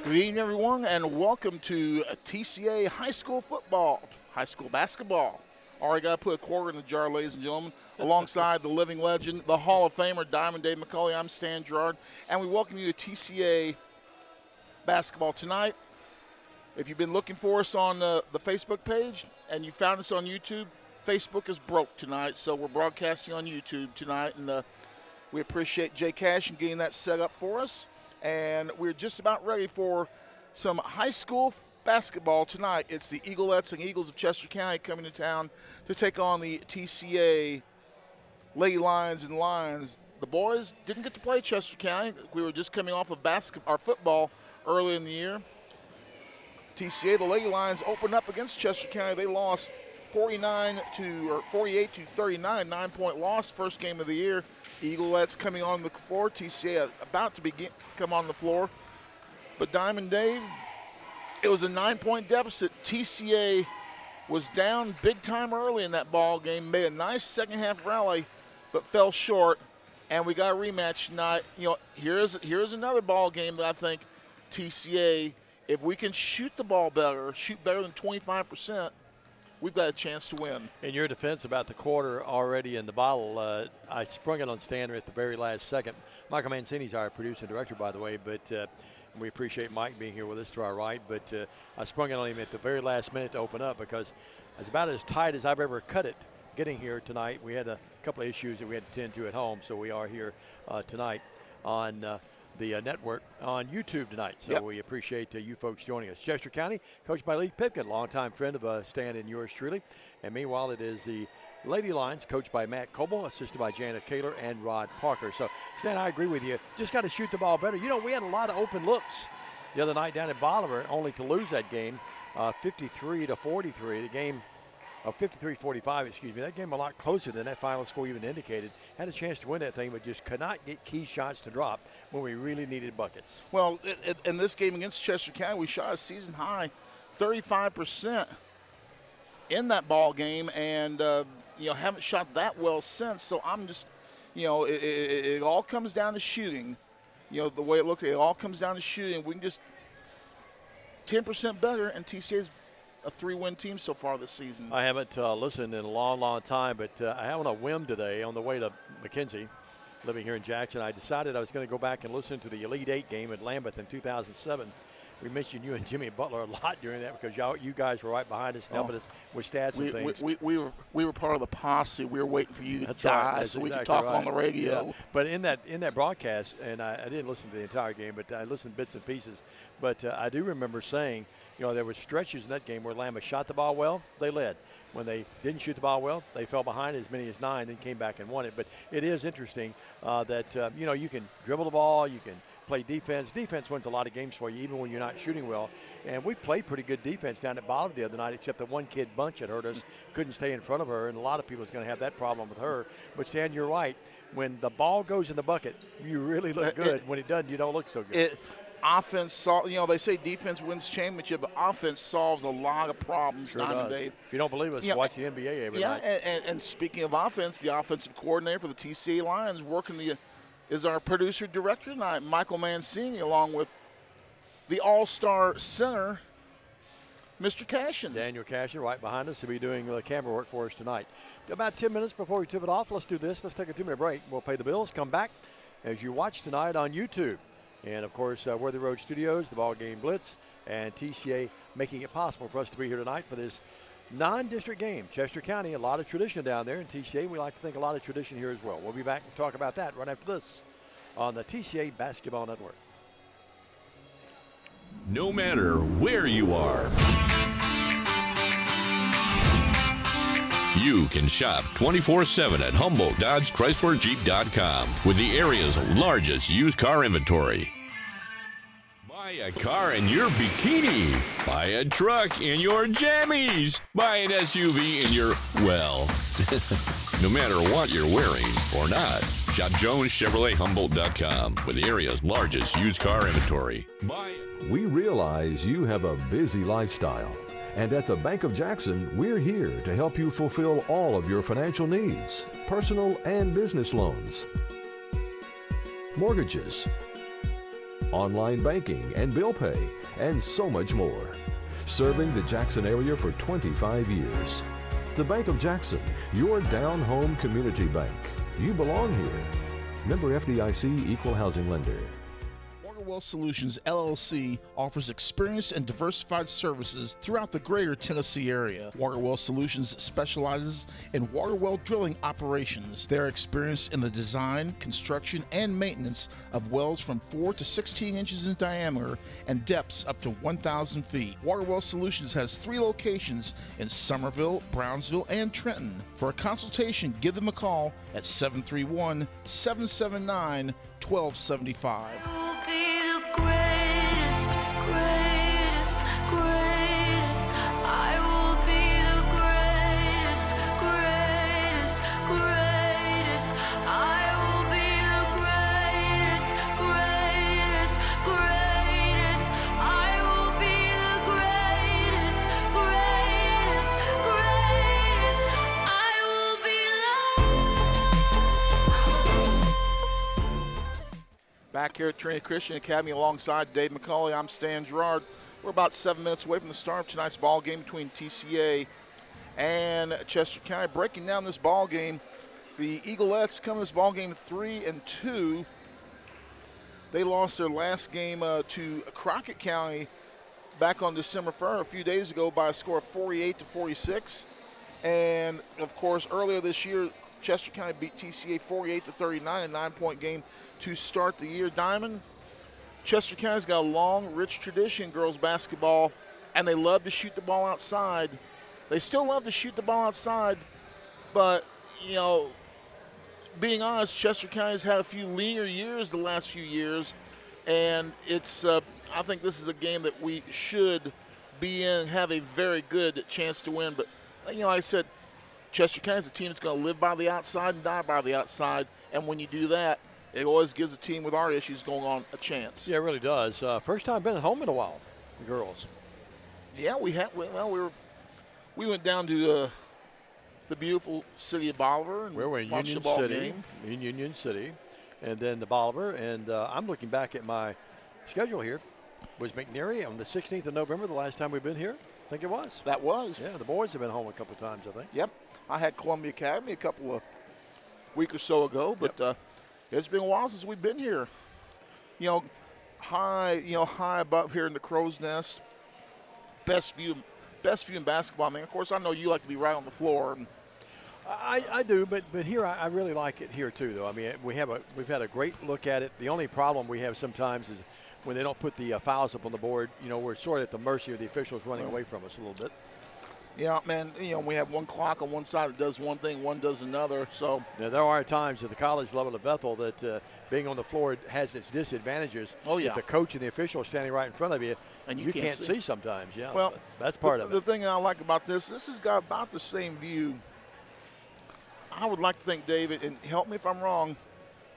Good evening, everyone, and welcome to TCA high school basketball. Already got to put a quarter in the jar, ladies and gentlemen, alongside the living legend, the Hall of Famer, Diamond Dave McCauley. I'm Stan Gerard, and we welcome you to TCA basketball tonight. If you've been looking for us on the Facebook page and you found us on YouTube, Facebook is broke tonight, so we're broadcasting on YouTube tonight, and we appreciate Jay Cash and getting that set up for us. And we're just about ready for some high school basketball tonight. It's the Eaglettes and Eagles of Chester County coming to town to take on the TCA Lady Lions and Lions. The boys didn't get to play Chester County. We were just coming off of football early in the year. TCA, the Lady Lions, opened up against Chester County. They lost 48 to 39, 9-point loss, first game of the year. Eaglettes coming on the floor. TCA about to come on the floor. But Diamond Dave, it was a 9-point deficit. TCA was down big time early in that ball game, made a nice second half rally, but fell short. And we got a rematch tonight. You know, here's another ball game that I think TCA, if we can shoot the ball better, shoot better than 25%, we've got a chance to win. In your defense about the quarter already in the bottle, I sprung it on Stanley at the very last second. Michael Mancini's our producer and director, by the way, but we appreciate Mike being here with us to our right. But I sprung it on him at the very last minute to open up because it's about as tight as I've ever cut it getting here tonight. We had a couple of issues that we had to tend to at home, so we are here tonight on the network on YouTube tonight. So we appreciate you folks joining us. Chester County, coached by Lee Pipkin, longtime friend of Stan and yours truly. And meanwhile, it is the Lady Lions, coached by Matt Coble, assisted by Janet Kaler and Rod Parker. So, Stan, I agree with you. Just got to shoot the ball better. You know, we had a lot of open looks the other night down at Bolivar, only to lose that game 53-43. The game of 53-45, excuse me. That game a lot closer than that final score even indicated. Had a chance to win that thing, but just could not get key shots to drop when we really needed buckets. Well, in this game against Chester County, we shot a season high 35% in that ball game, and haven't shot that well since. So I'm just, it all comes down to shooting. The way it looks, it all comes down to shooting. We can just 10% better, and TCA's a 3-win team so far this season. I haven't listened in a long, long time, but I have on a whim today on the way to McKenzie, living here in Jackson. I decided I was going to go back and listen to the Elite Eight game at Lambeth in 2007. We mentioned you and Jimmy Butler a lot during that because you guys were right behind us and helping us with stats and things. We were part of the posse. We were waiting for you to die right. so we could talk on the radio. Yeah. But in that broadcast, and I didn't listen to the entire game, but I listened bits and pieces. But I do remember saying, there were stretches in that game where Lambeth shot the ball well, they led. When they didn't shoot the ball well, they fell behind as many as 9, then came back and won it. But it is interesting that, you can dribble the ball, you can play defense. Defense wins a lot of games for you, even when you're not shooting well. And we played pretty good defense down at Bolivar the other night, except the one kid bunch that hurt us couldn't stay in front of her, and a lot of people is going to have that problem with her. But, Stan, you're right. When the ball goes in the bucket, you really look good. When it doesn't, you don't look so good. Offense, they say defense wins championship, but offense solves a lot of problems. Sure does. If you don't believe us, watch the NBA every night. And speaking of offense, the offensive coordinator for the TCA Lions is our producer director tonight, Michael Mancini, along with the all-star center, Mr. Cashin. Daniel Cashin, right behind us, will be doing camera work for us tonight. About 10 minutes before we tip it off, let's do this. Let's take a 2-minute break. We'll pay the bills, come back as you watch tonight on YouTube. And, of course, Worthy Road Studios, the BallGame Blitz, and TCA making it possible for us to be here tonight for this non-district game. Chester County, a lot of tradition down there. In TCA, we like to think a lot of tradition here as well. We'll be back and talk about that right after this on the TCA Basketball Network. No matter where you are, you can shop 24/7 at HumboldtDodgeChryslerJeep.com with the area's largest used car inventory. Buy a car in your bikini. Buy a truck in your jammies. Buy an SUV in your, no matter what you're wearing or not. Shop JonesChevroletHumboldt.com with the area's largest used car inventory. We realize you have a busy lifestyle. And at the Bank of Jackson, we're here to help you fulfill all of your financial needs, personal and business loans, mortgages, online banking and bill pay, and so much more. Serving the Jackson area for 25 years. The Bank of Jackson, your down-home community bank. You belong here. Member FDIC, Equal Housing Lender. Waterwell Solutions, LLC offers experienced and diversified services throughout the greater Tennessee area. Waterwell Solutions specializes in water well drilling operations. They are experienced in the design, construction, and maintenance of wells from 4 to 16 inches in diameter and depths up to 1,000 feet. Waterwell Solutions has 3 locations in Summerville, Brownsville, and Trenton. For a consultation, give them a call at 731-779-1275. Back here at Trinity Christian Academy alongside Dave McCauley, I'm Stan Gerard. We're about 7 minutes away from the start of tonight's ball game between TCA and Chester County. Breaking down this ball game, the Eaglettes come to this ball game 3-2. They lost their last game to Crockett County back on December 1st, a few days ago, by a score of 48-46. And of course, earlier this year, Chester County beat TCA 48-39, a 9-point game to start the year. Diamond, Chester County's got a long, rich tradition in girls basketball, and they love to shoot the ball outside. They still love to shoot the ball outside, but, you know, being honest, Chester County's had a few leaner years the last few years, and it's I think this is a game that we should be in, have a very good chance to win. But, you know, like I said, Chester County's a team that's going to live by the outside and die by the outside, and when you do that, it always gives a team with our issues going on a chance. Yeah, it really does. First time been at home in a while, the girls. Yeah, we have. Well, we went down to the beautiful city of Bolivar and we're in watched Union the ball City, game. in Union City, and then the Bolivar. And I'm looking back at my schedule here. Was McNary on the 16th of November the last time we've been here? I think it was. That was. Yeah, the boys have been home a couple of times, I think. Yep. I had Columbia Academy a couple of week or so ago, but it's been a while since we've been here. You know, high above here in the crow's nest. Best view in basketball. I mean, of course, I know you like to be right on the floor. And I do, but here I really like it here too, though. I mean, we've had a great look at it. The only problem we have sometimes is when they don't put the fouls up on the board. You know, we're sort of at the mercy of the officials running away from us a little bit. Yeah, man, you know, we have one clock on one side that does one thing, one does another. So now, there are times at the college level of Bethel that being on the floor has its disadvantages. Oh, yeah. If the coach and the official are standing right in front of you, and you can't see sometimes. Yeah, well, that's part of it. The thing I like about this has got about the same view. I would like to think, David, and help me if I'm wrong,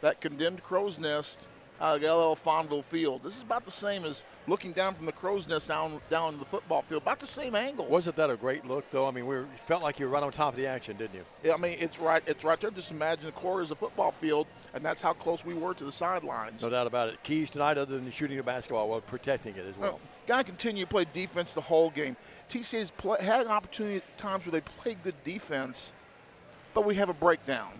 that condemned crow's nest out of LL Fonville Field. This is about the same as looking down from the crow's nest down in the football field, about the same angle. Wasn't that a great look, though? I mean, we felt like you were right on top of the action, didn't you? Yeah, I mean, it's right there. Just imagine the quarter is a football field, and that's how close we were to the sidelines. No doubt about it. Keys tonight, other than shooting the basketball, well, protecting it as well. Got to continue to play defense the whole game. TCA's had an opportunity at times where they played good defense, but we have a breakdown.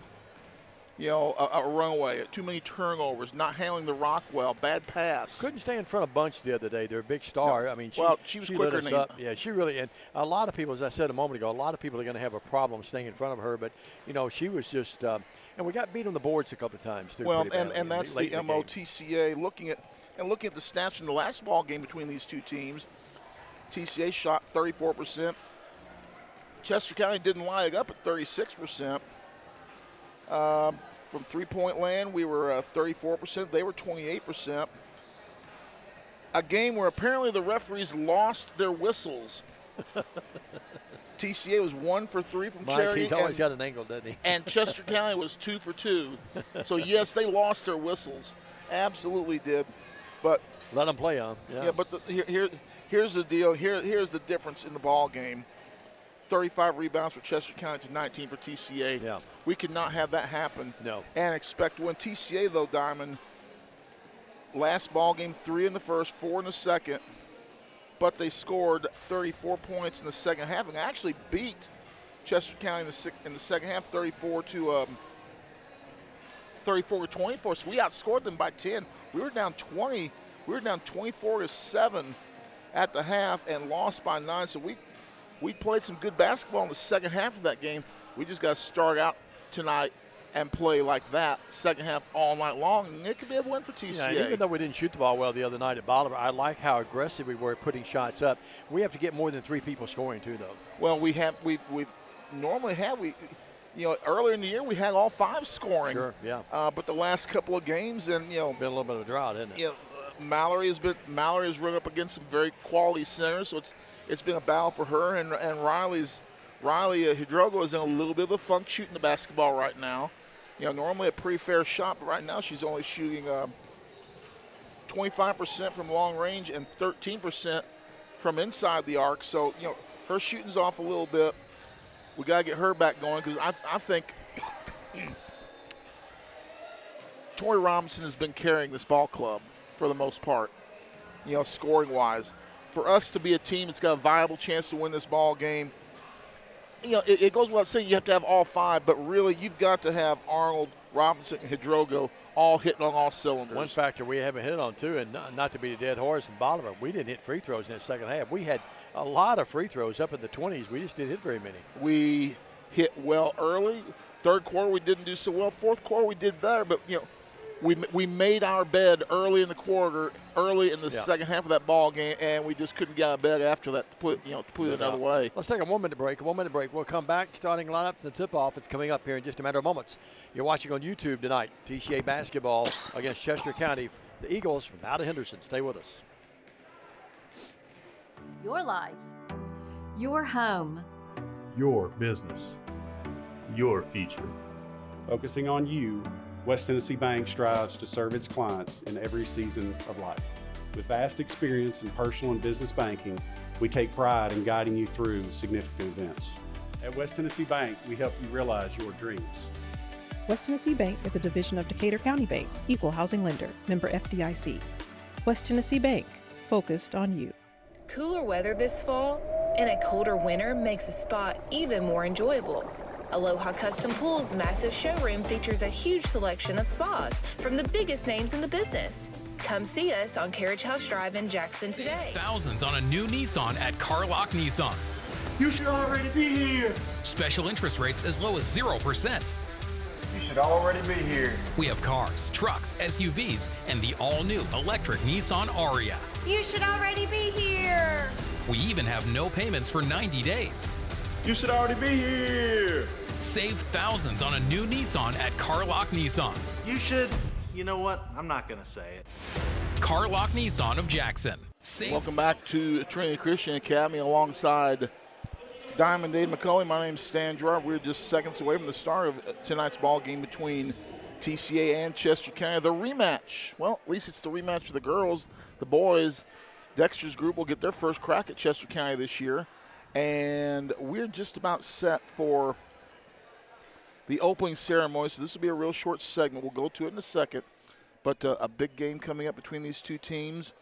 You know, a runaway, too many turnovers, not handling the rock well, bad pass. Couldn't stay in front of Bunch the other day. Their big star. No. I mean, she was quicker than up. Yeah, she really. And a lot of people, as I said a moment ago, a lot of people are going to have a problem staying in front of her. But you know, she was just. And we got beat on the boards a couple of times too. Well, and that's the MO TCA. Looking at the stats from the last ball game between these two teams, TCA shot 34%. Chester County didn't line up at 36%. From three-point land, we were 34%. They were 28%. A game where apparently the referees lost their whistles. TCA was 1 for 3 from Charity. He's always got an angle, doesn't he? And Chester County was 2 for 2. So, yes, they lost their whistles. Absolutely did. But let them play on. Yeah, but here's the deal. Here's the difference in the ball game. 35 rebounds for Chester County to 19 for TCA. Yeah. We could not have that happen. No. And expect to win. TCA, though, Diamond, last ball game, 3 in the first, 4 in the second, but they scored 34 points in the second half and actually beat Chester County in the second half, 34 to 24. So we outscored them by 10. We were down 20. We were down 24-7 at the half and lost by 9. So we played some good basketball in the second half of that game. We just got to start out tonight and play like that second half all night long, and it could be a win for TCA. Yeah, and even though we didn't shoot the ball well the other night at Bolivar, I like how aggressive we were putting shots up. We have to get more than 3 people scoring too, though. Well, we normally have earlier in the year we had all 5 scoring. Sure, yeah. But the last couple of games, and been a little bit of a drought, isn't it? Mallory has run up against some very quality centers, so it's been a battle for her. And Riley Hidrogo is in a little bit of a funk shooting the basketball right now. Normally a pretty fair shot, but right now she's only shooting 25% from long range and 13% from inside the arc. So, her shooting's off a little bit. We got to get her back going because I think Tori Robinson has been carrying this ball club for the most part, scoring-wise. For us to be a team that's got a viable chance to win this ball game, it goes without saying you have to have all 5, but really you've got to have Arnold, Robinson, and Hidrogo all hitting on all cylinders. One factor we haven't hit on, too, and not to be a dead horse in Bolivar, we didn't hit free throws in the second half. We had a lot of free throws up in the 20s. We just didn't hit very many. We hit well early. Third quarter we didn't do so well. Fourth quarter we did better, but, we made our bed early in the quarter, early in the second half of that ball game, and we just couldn't get out of bed after that to put it another way. Let's take a 1-minute break. We'll come back. Starting lineup to the tip-off. It's coming up here in just a matter of moments. You're watching on YouTube tonight. TCA basketball against Chester County. The Eagles from out of Henderson. Stay with us. Your life. Your home. Your business. Your future. Focusing on you, West Tennessee Bank strives to serve its clients in every season of life. With vast experience in personal and business banking, we take pride in guiding you through significant events. At West Tennessee Bank, we help you realize your dreams. West Tennessee Bank is a division of Decatur County Bank, equal housing lender, member FDIC. West Tennessee Bank, focused on you. Cooler weather this fall and a colder winter makes a spa even more enjoyable. Aloha Custom Pool's massive showroom features a huge selection of spas from the biggest names in the business. Come see us on Carriage House Drive in Jackson today. Thousands on a new Nissan at Carlock Nissan. You should already be here. Special interest rates as low as 0%. You should already be here. We have cars, trucks, SUVs, and the all-new electric Nissan Aria. You should already be here. We even have no payments for 90 days. You should already be here. Save thousands on a new Nissan at Carlock Nissan. You know what? I'm not going to say it. Carlock Nissan of Jackson. Welcome back to Trinity Christian Academy alongside Diamond Dave McCulley. My name's Stan Gerard. We're just seconds away from the start of tonight's ball game between TCA and Chester County. The rematch. Well, at least it's the rematch for the girls. The boys, Dexter's group, will get their first crack at Chester County this year. And we're just about set for the opening ceremony, so this will be a real short segment. We'll go to it in a second. But a big game coming up between these two teams.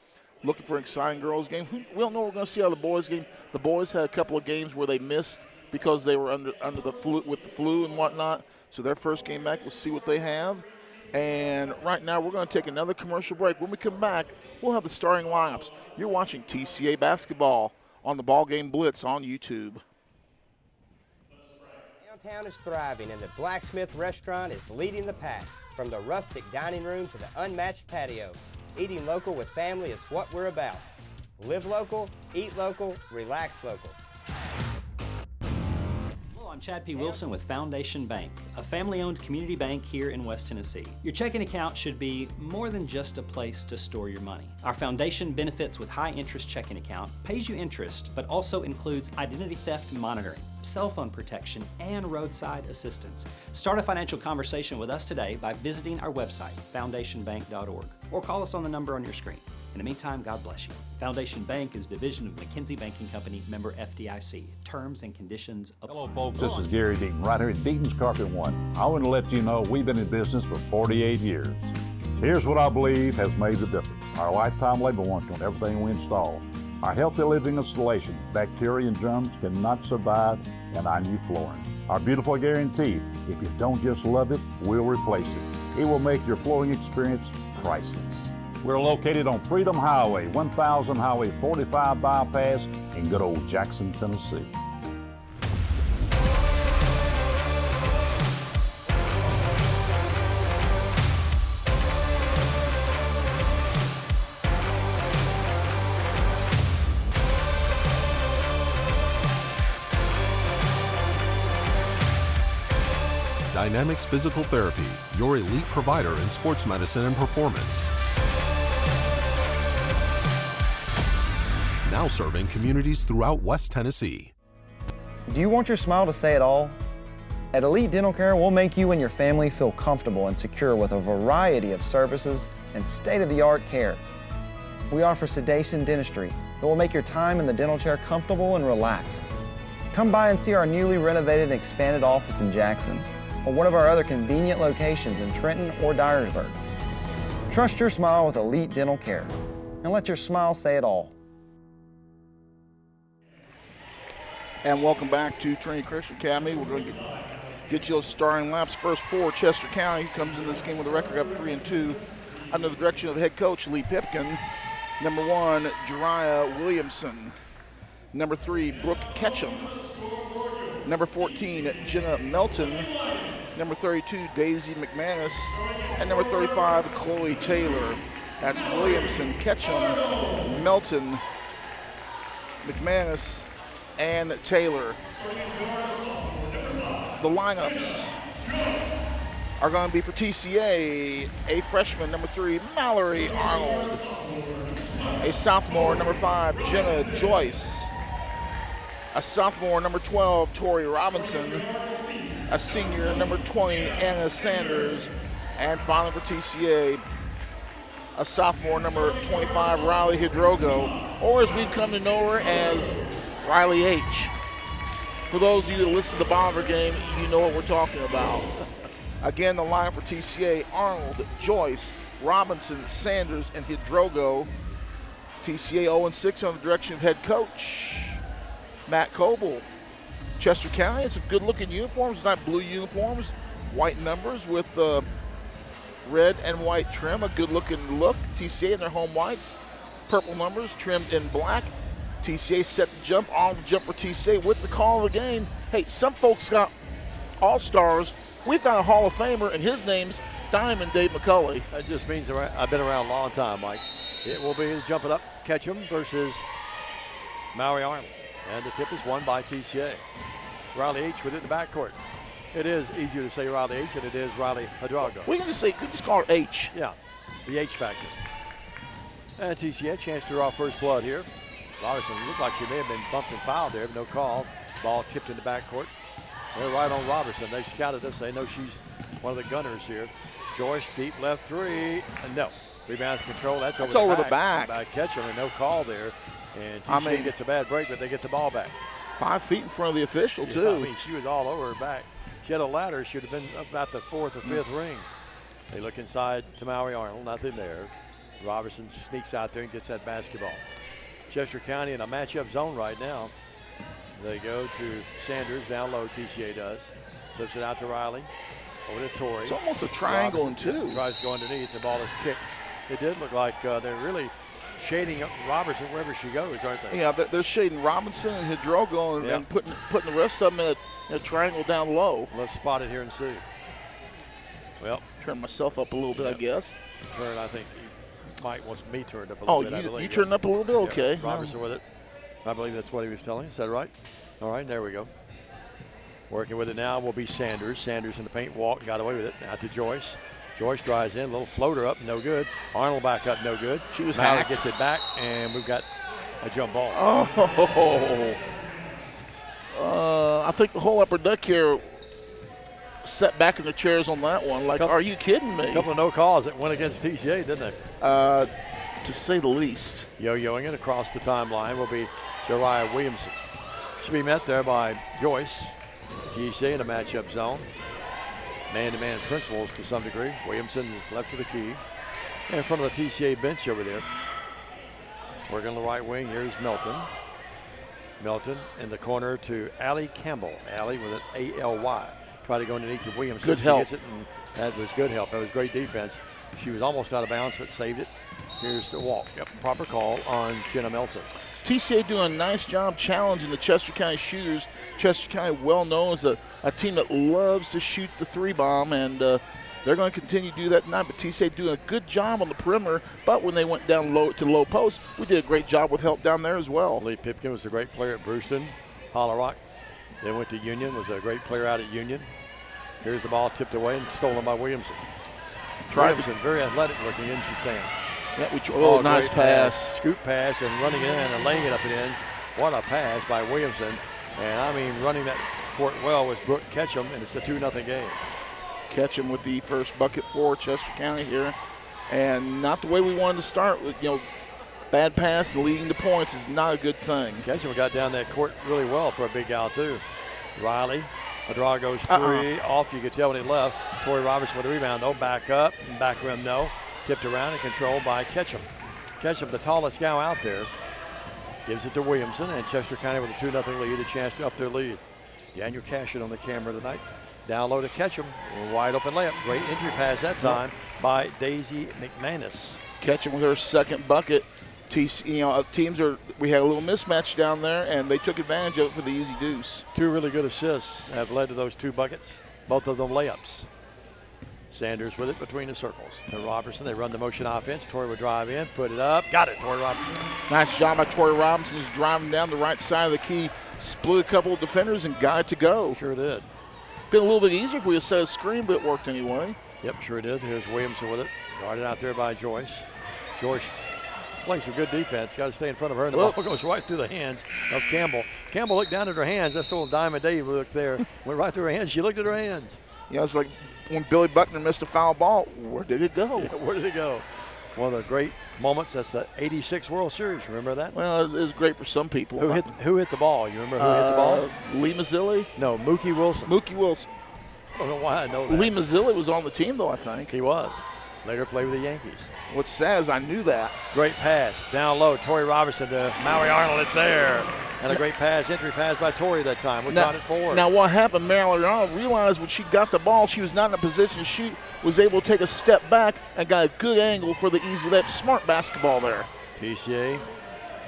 Looking for an exciting girls game. We don't know what we're going to see out of the boys game. The boys had a couple of games where they missed because they were under the flu with the flu and whatnot. So their first game back, we'll see what they have. And right now we're going to take another commercial break. When we come back, we'll have the starting lineups. You're watching TCA basketball on the BallGame Blitz on YouTube. Downtown is thriving and the Blacksmith Restaurant is leading the pack. From the rustic dining room to the unmatched patio, eating local with family is what we're about. Live local, eat local, relax local. Hello, I'm Chad P. Wilson with Foundation Bank, a family-owned community bank here in West Tennessee. Your checking account should be more than just a place to store your money. Our foundation benefits with high-interest checking account pays you interest, but also includes identity theft monitoring, cell phone protection, and roadside assistance. Start a financial conversation with us today by visiting our website, foundationbank.org, or call us on the number on your screen. In the meantime, God bless you. Foundation Bank is a division of McKinsey Banking Company, member FDIC. Terms and conditions apply. Hello, folks. This is Gary Deaton, right here at Deaton's Carpet One. I want to let you know we've been in business for 48 years. Here's what I believe has made the difference. Our lifetime labor warranty on everything we install. Our healthy living installations, bacteria and germs cannot survive in our new flooring. Our beautiful guarantee, if you don't just love it, we'll replace it. It will make your flooring experience priceless. We're located on Freedom Highway, 1000 Highway 45 bypass in good old Jackson, Tennessee. Dynamics Physical Therapy, your elite provider in sports medicine and performance. Now serving communities throughout West Tennessee. Do you want your smile to say it all? At Elite Dental Care, we'll make you and your family feel comfortable and secure with a variety of services and state-of-the-art care. We offer sedation dentistry that will make your time in the dental chair comfortable and relaxed. Come by and see our newly renovated and expanded office in Jackson, or one of our other convenient locations in Trenton or Dyersburg. Trust your smile with Elite Dental Care, and let your smile say it all. And welcome back to Trinity Christian Academy. We're going to get you those starting laps. First for Chester County, who comes in this game with a record of 3-2, under the direction of head coach Lee Pipkin. Number 1, Jeriah Williamson. Number 3, Brooke Ketchum. Number 14, Jenna Melton. Number 32, Daisy McManus. And number 35, Chloe Taylor. That's Williamson, Ketchum, Melton, McManus, and Taylor. The lineups are going to be for TCA, a freshman, number 3, Mallory Arnold. A sophomore, number 5, Jenna Joyce. A sophomore, number 12, Tori Robinson. A senior, number 20, Anna Sanders. And finally for TCA, a sophomore, number 25, Riley Hidrogo, or as we've come to know her as Riley H. For those of you that listen to the BallGame, you know what we're talking about. Again, the line for TCA, Arnold, Joyce, Robinson, Sanders, and Hidrogo. TCA 0-6 under the direction of head coach Matt Coble. Chester County has some good-looking uniforms, not blue uniforms, white numbers with red and white trim, a good-looking look. TCA in their home whites, purple numbers trimmed in black. TCA set to jump, on the jump for TCA with the call of the game. Hey, some folks got all-stars. We've got a Hall of Famer, and his name's Diamond Dave McCulley. That just means I've been around a long time, Mike. It will be Jump It Up, Ketchum versus Mallory Arnold. And the tip is won by TCA. Riley H with it in the backcourt. It is easier to say Riley H than it is Riley Hidrogo. We can just call her H. Yeah, the H factor. And TCA, chance to draw first blood here. Robertson looked like she may have been bumped and fouled there, but no call. Ball tipped in the backcourt. They're right on Robertson. They've scouted us. They know she's one of the gunners here. Joyce, deep left three. And no. Rebounds control. That's over the back. By Ketchum, and no call there. And TCA gets a bad break, but they get the ball back. 5 feet in front of the official, too. I mean, she was all over her back. She had a ladder. She would have been about the 4th or 5th ring. They look inside to Mallory Arnold. Nothing there. Robertson sneaks out there and gets that basketball. Chester County in a matchup zone right now. They go to Sanders, down low, TCA does. Flips it out to Riley. Over to Torrey. It's almost a triangle in two. Tries to go underneath. The ball is kicked. It did look like they're really shading Robertson wherever she goes, aren't they? Yeah, they're shading Robinson and Hidrogo and putting the rest of them in a triangle down low. Let's spot it here and see. Well, turn myself up a little bit, I guess. Turn, I think Mike wants me turned up a little bit. I believe. You turned up a little bit? Okay. Yeah, Robertson with it. I believe that's what he was telling. Is that right? All right, there we go. Working with it now will be Sanders. Sanders in the paint, walked, got away with it. Out to Joyce. Joyce drives in, a little floater up, no good. Arnold back up, no good. She was Mallory hacked. Gets it back, and we've got a jump ball. I think the whole upper deck here set back in the chairs on that one. Like, are you kidding me? A couple of no calls that went against TCA, didn't they? To say the least. Yo-yoing it across the timeline will be Jeriah Williamson. Should be met there by Joyce. TCA in a matchup zone. Man-to-man principles to some degree. Williamson left to the key. In front of the TCA bench over there. Working on the right wing, here's Melton. Melton in the corner to Allie Campbell. Allie with an A-L-Y. Try to go underneath to Williams. Good help. Gets it, and that was good help. That was great defense. She was almost out of bounds, but saved it. Here's the walk. Yep, proper call on Jenna Melton. TCA doing a nice job challenging the Chester County shooters. Chester County well known as a team that loves to shoot the 3-bomb, and they're going to continue to do that tonight. But TCA doing a good job on the perimeter, but when they went down low to low post, we did a great job with help down there as well. Lee Pipkin was a great player at Brewston, Hollow Rock. Then went to Union, was a great player out at Union. Here's the ball tipped away and stolen by Williamson. Williamson, very athletic looking, isn't she, Stan? Yeah, nice pass. Scoop pass and running it in and laying it up and in. What a pass by Williamson. And I mean, running that court well was Brooke Ketchum, and it's a 2-0 game. Ketchum with the first bucket for Chester County here. And not the way we wanted to start. Bad pass and leading to points is not a good thing. Ketchum got down that court really well for a big gal, too. Riley, a draw goes three. Off, you could tell when he left. Tori Robertson with the rebound, though. Back up, back rim, no. Tipped around and controlled by Ketchum. Ketchum, the tallest gal out there, gives it to Williamson, and Chester County with a 2-0 lead, a chance to up their lead. Daniel Cashin on the camera tonight. Down low to Ketchum, a wide open layup. Great entry pass that time by Daisy McManus. Ketchum with her second bucket. We had a little mismatch down there, and they took advantage of it for the easy deuce. Two really good assists have led to those two buckets, both of them layups. Sanders with it between the circles. To Robertson, they run the motion offense. Tori would drive in, put it up, got it, Tori Robertson. Nice job by Tori Robertson, who's driving down the right side of the key, split a couple of defenders and got it to go. Sure did. Been a little bit easier if we had set a screen, but it worked anyway. Yep, sure did. Here's Williamson with it. Guarded out there by Joyce. Joyce playing some good defense. Got to stay in front of her, and the ball goes right through the hands of Campbell. Campbell looked down at her hands. That's the little Diamond Dave look there. Went right through her hands. She looked at her hands. Yeah, it's like when Billy Buckner missed a foul ball. Where did it go? Yeah, where did it go? One of the great moments. That's the '86 World Series. Remember that? Well, it was great for some people. Who hit the ball? You remember who hit the ball? Lee Mazzilli? No, Mookie Wilson. Mookie Wilson. I don't know why I know that. Lee Mazzilli was on the team, though, I think. He was. Later played with the Yankees. What's sad is I knew that. Great pass. Down low, Tori Robertson to Maui Arnold. It's there. And a great pass, entry pass by Tori that time. We're trying it forward. Now what happened, Marilyn Arnold realized when she got the ball, she was not in a position to shoot, was able to take a step back and got a good angle for the easy layup. Smart basketball there. TCA,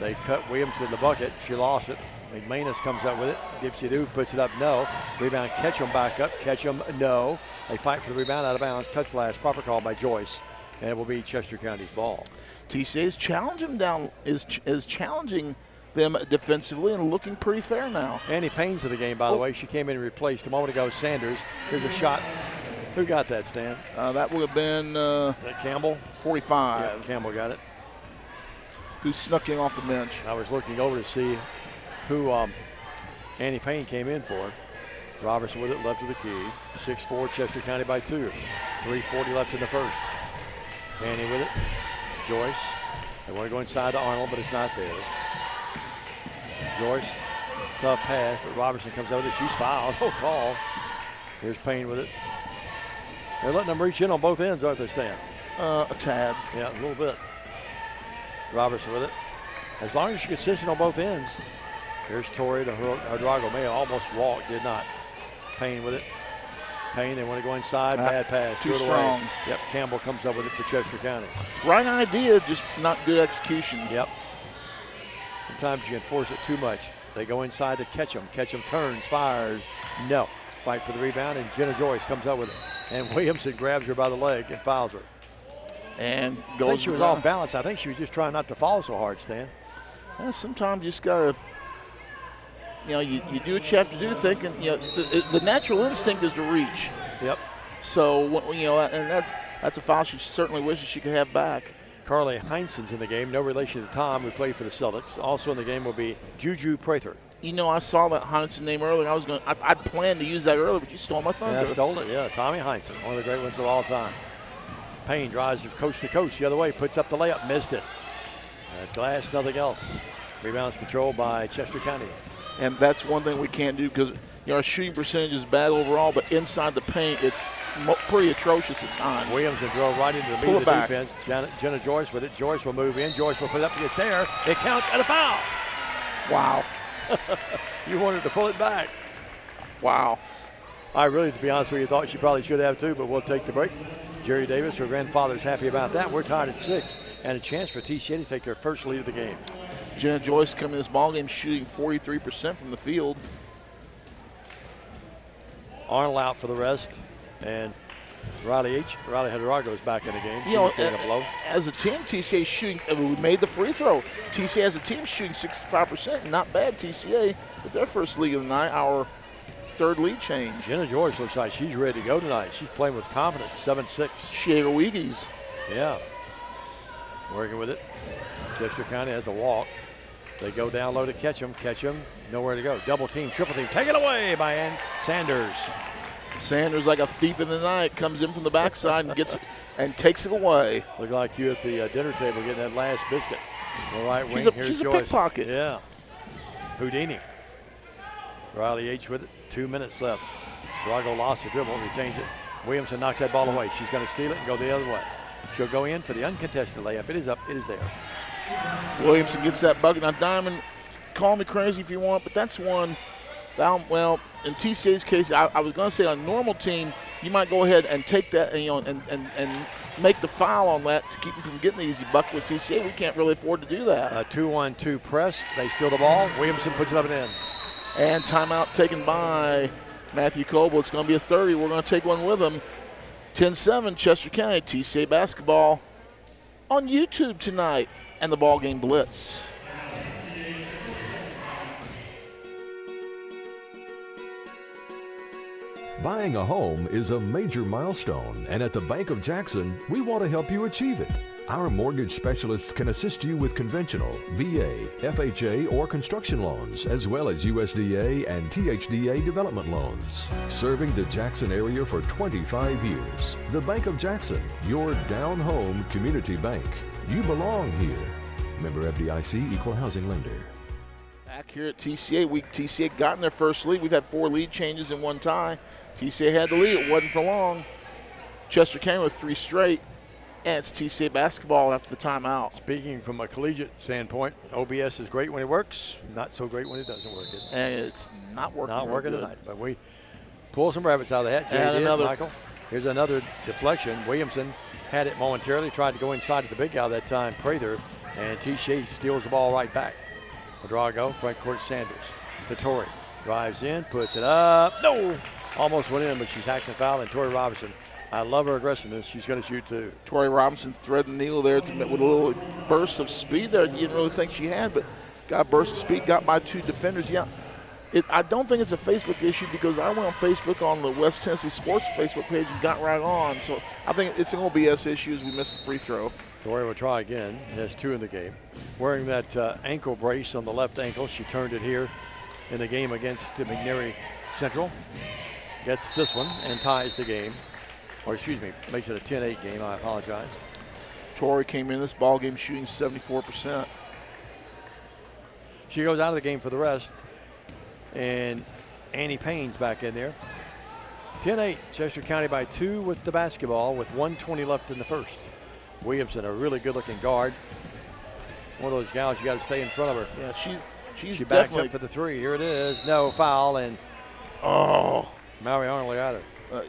they cut Williams to the bucket. She lost it. McManus comes up with it. Dipsy-Doo puts it up, no. Rebound, Ketchum back up. Ketchum, no. They fight for the rebound out of bounds. Touch last, proper call by Joyce. And it will be Chester County's ball. TCA is challenging is challenging them defensively and looking pretty fair now. Annie Payne's in the game, by the way. She came in and replaced a moment ago Sanders. Here's a shot. Who got that, Stan? That would have been Campbell. 45. Yeah, Campbell got it. Who snuck in off the bench. I was looking over to see who Annie Payne came in for. Robertson with it, left of the key. 6-4, Chester County by 2. 3:40 left in the first. Annie with it. Joyce. They want to go inside to Arnold, but it's not there. Joyce, tough pass, but Robertson comes over. She's fouled. No call. Here's Payne with it. They're letting them reach in on both ends, aren't they, Stan? A tad. Yeah, a little bit. Robertson with it. As long as you're consistent on both ends. Here's Tori to Drago. May almost walked, did not. Payne with it. Payne, they want to go inside. Bad pass. Too strong. Away. Yep, Campbell comes up with it for Chester County. Right idea, just not good execution. Yep. Sometimes you can force it too much. They go inside to Ketchum. Ketchum turns, fires. No. Fight for the rebound, and Jenna Joyce comes up with it. And Williamson grabs her by the leg and fouls her. And I think she was off balance. I think she was just trying not to fall so hard, Stan. Sometimes you just got to, you do what you have to do thinking, the natural instinct is to reach. Yep. So, and that's a foul she certainly wishes she could have back. Carly Heinsen's in the game, no relation to Tom, who played for the Celtics. Also in the game will be Juju Prather. I saw that Heinsen name earlier. I'd planned to use that earlier, but you stole my thunder. Yeah, I stole it, yeah. Tommy Heinsen, one of the great ones of all time. Payne drives coast to coast the other way, puts up the layup, missed it. At glass, nothing else. Rebounds controlled by Chester County. And that's one thing we can't do because our shooting percentage is bad overall, but inside the paint, it's pretty atrocious at times. Williamson drove right into the beat of the defense. Jenna Joyce with it. Joyce will move in. Joyce will put it up. It's there. It counts and a foul. Wow. You wanted to pull it back. Wow. I really, to be honest with you, thought she probably should have too, but we'll take the break. Jerry Davis, her grandfather's happy about that. We're tied at 6, and a chance for TCA to take their first lead of the game. Jenna Joyce coming in this ballgame shooting 43% from the field. Arnold out for the rest, and Riley Hidalgo is back in the game. You know, a blow. As a team, TCA shooting, we made the free throw. TCA as a team shooting 65%. Not bad, TCA, with their first lead of the night, our third lead change. Jenna George looks like she's ready to go tonight. She's playing with confidence, 7-6. Shaker Wiggies. Yeah. Working with it. Chester County has a walk. They go down low to catch him, nowhere to go. Double team, triple team, taken away by Ann Sanders. Sanders, like a thief in the night, comes in from the backside and gets it and takes it away. Look like you at the dinner table getting that last biscuit. The right wing, she's a pickpocket. Yeah. Houdini. Riley H with it, 2 minutes left. Drago lost the dribble, retains it. Williamson knocks that ball away. She's going to steal it and go the other way. She'll go in for the uncontested layup. It is up, it is there. Williamson gets that bucket. Now, Diamond, call me crazy if you want, but that's one. Well, in TCA's case, I was going to say on a normal team, you might go ahead and take that and make the foul on that to keep them from getting the easy bucket. With TCA, we can't really afford to do that. A 2-1-2 press. They steal the ball. Williamson puts it up and in. And timeout taken by Matthew Coble. It's going to be a 30. We're going to take one with him. 10-7, Chester County, TCA basketball on YouTube tonight and the BallGame Blitz. Buying a home is a major milestone, and at the Bank of Jackson, we want to help you achieve it. Our mortgage specialists can assist you with conventional, VA, FHA, or construction loans, as well as USDA and THDA development loans. Serving the Jackson area for 25 years. The Bank of Jackson, your down-home community bank. You belong here. Member FDIC, Equal Housing Lender. Back here at TCA, TCA gotten their first lead. We've had 4 lead changes in one tie. TCA had the lead. It wasn't for long. Chester County with 3 straight. And it's TCA basketball after the timeout. Speaking from a collegiate standpoint, OBS is great when it works, not so great when it doesn't work. And it's not working. Tonight. But we pull some rabbits out of the hat. Jay did, Michael. Here's another deflection. Williamson had it momentarily, tried to go inside of the big guy that time, Prather, and TCA steals the ball right back. Drago, front court Sanders. To Tori. Drives in, puts it up. No! Almost went in, but she's hacked the foul, and Tori Robinson. I love her aggressiveness. She's going to shoot too. Tori Robinson threading the needle there with a little burst of speed there. You didn't really think she had, but got a burst of speed, got by 2 defenders. Yeah, I don't think it's a Facebook issue because I went on Facebook on the West Tennessee Sports Facebook page and got right on. So I think it's an OBS issue as we missed the free throw. Tori will try again. There's 2 in the game. Wearing that ankle brace on the left ankle. She turned it here in the game against McNary Central. Gets this one and ties the game. Or excuse me, makes it a 10-8 game. I apologize. Tori came in this ball game shooting 74%. She goes out of the game for the rest. And Annie Payne's back in there. 10-8, Chester County by 2 with the basketball with 1:20 left in the first. Williamson, a really good-looking guard. One of those gals you got to stay in front of her. Yeah, she backs up for the 3. Here it is. No foul, and Maui Arnold got her.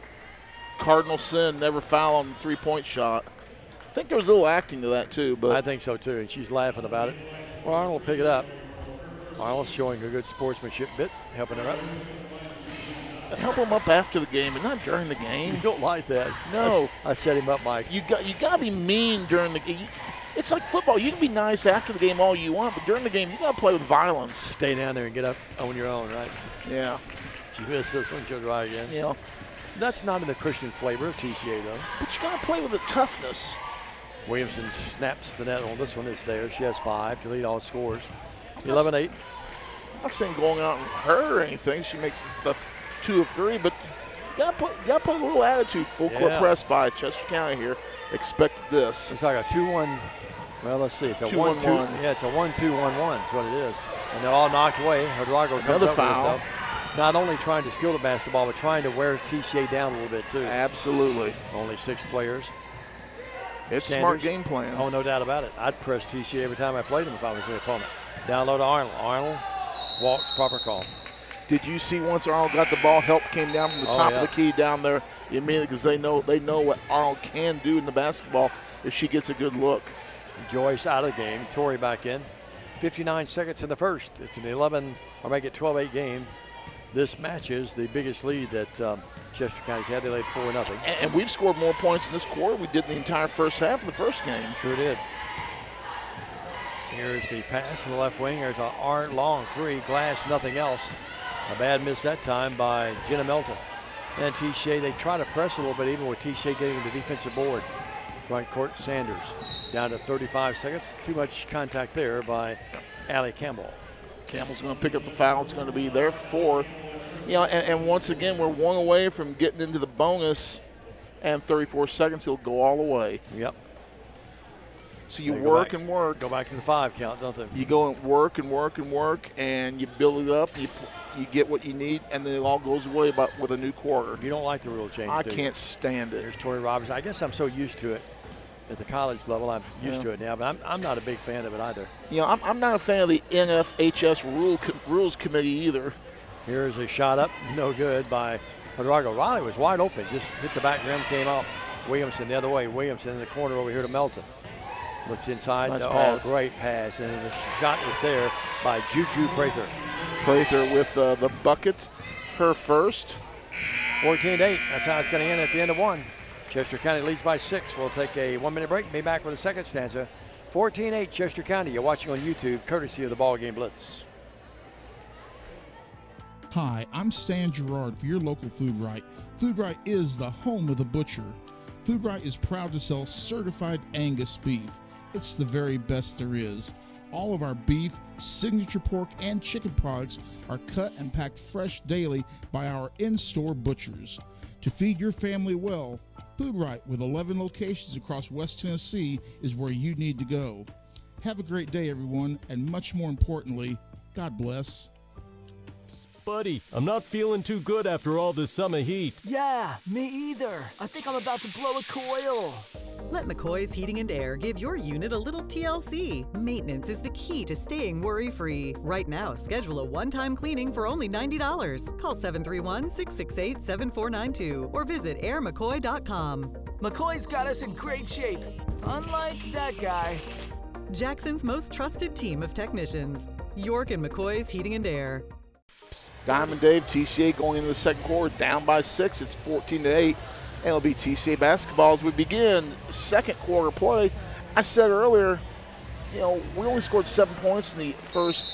Cardinal sin, never foul on the 3-point shot. I think there was a little acting to that too, but I think so too, and she's laughing about it. Well, Arnold will pick it up. Arnold's showing a good sportsmanship bit, helping her up. Help him up after the game, but not during the game. You don't like that. No. I set him up, Mike. You got to be mean during the game. It's like football. You can be nice after the game all you want, but during the game, you got to play with violence. Stay down there and get up on your own, right? Yeah. She missed this one. She'll try again. Yeah. That's not in the Christian flavor of TCA, though. But you got to play with the toughness. Williamson snaps the net on this one. It's there. She has 5 to lead all scores. 11-8. I'm not saying going out and hurt or anything. She makes the 2 of 3, but you got to put a little attitude. Full court press by Chester County here. Expected this. It's like a 2-1. Well, let's see. It's a 1-2. Yeah, it's a 1-2-1-1. That's what it is. And they're all knocked away. Drago comes another up foul. with it, not only trying to steal the basketball, but trying to wear TCA down a little bit too. Absolutely. Only 6 players. It's Sanders. smart game plan. Oh, no doubt about it. I'd press TCA every time I played him if I was the opponent. Down low to Arnold. Arnold walks, proper call. Did you see once Arnold got the ball, help came down from the top of the key down there immediately because they know what Arnold can do in the basketball if she gets a good look. Joyce out of the game. Torrey back in. 59 seconds in the first. It's an 11 or make it 12-8 game. This matches the biggest lead that Chester County's had. They laid 4-0. And we've scored more points in this quarter we did in the entire first half of the first game. Sure did. Here's the pass in the left wing. There's a long 3. Glass, nothing else. A bad miss that time by Jenna Melton. And TCA, they try to press a little bit even with TCA getting the defensive board. Front court Sanders down to 35 seconds. Too much contact there by Allie Campbell. Campbell's going to pick up the foul. It's going to be their 4th. You know, and once again, we're 1 away from getting into the bonus, and 34 seconds, he'll go all the way. Yep. So you work and work. Go back to the 5 count, don't they? You go and work and work and work, and you build it up. You get what you need, and then it all goes away with a new quarter. You don't like the rule change, I do you? can't stand it. There's Torrey Roberts. I guess I'm so used to it at the college level. I'm used to it now, but I'm not a big fan of it either. You know, I'm not a fan of the NFHS rules committee either. Here's a shot up, no good by Hidalgo. Riley was wide open, just hit the back rim, came out. Williamson the other way. Williamson in the corner over here to Melton. Looks inside. Nice Oh, pass. great pass. And the shot is there by Juju Prather. Prather with the bucket, her first. 14-8. That's how it's going to end at the end of 1. Chester County leads by 6. We'll take a 1-minute break. Be back with a second stanza. 14-8 Chester County. You're watching on YouTube, courtesy of the BallGame Blitz. Hi, I'm Stan Gerard for your local Food Right. Food Right is the home of the butcher. Food Right is proud to sell certified Angus beef. It's the very best there is. All of our beef, signature pork, and chicken products are cut and packed fresh daily by our in-store butchers. To feed your family well, Food Right, with 11 locations across West Tennessee, is where you need to go. Have a great day, everyone, and much more importantly, God bless. Buddy, I'm not feeling too good after all this summer heat. Yeah, me either. I think I'm about to blow a coil. Let McCoy's Heating and Air give your unit a little TLC. Maintenance is the key to staying worry-free. Right now, schedule a one-time cleaning for only $90. Call 731-668-7492 or visit airmccoy.com. McCoy's got us in great shape, unlike that guy. Jackson's most trusted team of technicians. York and McCoy's Heating and Air. Diamond Dave, TCA going into the second quarter, down by 6. It's 14-8. And it'll be TCA basketball as we begin second quarter play. I said earlier, you know, we only scored 7 points in the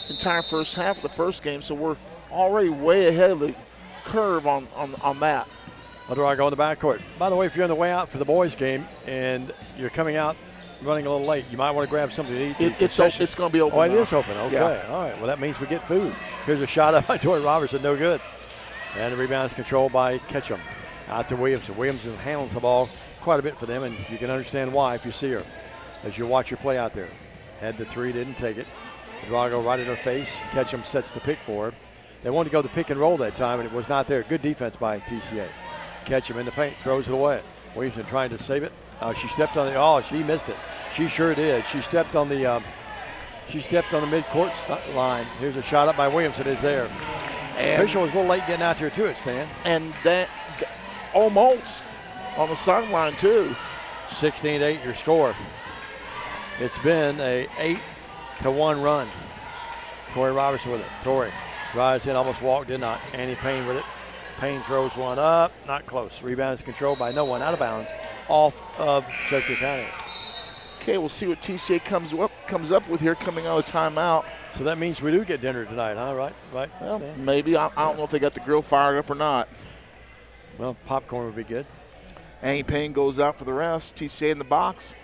entire first half of the first game, so we're already way ahead of the curve on that. Where do I go in the backcourt? By the way, if you're on the way out for the boys' game and you're coming out running a little late, you might want to grab something to eat. It's going to be open. Oh, it now. is open. Okay. Yeah. All right. Well, that means we get food. Here's a shot up by Torrey Robertson. No good. And the rebound is controlled by Ketchum. Out to Williamson. Williamson handles the ball quite a bit for them, and you can understand why if you see her as you watch her play out there. Had the 3, didn't take it. Drago right in her face. Ketchum sets the pick for her. They wanted to go the pick and roll that time, and it was not there. Good defense by TCA. Ketchum in the paint, throws it away. Williamson trying to save it. She stepped on the. She missed it. She sure did. She stepped on the mid-court line. Here's a shot up by Williamson. Is there. And Fisher was a little late getting out there too, it Stan. And that almost on the sideline too. 16-8 your score. It's been a 8-1 run. Torrey Robertson with it. Torrey drives in, almost walked, did not. Annie Payne with it. Payne throws one up, not close. Rebound is controlled by no one, out of bounds, off of Chester County. Okay, we'll see what TCA comes up with here coming out of timeout. So that means we do get dinner tonight, huh? Right? Well, maybe. I don't know if they got the grill fired up or not. Well, popcorn would be good. Annie Payne goes out for the rest. TCA in the box.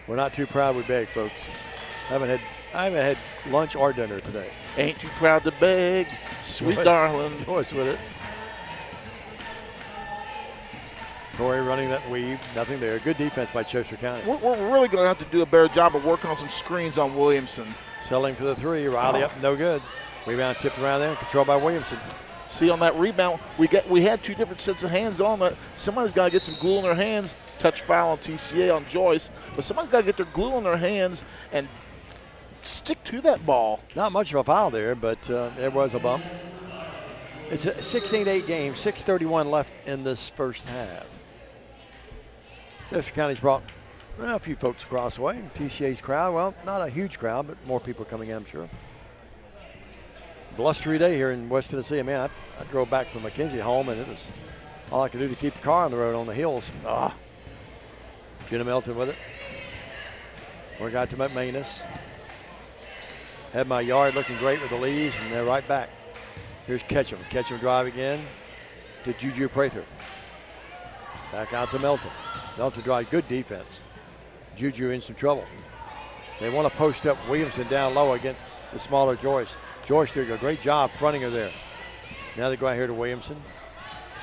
We're not too proud we beg, folks. I haven't had lunch or dinner today. Ain't too proud to beg, sweet darling. Joyce with it. Torrey running that weave, nothing there. Good defense by Chester County. We're really going to have to do a better job of working on some screens on Williamson. Selling for the 3, Riley up, no good. Rebound tipped around there, controlled by Williamson. See, on that rebound, we had two different sets of hands on that. Somebody's got to get some glue in their hands. Touch foul on TCA on Joyce. But somebody's got to get their glue in their hands and stick to that ball. Not much of a foul there, but there was a bump. It's a 16-8 game, 6:31 left in this first half. Chester County's brought a few folks across the way. TCA's crowd, well, not a huge crowd, but more people coming in, I'm sure. Blustery day here in West Tennessee. Man, I drove back from McKenzie home, and it was all I could do to keep the car on the road on the hills. Jenna Melton with it. We got to McManus. Had my yard looking great with the leads, and they're right back. Here's Ketchum. Ketchum drive again to Juju Prather. Back out to Melton. Melton drive, good defense. Juju in some trouble. They want to post up Williamson down low against the smaller Joyce. Joyce did a great job fronting her there. Now they go out here to Williamson.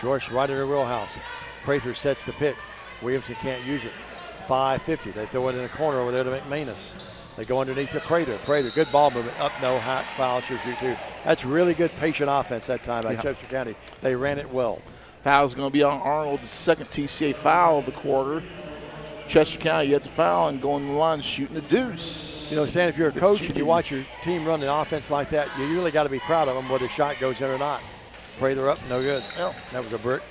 Joyce right in her wheelhouse. Prather sets the pick. Williamson can't use it. 5:50. They throw it in the corner over there to McManus. They go underneath to Prather. Prather, good ball movement. Up, no, hot foul, should shoot two. That's really good patient offense that time by Chester County. They ran it well. Foul's going to be on Arnold, the second TCA foul of the quarter. Chester County yet to foul and going to the line shooting the deuce. You know, Stan, if you're a coach and you watch your team run an offense like that, you really got to be proud of them whether the shot goes in or not. Prather up, no good. Well, that was a brick.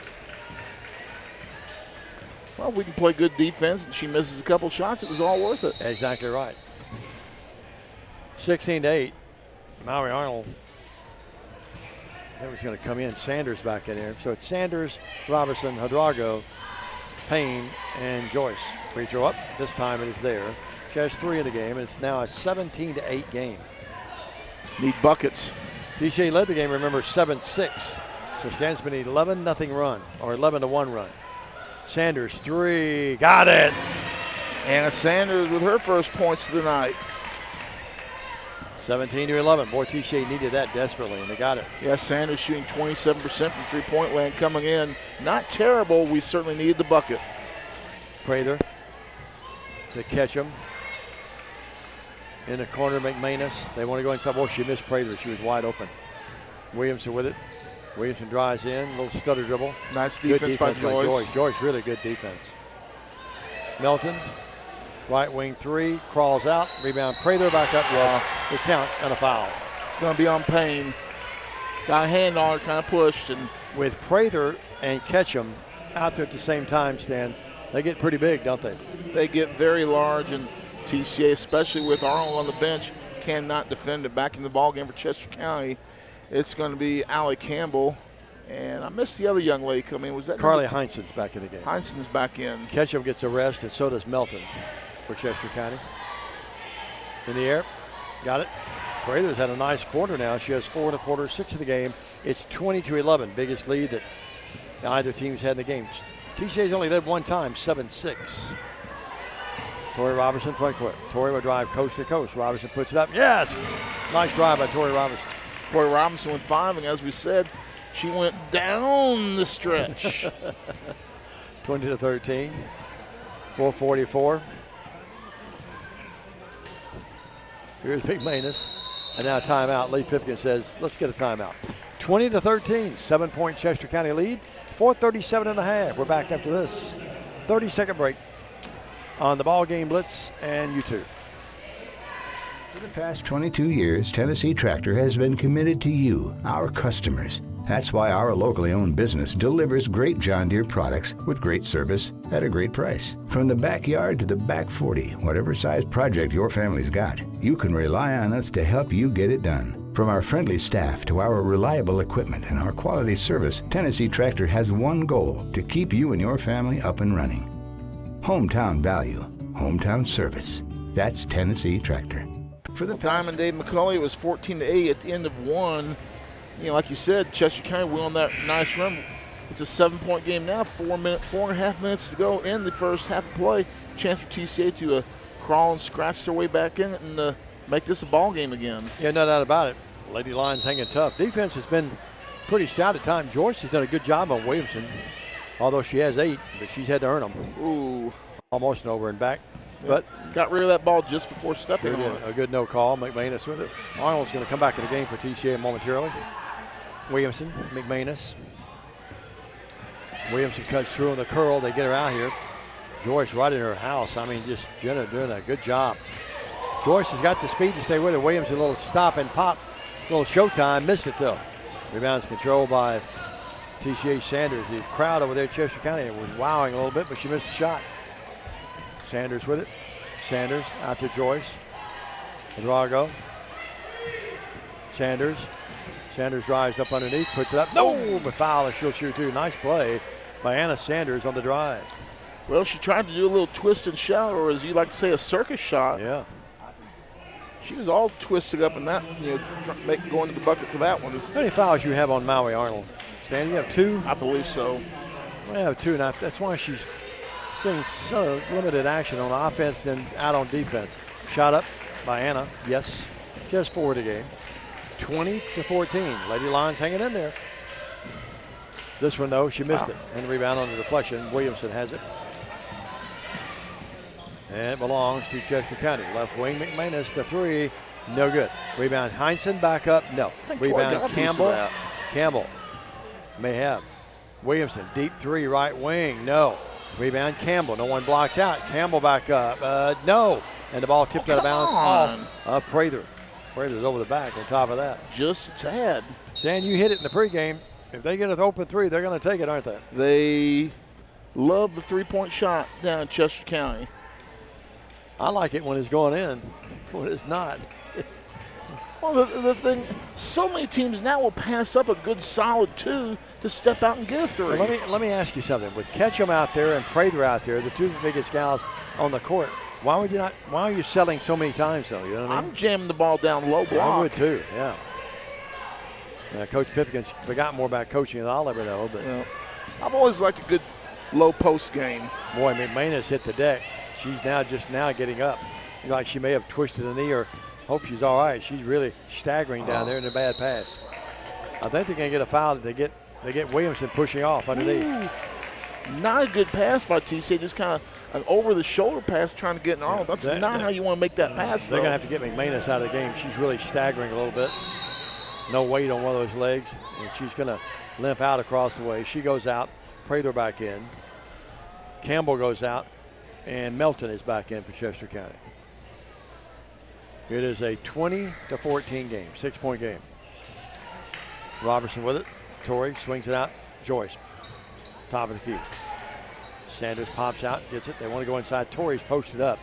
Well, we can play good defense and she misses a couple shots. It was all worth it. Exactly right. 16-8. Maui Arnold. That was going to come in. Sanders back in here. So it's Sanders, Robertson, Hadrago, Payne, and Joyce. Free throw up. This time it is there. She has 3 in the game, and it's now a 17-8 game. Need buckets. TCA led the game, remember, 7-6. So stands been an 11-0 run, or 11-1 run. Sanders, 3. Got it. Anna Sanders with her first points of the night. 17-11. Boy, TCA needed that desperately, and they got it. Yeah, Sanders shooting 27% from three-point land coming in. Not terrible. We certainly needed the bucket. Prather to Ketchum. In the corner, McManus. They want to go inside. Boy, she missed Prather. She was wide open. Williamson with it. Williamson drives in. A little stutter dribble. Nice defense by Joyce. Joyce, really good defense. Melton. Right wing 3, crawls out, rebound. Prather back up, yes, it counts, and a foul. It's going to be on Payne. Got a hand on her, kind of pushed. And with Prather and Ketchum out there at the same time, Stan, they get pretty big, don't they? They get very large, and TCA, especially with Arnold on the bench, cannot defend it. Back in the ballgame for Chester County, it's going to be Allie Campbell. And I missed the other young lady coming in. Was that Carly Heinsen's back in the game. Heinsen's back in. Ketchum gets a rest, and so does Melton for Chester County. In the air, got it. Prather's had a nice quarter now. She has 4 1/4, 6 in the game. It's 20-11, biggest lead that either team's had in the game. TCA's only led one time, 7-6. Tori Robertson front court. Tori will drive coast to coast. Robinson puts it up. Yes! Nice drive by Tori Robinson. Tori Robinson with 5, and as we said, she went down the stretch. 20-13. 4:44. Here's McManus. And now timeout. Lee Pipkin says, let's get a timeout. 20-13, 7-point Chester County lead. 4:37 in the half. We're back after this 30-second break on the BallGame Blitz and YouTube. For the past 22 years, Tennessee Tractor has been committed to you, our customers. That's why our locally owned business delivers great John Deere products with great service at a great price. From the backyard to the back 40, whatever size project your family's got, you can rely on us to help you get it done. From our friendly staff to our reliable equipment and our quality service, Tennessee Tractor has one goal: to keep you and your family up and running. Hometown value, hometown service. That's Tennessee Tractor. For the Diamond Dave McCulley, it was 14-8 at the end of 1. You know, like you said, Chester County went on that nice run. It's a 7-point game now. 4.5 minutes to go in the first half of play. Chance for TCA to crawl and scratch their way back in and make this a ball game again. Yeah, no doubt about it. Lady Lions hanging tough. Defense has been pretty stout at times. Joyce has done a good job on Williamson, although she has 8, but she's had to earn them. Ooh. Almost an over and back. But got rid of that ball just before stepping on it. A good no call. McManus with it. Arnold's going to come back in the game for TCA momentarily. Williamson, McManus. Williamson cuts through on the curl. They get her out here. Joyce right in her house. I mean, just Jenna doing a good job. Joyce has got the speed to stay with her. Williamson, a little stop and pop. A little showtime. Missed it, though. Rebound's controlled by TCA Sanders. The crowd over there at Chester County was wowing a little bit, but she missed the shot. Sanders with it. Sanders out to Joyce. Drago. Sanders. Sanders drives up underneath, puts it up. No, but foul, and she'll shoot too. Nice play by Anna Sanders on the drive. Well, she tried to do a little twist and shout, or as you like to say, a circus shot. Yeah. She was all twisted up in that, going to the bucket for that one. How many fouls you have on Maui, Arnold? Stan, you have 2? I believe so. I have 2, and that's why she's seeing so limited action on offense than out on defense. Shot up by Anna, yes. Just 4 the game. 20-14. Lady Lions hanging in there. This one, though, she missed it. And rebound on the deflection. Williamson has it. And it belongs to Chester County. Left wing, McManus, the 3. No good. Rebound, Heinsohn back up. No. Rebound, Campbell. Campbell may have. Williamson, deep 3, right wing. No. Rebound, Campbell. No one blocks out. Campbell back up. No. And the ball tipped out of bounds off Prather. Prather's over the back on top of that. Just a tad. Stan, you hit it in the pregame. If they get an open 3, they're going to take it, aren't they? They love the 3-point shot down in Chester County. I like it when it's going in, when it's not. Well, the thing, so many teams now will pass up a good solid 2 to step out and get a 3. Well, let me ask you something. With Ketchum out there and Prather out there, the 2 biggest gals on the court, why are you selling so many times, though? You know what I mean? I'm jamming the ball down low block. I would, too, yeah. Coach Pipkin's forgot more about coaching than I'll ever know. But I've always liked a good low post game. Boy, McManus hit the deck. She's just now getting up. Like she may have twisted a knee, or hope she's all right. She's really staggering down there in a bad pass. I think they're going to get a foul. They get Williamson pushing off underneath. Not a good pass by TCA. Just kind of an over-the-shoulder pass trying to get an arm. That's not how you want to make that pass, They're going to have to get McManus out of the game. She's really staggering a little bit. No weight on one of those legs, and she's going to limp out across the way. She goes out. Prather back in. Campbell goes out, and Melton is back in for Chester County. It is a 20-14 game, 6-point game. Robertson with it. Torrey swings it out. Joyce, top of the key. Sanders pops out, gets it. They want to go inside. Torrey's posted up.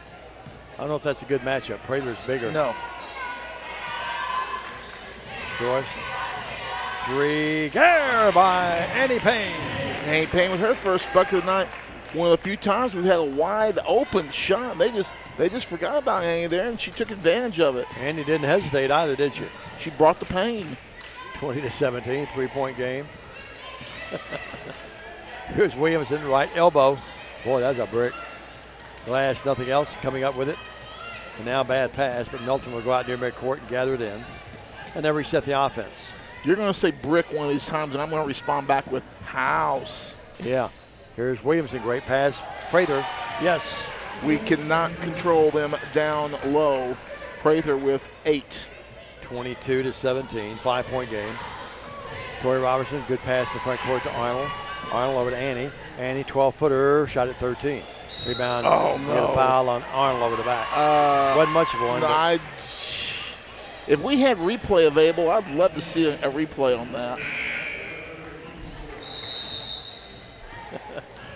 I don't know if that's a good matchup. Prather's bigger. No. Joyce. 3. There by Annie Payne. Annie Payne with her first bucket of the night. One of the few times we've had a wide open shot. They just forgot about Annie there, and she took advantage of it. Annie didn't hesitate either, did she? She brought the pain. 20-17, 3-point game. Here's Williamson, right elbow. Boy, that's a brick. Glass, nothing else coming up with it. And now bad pass, but Melton will go out near midcourt and gather it in. And then reset the offense. You're going to say brick one of these times, and I'm going to respond back with house. Yeah. Here's Williamson, great pass. Prather, yes. We cannot control them down low. Prather with 8. 22-17, 5-point game. Tori Robertson, good pass in the front court to Arnold. Arnold over to Annie. Annie, 12-footer, shot at 13. Rebound. Oh, no. Get a foul on Arnold over the back. Wasn't much of one. No, if we had replay available, I'd love to see a replay on that.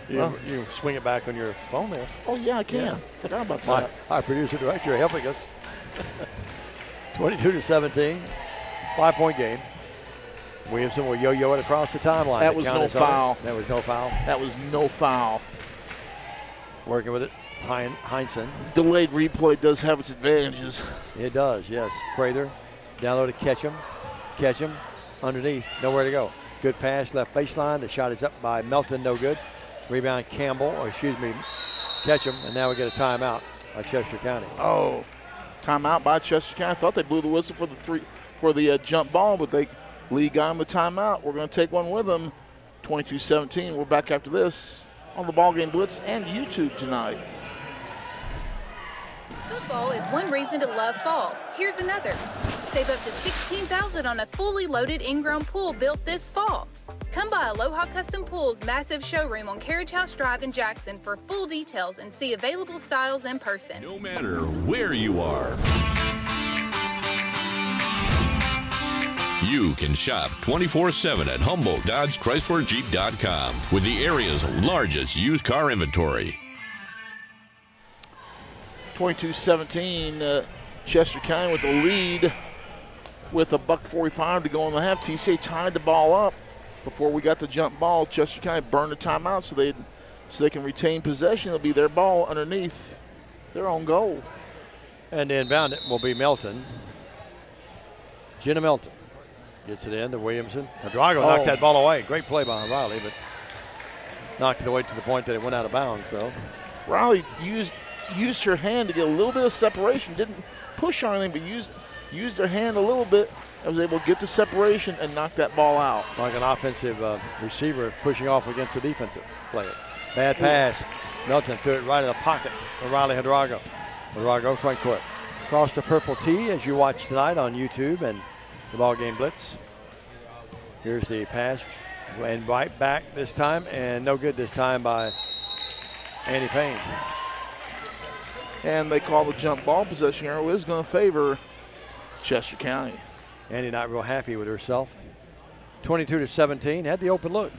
You swing it back on your phone there. Oh, yeah, I can. Yeah. Forgot about that. Our producer director helping us. 22-17, 5-point game. Williamson will yo-yo it across the timeline. That was no foul. That was no foul. That was no foul. Working with it, Heinsohn. Delayed replay does have its advantages. It does, yes. Prather down low to Ketchum. Ketchum underneath, nowhere to go. Good pass, left baseline. The shot is up by Melton, no good. Rebound Ketchum, and now we get a timeout by Chester County. Oh, timeout by Chester County. I thought they blew the whistle for the jump ball, but they lead got them the timeout. We're going to take one with them. 22-17. We're back after this on the BallGame Blitz and YouTube tonight. Football is one reason to love fall. Here's another. save up to $16,000 on a fully loaded in-ground pool built this fall. Come by Aloha Custom Pool's massive showroom on Carriage House Drive in Jackson for full details and see available styles in person. No matter where you are, you can shop 24/7 at Humboldt Dodge Chrysler Jeep.com with the area's largest used car inventory. 22-17, Chester County with the lead with a $1:45 to go in the half. TCA tied the ball up before we got the jump ball. Chester County burned the timeout so they can retain possession. It'll be their ball underneath their own goal. And the inbound it will be Melton. Jenna Melton gets it in to Williamson. Drago knocked that ball away. Great play by Riley, but knocked it away to the point that it went out of bounds, though. Riley used her hand to get a little bit of separation. Didn't push on anything, but used her hand a little bit and was able to get the separation and knock that ball out. Like an offensive receiver pushing off against the defensive player. Bad pass. Melton threw it right in the pocket of Riley Hadrago. Hadrago front court. Across the purple tee as you watch tonight on YouTube and the BallGame Blitz. Here's the pass. And right back this time, and no good this time by Annie Payne. And they call the jump ball possession arrow is going to favor Chester County. Annie not real happy with herself. 22-17, had the open look.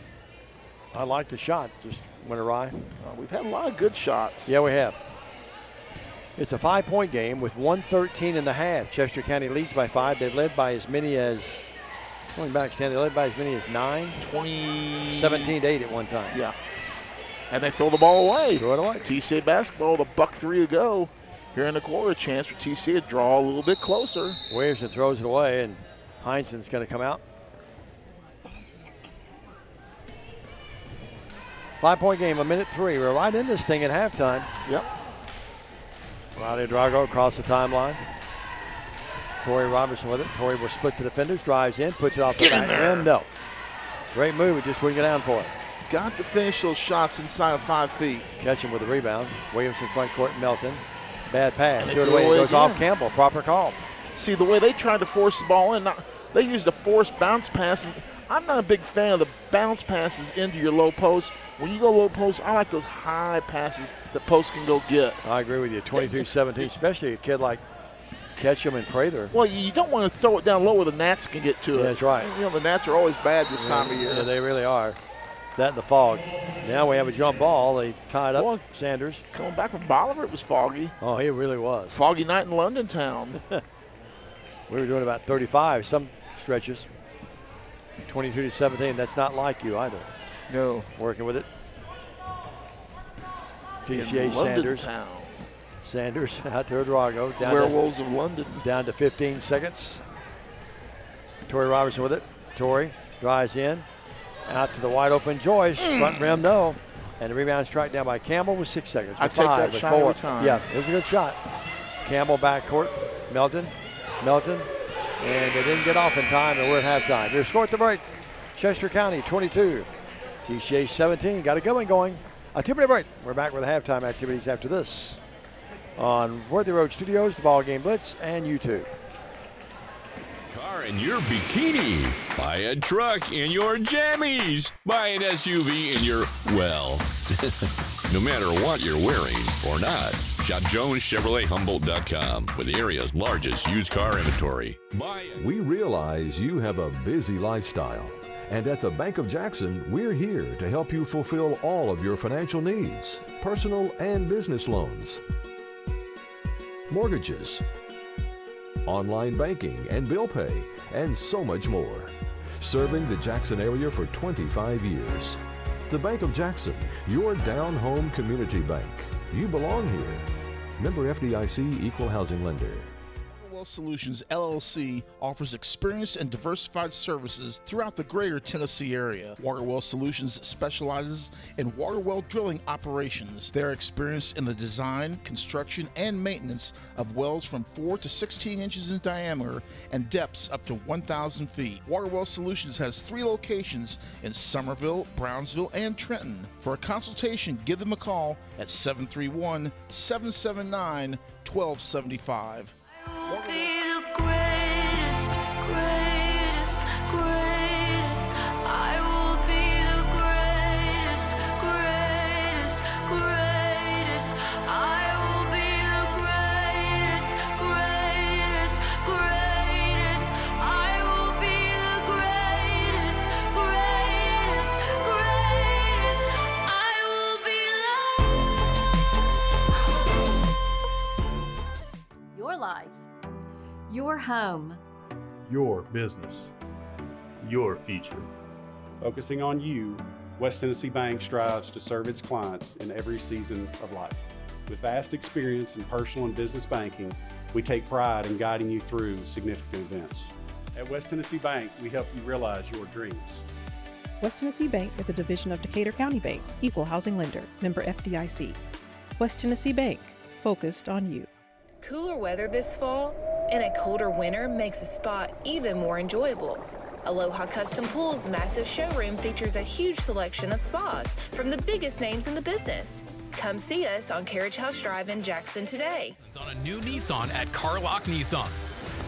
I like the shot, just went awry. We've had a lot of good shots. Yeah, we have. It's a 5-point game with 1:13 in the half. Chester County leads by 5. They've led by as many as, going back, Stan, they led by as many as 9. 17-8 at one time. Yeah. And they throw the ball away. Throw it away. TCA basketball, the $1:03 to go. Here in the quarter, a chance for TCA to draw a little bit closer. Williamson throws it away, and Heinzen's going to come out. 5-point game, 1:03. We're right in this thing at halftime. Yep. Riley Drago across the timeline. Tori Robertson with it. Tori will split the defenders, drives in, puts it off the back rim. No. Great move, it just wouldn't get down for it. Got to finish those shots inside of 5 feet. Catch him with the rebound. Williamson front court, Melton. Bad pass. Threw it away. It goes off Campbell. Proper call. See, the way they tried to force the ball in, they used a forced bounce pass. And I'm not a big fan of the bounce passes into your low post. When you go low post, I like those high passes that post can go get. I agree with you. 22-17, especially a kid like Ketchum and Prather. Well, you don't want to throw it down low where the Nats can get to it. That's right. You know, the Nats are always bad this time of year. Yeah, they really are. That and the fog. Now we have a jump ball. They tied up Sanders. Coming back from Bolivar, it was foggy. Oh, he really was. Foggy night in London town. We were doing about 35 some stretches. 22-17. That's not like you either. No. Working with it. TCA Sanders. Town. Sanders out to Drago. Werewolves of London. Down to 15 seconds. Tori Robertson with it. Tori drives in. Out to the wide open Joyce. Front rim, no. And the rebound strike down by Campbell with 6 seconds. I take that shot every time. Yeah, it was a good shot. Campbell backcourt. Melton. And they didn't get off in time, and we're at halftime. Your score at the break. Chester County 22. TCA 17. Got a going. A 2-minute break. We're back with the halftime activities after this on Worthy Road Studios, the BallGame Blitz, and YouTube. Car in your bikini. Buy a truck in your jammies. Buy an SUV in your, well, no matter what you're wearing or not. Shop JonesChevroletHumboldt.com with the area's largest used car inventory. We realize you have a busy lifestyle. And at the Bank of Jackson, we're here to help you fulfill all of your financial needs, personal and business loans, mortgages, online banking and bill pay, and so much more. Serving the Jackson area for 25 years. The Bank of Jackson, your down-home community bank. You belong here. Member FDIC Equal Housing Lender. Waterwell Solutions LLC offers experienced and diversified services throughout the greater Tennessee area. Waterwell Solutions specializes in water well drilling operations. They are experienced in the design, construction, and maintenance of wells from 4 to 16 inches in diameter and depths up to 1,000 feet. Waterwell Solutions has 3 locations in Summerville, Brownsville, and Trenton. For a consultation, give them a call at 731-779-1275. home. Your business, your future. Focusing on you, West Tennessee Bank strives to serve its clients in every season of life. With vast experience in personal and business banking, we take pride in guiding you through significant events. At West Tennessee Bank, we help you realize your dreams. West Tennessee Bank is a division of Decatur County Bank, equal housing lender, member FDIC. West Tennessee Bank, focused on you. Cooler weather this fall and a colder winter makes a spot even more enjoyable. Aloha Custom Pool's massive showroom features a huge selection of spas from the biggest names in the business. Come see us on Carriage House Drive in Jackson today. It's on a new Nissan at Carlock Nissan.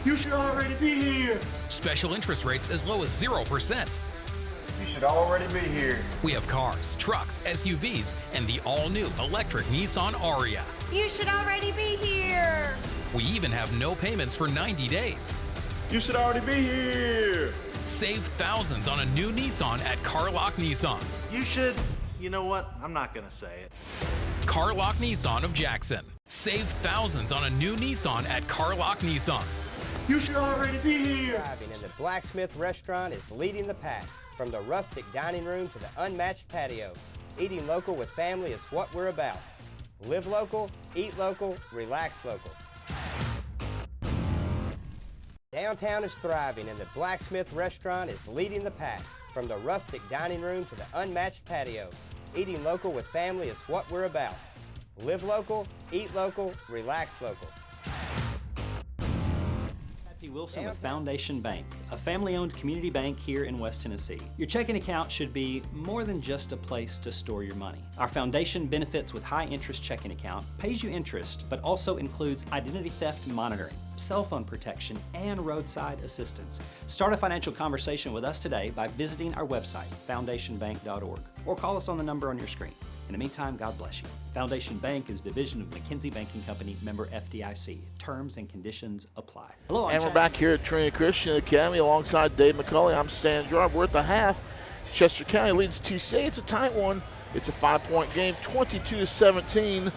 You should already be here. Special interest rates as low as 0%. You should already be here. We have cars, trucks, SUVs, and the all-new electric Nissan Aria. You should already be here. We even have no payments for 90 days. You should already be here. Save thousands on a new Nissan at Carlock Nissan. You know what? I'm not gonna say it. Carlock Nissan of Jackson. Save thousands on a new Nissan at Carlock Nissan. You should already be here. Driving in the Blacksmith Restaurant is leading the pack. From the rustic dining room to the unmatched patio, eating local with family is what we're about. Live local, eat local, relax local. Downtown is thriving and the Blacksmith Restaurant is leading the pack. From the rustic dining room to the unmatched patio, eating local with family is what we're about. Live local, eat local, relax local. Wilson with Foundation Bank, a family-owned community bank here in West Tennessee. Your checking account should be more than just a place to store your money. Our foundation benefits with high-interest checking account pays you interest, but also includes identity theft monitoring, cell phone protection, and roadside assistance. Start a financial conversation with us today by visiting our website, foundationbank.org, or call us on the number on your screen. In the meantime, God bless you. Foundation Bank is a division of McKinsey Banking Company, member FDIC. Terms and conditions apply. Hello, and we're back here at Trinity Christian Academy alongside Dave McCulley. I'm Stan Gerard. We're at the half. Chester County leads TCA. It's a tight one. It's a 5-point game, 22-17.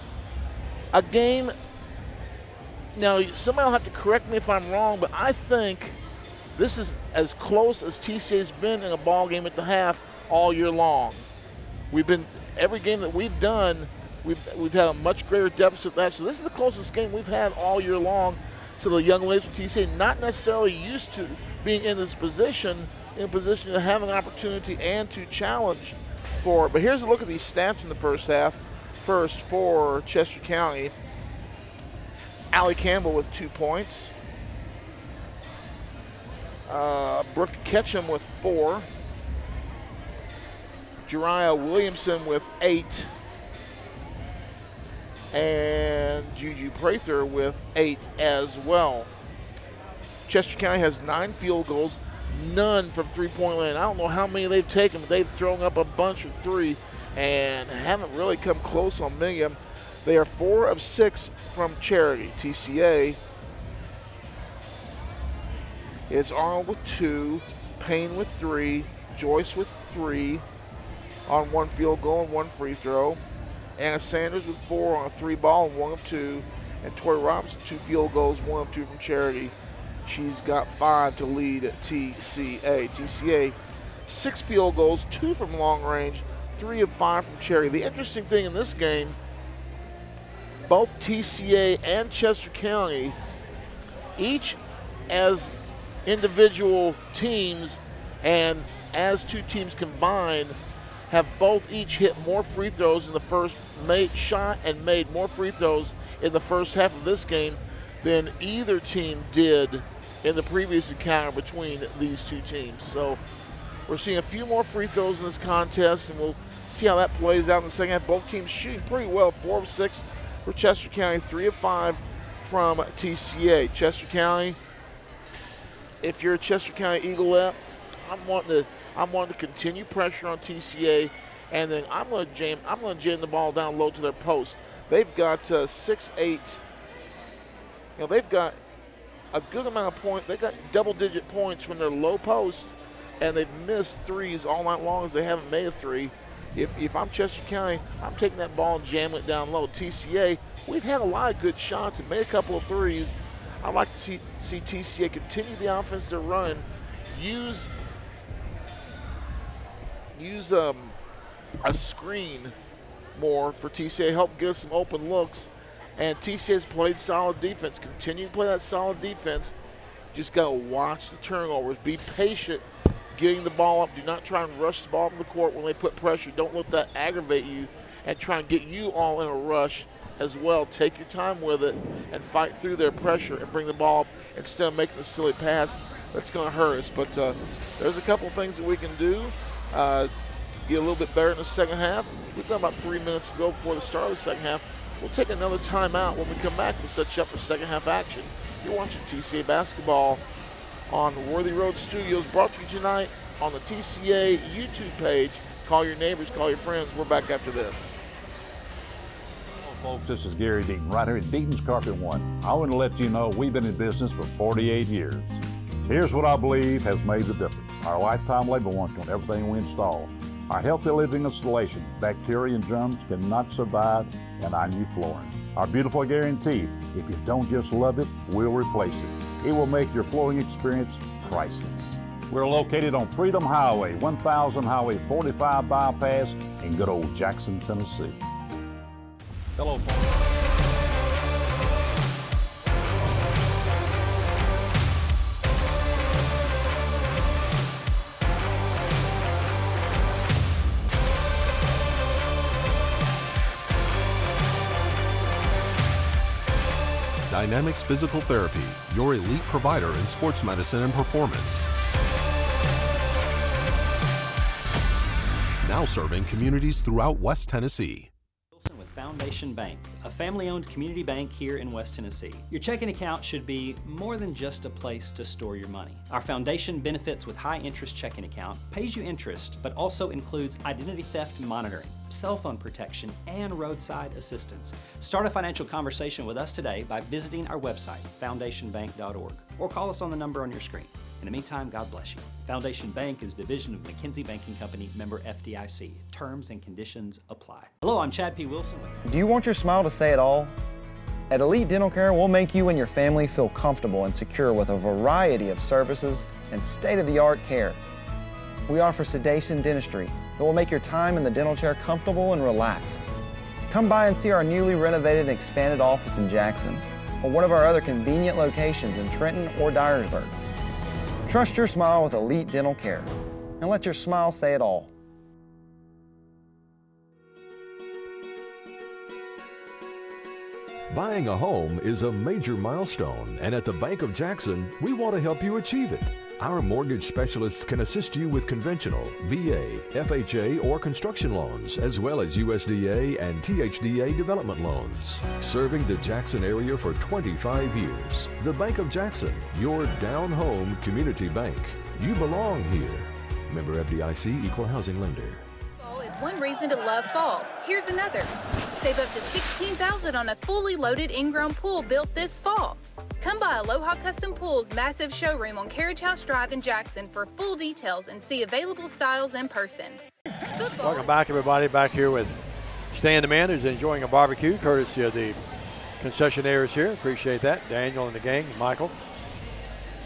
A game, now somebody will have to correct me if I'm wrong, but I think this is as close as TCA's been in a ball game at the half all year long. Every game that we've done, we've had a much greater deficit than that. So this is the closest game we've had all year long to the young ladies from TCA, not necessarily used to being in this position, in a position to have an opportunity and to challenge for it. But here's a look at these stats in the first half. First, for Chester County, Allie Campbell with 2 points. Brooke Ketchum with 4. Jariah Williamson with 8, and Juju Prather with 8 as well. Chester County has 9 field goals, none from three-point land. I don't know how many they've taken, but they've thrown up a bunch of 3 and haven't really come close on many of them. They are 4 of 6 from Charity. TCA, it's Arnold with 2, Payne with 3, Joyce with 3, on 1 field goal and 1 free throw. Anna Sanders with 4 on a 3-ball and 1 of 2. And Tori Robinson, 2 field goals, 1 of 2 from Charity. She's got 5 to lead TCA. TCA, 6 field goals, 2 from long range, 3 of 5 from Charity. The interesting thing in this game, both TCA and Chester County, each as individual teams and as 2 teams combined, have both each hit more free throws in the first shot and made more free throws in the first half of this game than either team did in the previous encounter between these 2 teams. So we're seeing a few more free throws in this contest, and we'll see how that plays out in the second half. Both teams shooting pretty well, 4 of 6 for Chester County, 3 of 5 from TCA. Chester County, if you're a Chester County Eaglet, I'm wanting to continue pressure on TCA, and then I'm going to jam the ball down low to their post. They've got 6-8. They've got a good amount of points. They got double-digit points from their low post, and they've missed 3s all night long as they haven't made a 3. If I'm Chester County, I'm taking that ball and jamming it down low. TCA, we've had a lot of good shots and made a couple of 3s. I'd like to see TCA continue the offense they're running, use a screen more for TCA, help get us some open looks. And TCA has played solid defense. Continue to play that solid defense. Just got to watch the turnovers. Be patient getting the ball up. Do not try and rush the ball up the court when they put pressure. Don't let that aggravate you and try and get you all in a rush as well. Take your time with it and fight through their pressure and bring the ball up instead of making the silly pass. That's going to hurt us. But there's a couple of things that we can do to get a little bit better in the second half. We've got about 3 minutes to go before the start of the second half. We'll take another timeout. When we come back, we'll set you up for second half action. You're watching TCA Basketball on Worthy Road Studios, brought to you tonight on the TCA YouTube page. Call your neighbors, call your friends. We're back after this. Hello, folks. This is Gary Deaton, right here at Deaton's Carpet One. I want to let you know we've been in business for 48 years. Here's what I believe has made the difference. Our lifetime labor warranty on everything we install. Our healthy living installation, bacteria and germs cannot survive in our new flooring. Our beautiful guarantee, if you don't just love it, we'll replace it. It will make your flooring experience priceless. We're located on Freedom Highway, 1000 Highway 45 bypass in good old Jackson, Tennessee. Hello, folks. Dynamics Physical Therapy, your elite provider in sports medicine and performance. Now serving communities throughout West Tennessee. With Foundation Bank, a family-owned community bank here in West Tennessee. Your checking account should be more than just a place to store your money. Our foundation benefits with high-interest checking account pays you interest, but also includes identity theft monitoring, cell phone protection, and roadside assistance. Start a financial conversation with us today by visiting our website, foundationbank.org, or call us on the number on your screen. In the meantime, God bless you. Foundation Bank is a division of McKinsey Banking Company, member FDIC. Terms and conditions apply. Hello, I'm Chad P. Wilson. Do you want your smile to say it all? At Elite Dental Care, we'll make you and your family feel comfortable and secure with a variety of services and state-of-the-art care. We offer sedation dentistry that will make your time in the dental chair comfortable and relaxed. Come by and see our newly renovated and expanded office in Jackson, or one of our other convenient locations in Trenton or Dyersburg. Trust your smile with Elite Dental Care, and let your smile say it all. Buying a home is a major milestone, and at the Bank of Jackson, we want to help you achieve it. Our mortgage specialists can assist you with conventional, VA, FHA, or construction loans, as well as USDA and THDA development loans. Serving the Jackson area for 25 years. The Bank of Jackson, your down-home community bank. You belong here. Member FDIC, Equal Housing Lender. Fall is one reason to love fall. Here's another. Save up to $16,000 on a fully loaded in-ground pool built this fall. Come by Aloha Custom Pool's massive showroom on Carriage House Drive in Jackson for full details and see available styles in person. Welcome back, everybody. Back here with Stan the Man, who's enjoying a barbecue, courtesy of the concessionaires here. Appreciate that. Daniel and the gang, Michael.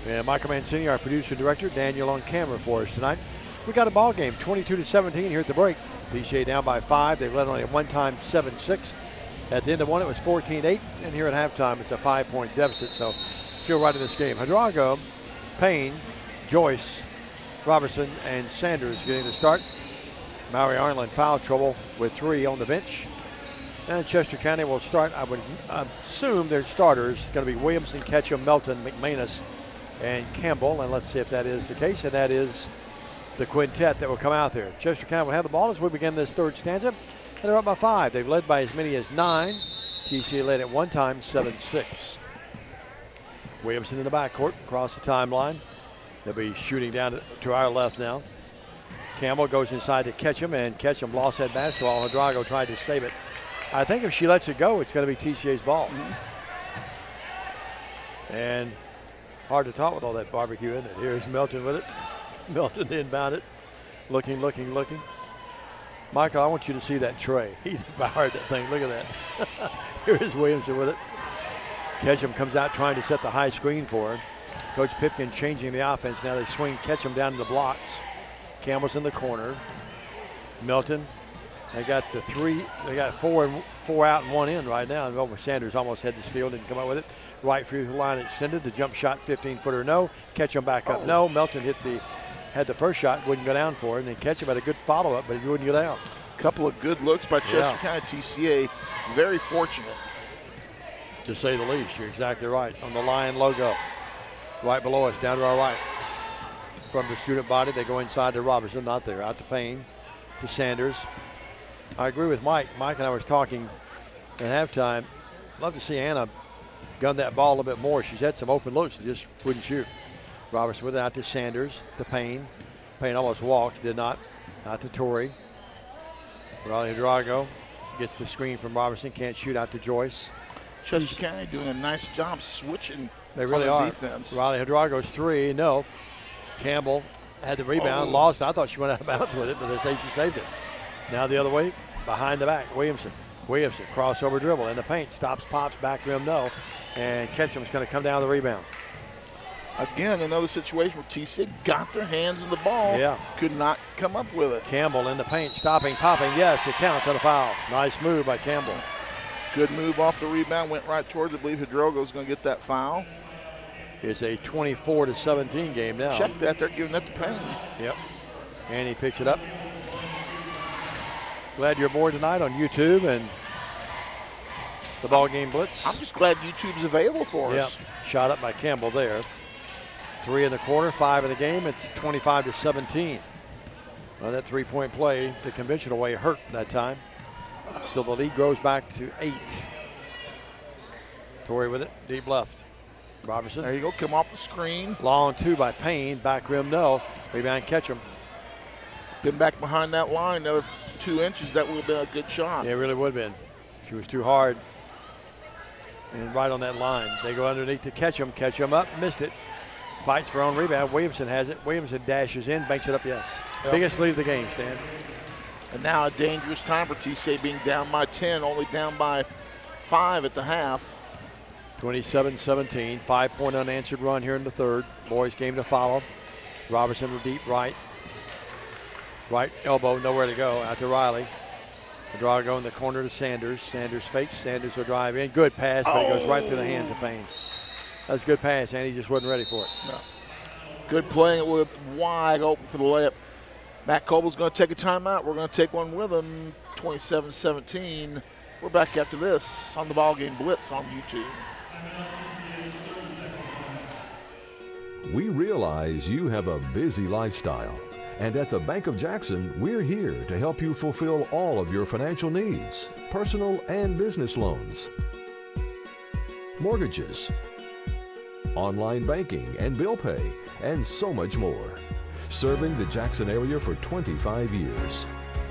And Michael Mancini, our producer director. Daniel on camera for us tonight. We got a ball game, 22-17 here at the break. TCA down by 5. They've led only at one time, 7-6. At the end of one, it was 14-8, and here at halftime, it's a 5-point deficit, so still right in this game. Hydrago, Payne, Joyce, Robertson, and Sanders getting the start. Maui Arlen foul trouble with 3 on the bench. And Chester County will start, I would assume their starters. It's going to be Williamson, Ketchum, Melton, McManus, and Campbell, and let's see if that is the case, and that is the quintet that will come out there. Chester County will have the ball as we begin this third stanza. And they're up by 5. They've led by as many as 9. TCA led at one time, 7-6. Williamson in the backcourt, across the timeline. They'll be shooting down to our left now. Campbell goes inside to Ketchum, and Ketchum lost that basketball. Hydrago tried to save it. I think if she lets it go, it's going to be TCA's ball. And hard to talk with all that barbecue, isn't it? Here's Melton with it. Melton inbound it. Looking. Michael, I want you to see that tray. He devoured that thing. Look at that. Here is Williamson with it. Ketchum comes out trying to set the high screen for her. Coach Pipkin changing the offense. Now they swing Ketchum down to the blocks. Campbell's in the corner. Milton. They got the three. They got four out and one in right now. And Sanders almost had the steal, didn't come out with it. Right through the line extended. The jump shot, 15-footer, no. Ketchum back up, no. Melton had the first shot, wouldn't go down for it. And then Ketchum had a good follow-up, but he wouldn't go down. Couple of good looks by Chester County TCA. Very fortunate. To say the least, you're exactly right. On the Lion logo, right below us, down to our right. From the student body, they go inside to Robertson, not there. Out to Payne, to Sanders. I agree with Mike. Mike and I was talking at halftime. Love to see Anna gun that ball a little bit more. She's had some open looks, she just wouldn't shoot. Robertson with it, out to Sanders, to Payne. Payne almost walks, did not. Out to Torrey. Riley Hidalgo gets the screen from Robertson, can't shoot, out to Joyce. Chester County doing a nice job switching. They really are. Defense. Riley Hidalgo's three, no. Campbell had the rebound, lost. I thought she went out of bounds with it, but they say she saved it. Now the other way, behind the back, Williamson, crossover dribble in the paint, stops, pops, back rim, no. And Ketchum's going to come down the rebound. Again, another situation where TCA got their hands on the ball. Yeah. Could not come up with it. Campbell in the paint, stopping, popping. Yes, it counts on a foul. Nice move by Campbell. Good move off the rebound, went right towards it. I believe Hidrogo's going to get that foul. It's a 24-17 game now. Check that, they're giving that to Payne. Yep. And he picks it up. Glad you're aboard tonight on YouTube and the BallGame Blitz. I'm just glad YouTube's available for us. Yep. Shot up by Campbell there. 3 in the quarter, 5 in the game. It's 25-17. Well, that three-point play the conventional way hurt that time. So the lead grows back to 8. Torrey with it, deep left. Robertson. There you go, come off the screen. Long two by Payne, back rim, no. Rebound, Ketchum. Been back behind that line, another 2 inches, that would have been a good shot. Yeah, it really would have been. She was too hard. And right on that line. They go underneath to Ketchum. Ketchum up, missed it. Fights for own rebound. Williamson has it. Williamson dashes in, banks it up, yes. Yep. Biggest lead of the game, Stan. And now a dangerous time for TCA, being down by 10, only down by 5 at the half. 27-17, 5-point unanswered run here in the third. Boys game to follow. Robertson with deep right. Right elbow, nowhere to go. Out to Riley. Drago in the corner to Sanders. Sanders fakes. Sanders will drive in. Good pass, but it goes right through the hands of Payne. That's a good pass, and he just wasn't ready for it. No. Good play. It was wide open for the layup. Matt Coble's going to take a timeout. We're going to take one with him. 27-17. We're back after this on the BallGame Blitz on YouTube. We realize you have a busy lifestyle, and at the Bank of Jackson, we're here to help you fulfill all of your financial needs, personal and business loans, mortgages, online banking and bill pay, and so much more. Serving the Jackson area for 25 years.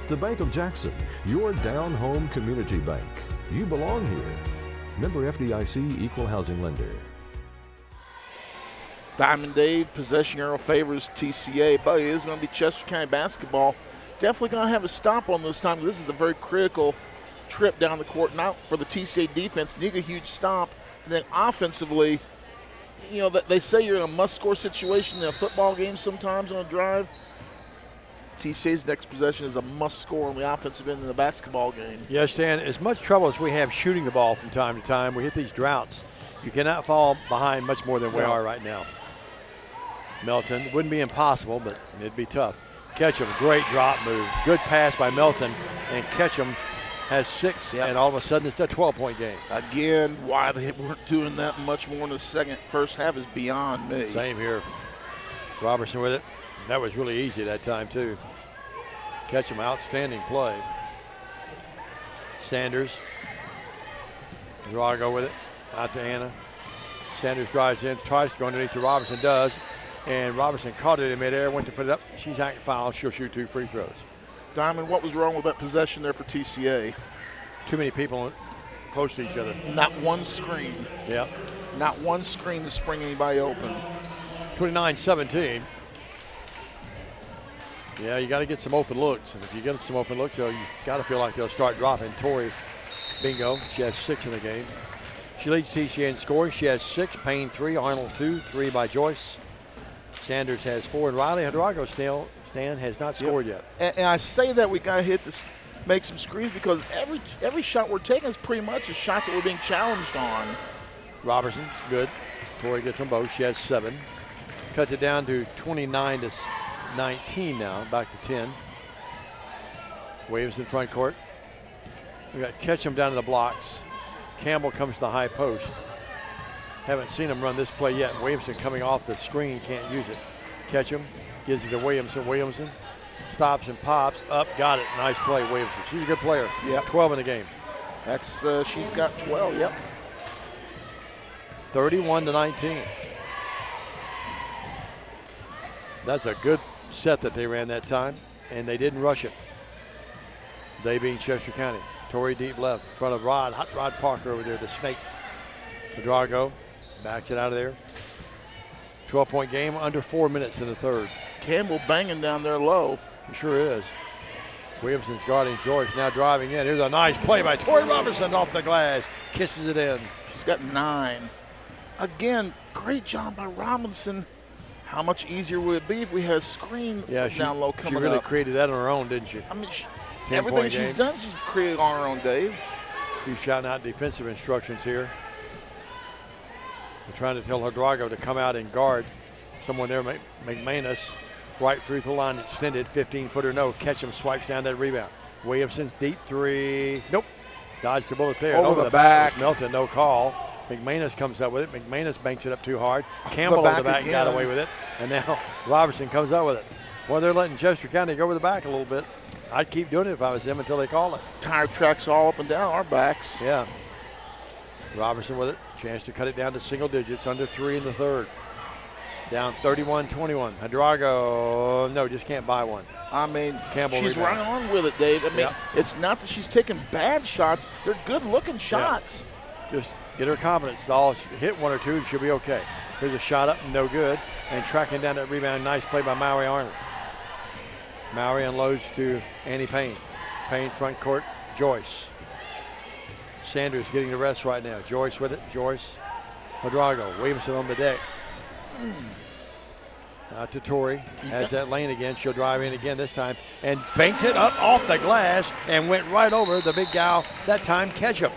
The Bank of Jackson, your down-home community bank. You belong here. Member FDIC, Equal Housing Lender. Diamond Dave, possession arrow favors TCA, but it is going to be Chester County basketball. Definitely going to have a stop on this time. This is a very critical trip down the court. Now for the TCA defense, need a huge stop. And then offensively, you know, they say you're in a must-score situation in a football game sometimes on a drive. TCA's next possession is a must-score on the offensive end in the basketball game. Yes, Stan, as much trouble as we have shooting the ball from time to time, we hit these droughts. You cannot fall behind much more than we are right now. Melton, wouldn't be impossible, but it'd be tough. Ketchum, great drop move. Good pass by Melton, and Ketchum has 6, and all of a sudden it's a 12-point game. Again, why they weren't doing that much more in the first half is beyond me. Same here. Robertson with it. That was really easy that time, too. Ketchum, outstanding play. Sanders. Drago with it. Out to Anna. Sanders drives in, tries to go underneath to Robertson, does. And Robertson caught it in midair, went to put it up. She's acting foul. She'll shoot 2 free throws. Diamond, what was wrong with that possession there for TCA? Too many people close to each other. Not one screen. Yep. Not one screen to spring anybody open. 29-17. Yeah, you got to get some open looks. And if you get some open looks, you got to feel like they'll start dropping. Torrey, bingo. She has 6 in the game. She leads TCA in scoring. She has 6, Payne 3, Arnold 2, 3 by Joyce. Sanders has 4, and Riley Hydrago Stan has not scored yet. And I say that we got to hit this, make some screens, because every shot we're taking is pretty much a shot that we're being challenged on. Robertson, good. Tori gets them both. She has 7. Cuts it down to 29 to 19 now, back to 10. Williams in front court. We got Ketchum down to the blocks. Campbell comes to the high post. Haven't seen him run this play yet. Williamson coming off the screen, can't use it. Ketchum gives it to Williamson. Williamson stops and pops up, got it. Nice play, Williamson. She's a good player. Yep. 12 in the game. That's she's got 12. Yep. 31 to 19. That's a good set that they ran that time, and they didn't rush it. They being Chester County. Torrey deep left, in front of Hot Rod Parker over there, the snake. Hydrago backs it out of there. 12-point game, under 4 minutes in the third. Campbell banging down there low. He sure is. Williamson's guarding George, now driving in. Here's a nice play by Tori Robertson off the glass. Kisses it in. She's got 9. Again, great job by Robinson. How much easier would it be if we had a screen down low coming up? She really created that on her own, didn't she? I mean, everything she's done, she's created on her own, Dave. He's shouting out defensive instructions here. They're trying to tell Hydrago to come out and guard someone there. McManus, right free throw line extended, 15-footer no. Ketchum swipes down that rebound. Williamson's deep 3. Nope. Dodged the bullet there. Over the back. Melton, no call. McManus comes up with it. McManus banks it up too hard. Campbell on the back got away with it. And now Robertson comes up with it. Well, they're letting Chester County go over the back a little bit. I'd keep doing it if I was them until they call it. Tire tracks all up and down our backs. Yeah. Robertson with it. Chance to cut it down to single digits, under 3 in the third. Down 31-21. Hydrago, no, just can't buy one. I mean, Campbell she's rebound. right on with it, Dave. I mean, it's not that she's taking bad shots. They're good-looking shots. Just get her confidence. Hit 1 or 2, she'll be okay. Here's a shot up, no good. And tracking down that rebound, nice play by Maury Arnold. Maury unloads to Annie Payne. Payne front court, Joyce. Sanders getting the rest right now. Joyce with it, Joyce. Hydrago, Williamson on the deck. To Torrey, has that lane again. She'll drive in again this time and banks it up off the glass and went right over the big gal, that time Ketchum.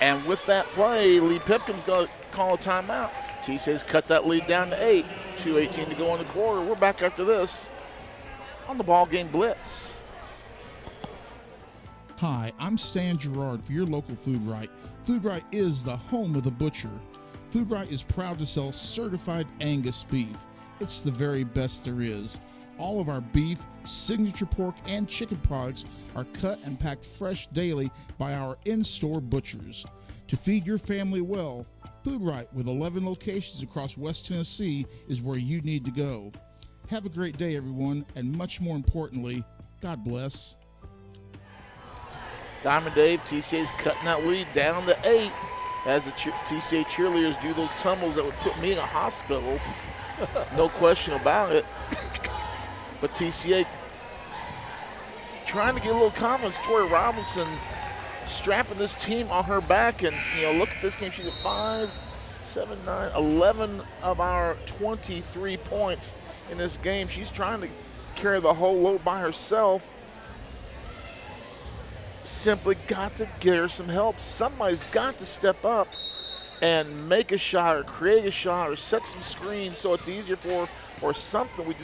And with that play, Lee Pipkin's going to call a timeout. TCA's cut that lead down to 8. 2:18 to go in the quarter. We're back after this on the BallGame Blitz. Hi, I'm Stan Gerard for your local Food Right. Food Right is the home of the butcher. Food Right is proud to sell certified Angus beef. It's the very best there is. All of our beef, signature pork, and chicken products are cut and packed fresh daily by our in-store butchers. To feed your family well, Food Right, with 11 locations across West Tennessee, is where you need to go. Have a great day, everyone, and much more importantly, God bless. Diamond Dave, TCA's cutting that lead down to 8 as the TCA cheerleaders do those tumbles that would put me in a hospital. No question about it. But TCA trying to get a little confidence. Tori Robinson strapping this team on her back. And, look at this game. She's at 5, 7, 9, 11 of our 23 points in this game. She's trying to carry the whole load by herself. Simply got to get her some help. Somebody's got to step up and make a shot or create a shot or set some screens so it's easier for her or something.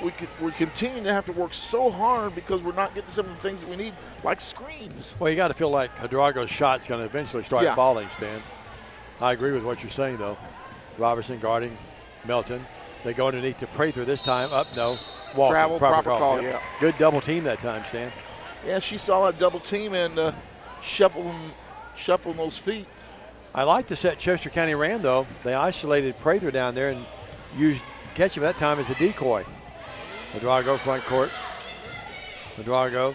We're continuing to have to work so hard because we're not getting some of the things that we need, like screens. Well, you got to feel like Hydrago's shot's going to eventually start falling, Stan. I agree with what you're saying, though. Robertson guarding Melton. They go underneath to Prather this time. Up, no. Walker, Travel, proper call, yeah. Good double team that time, Stan. Yeah, she saw that double team and shuffling those feet. I like the set Chester County ran, though. They isolated Prather down there and used Ketchum that time as a decoy. Hydrago front court. Hydrago.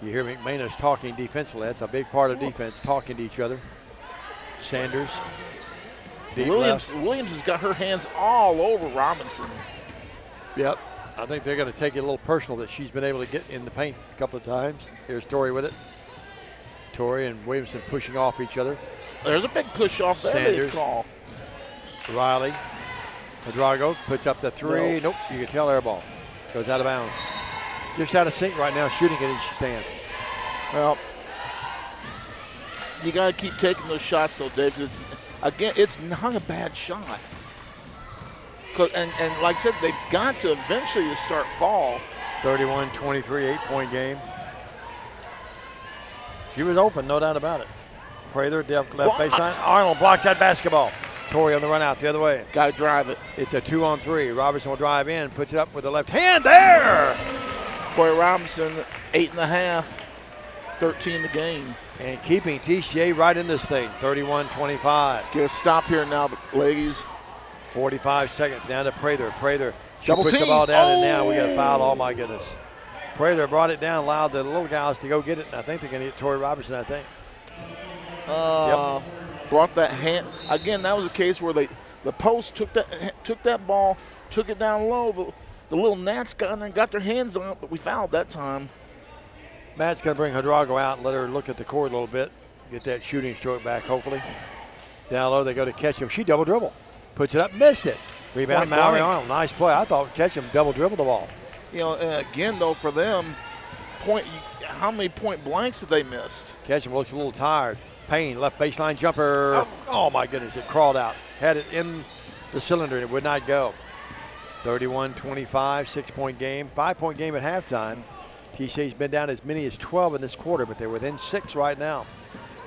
You hear McManus talking defensively. That's a big part of defense, talking to each other. Sanders. Williams has got her hands all over Robinson. Yep. I think they're going to take it a little personal that she's been able to get in the paint a couple of times. Here's Torrey with it. Torrey and Williamson pushing off each other. there's a big push off there. Sanders. They call. Riley. Drago puts up the three. Nope, you can tell air ball. Goes out of bounds. Just out of sync right now, shooting it in stand. Well, you got to keep taking those shots, though, Dave. It's not a bad shot. And like I said, they've got to eventually start fall. 31-23, 8-point game. She was open, no doubt about it. Prather, left baseline. Arnold blocks that basketball. Torrey on the run out the other way. Got to drive it. It's a 2-on-3. Robertson will drive in, puts it up with the left hand there. Corey Robinson, 8.5, 13 the game. And keeping TCA right in this thing, 31-25. Get a stop here now, ladies. 45 seconds down to Prather. Prather, she Double puts team. the ball down, and now we got a foul. Oh, my goodness. Prather brought it down, allowed the little guys to go get it, and I think they're going to get Torrey Robertson, I think. Brought that hand. Again, that was a case where the post took that ball, took it down low. The little Nats got in there and got their hands on it, but we fouled that time. Matt's going to bring Drago out and let her look at the court a little bit, get that shooting stroke back, hopefully. Down low, they go to Ketchum. She double dribble. Puts it up, missed it. Rebound, Mallory Arnold. Nice play. I thought Ketchum double dribbled the ball. You know, again, though, for them, how many point blanks have they missed? Ketchum looks a little tired. Payne, left baseline jumper. Oh, my goodness, it crawled out. Had it in the cylinder, and it would not go. 31-25, 6-point game. 5-point game at halftime. TCA's been down as many as 12 in this quarter, but they're within 6 right now.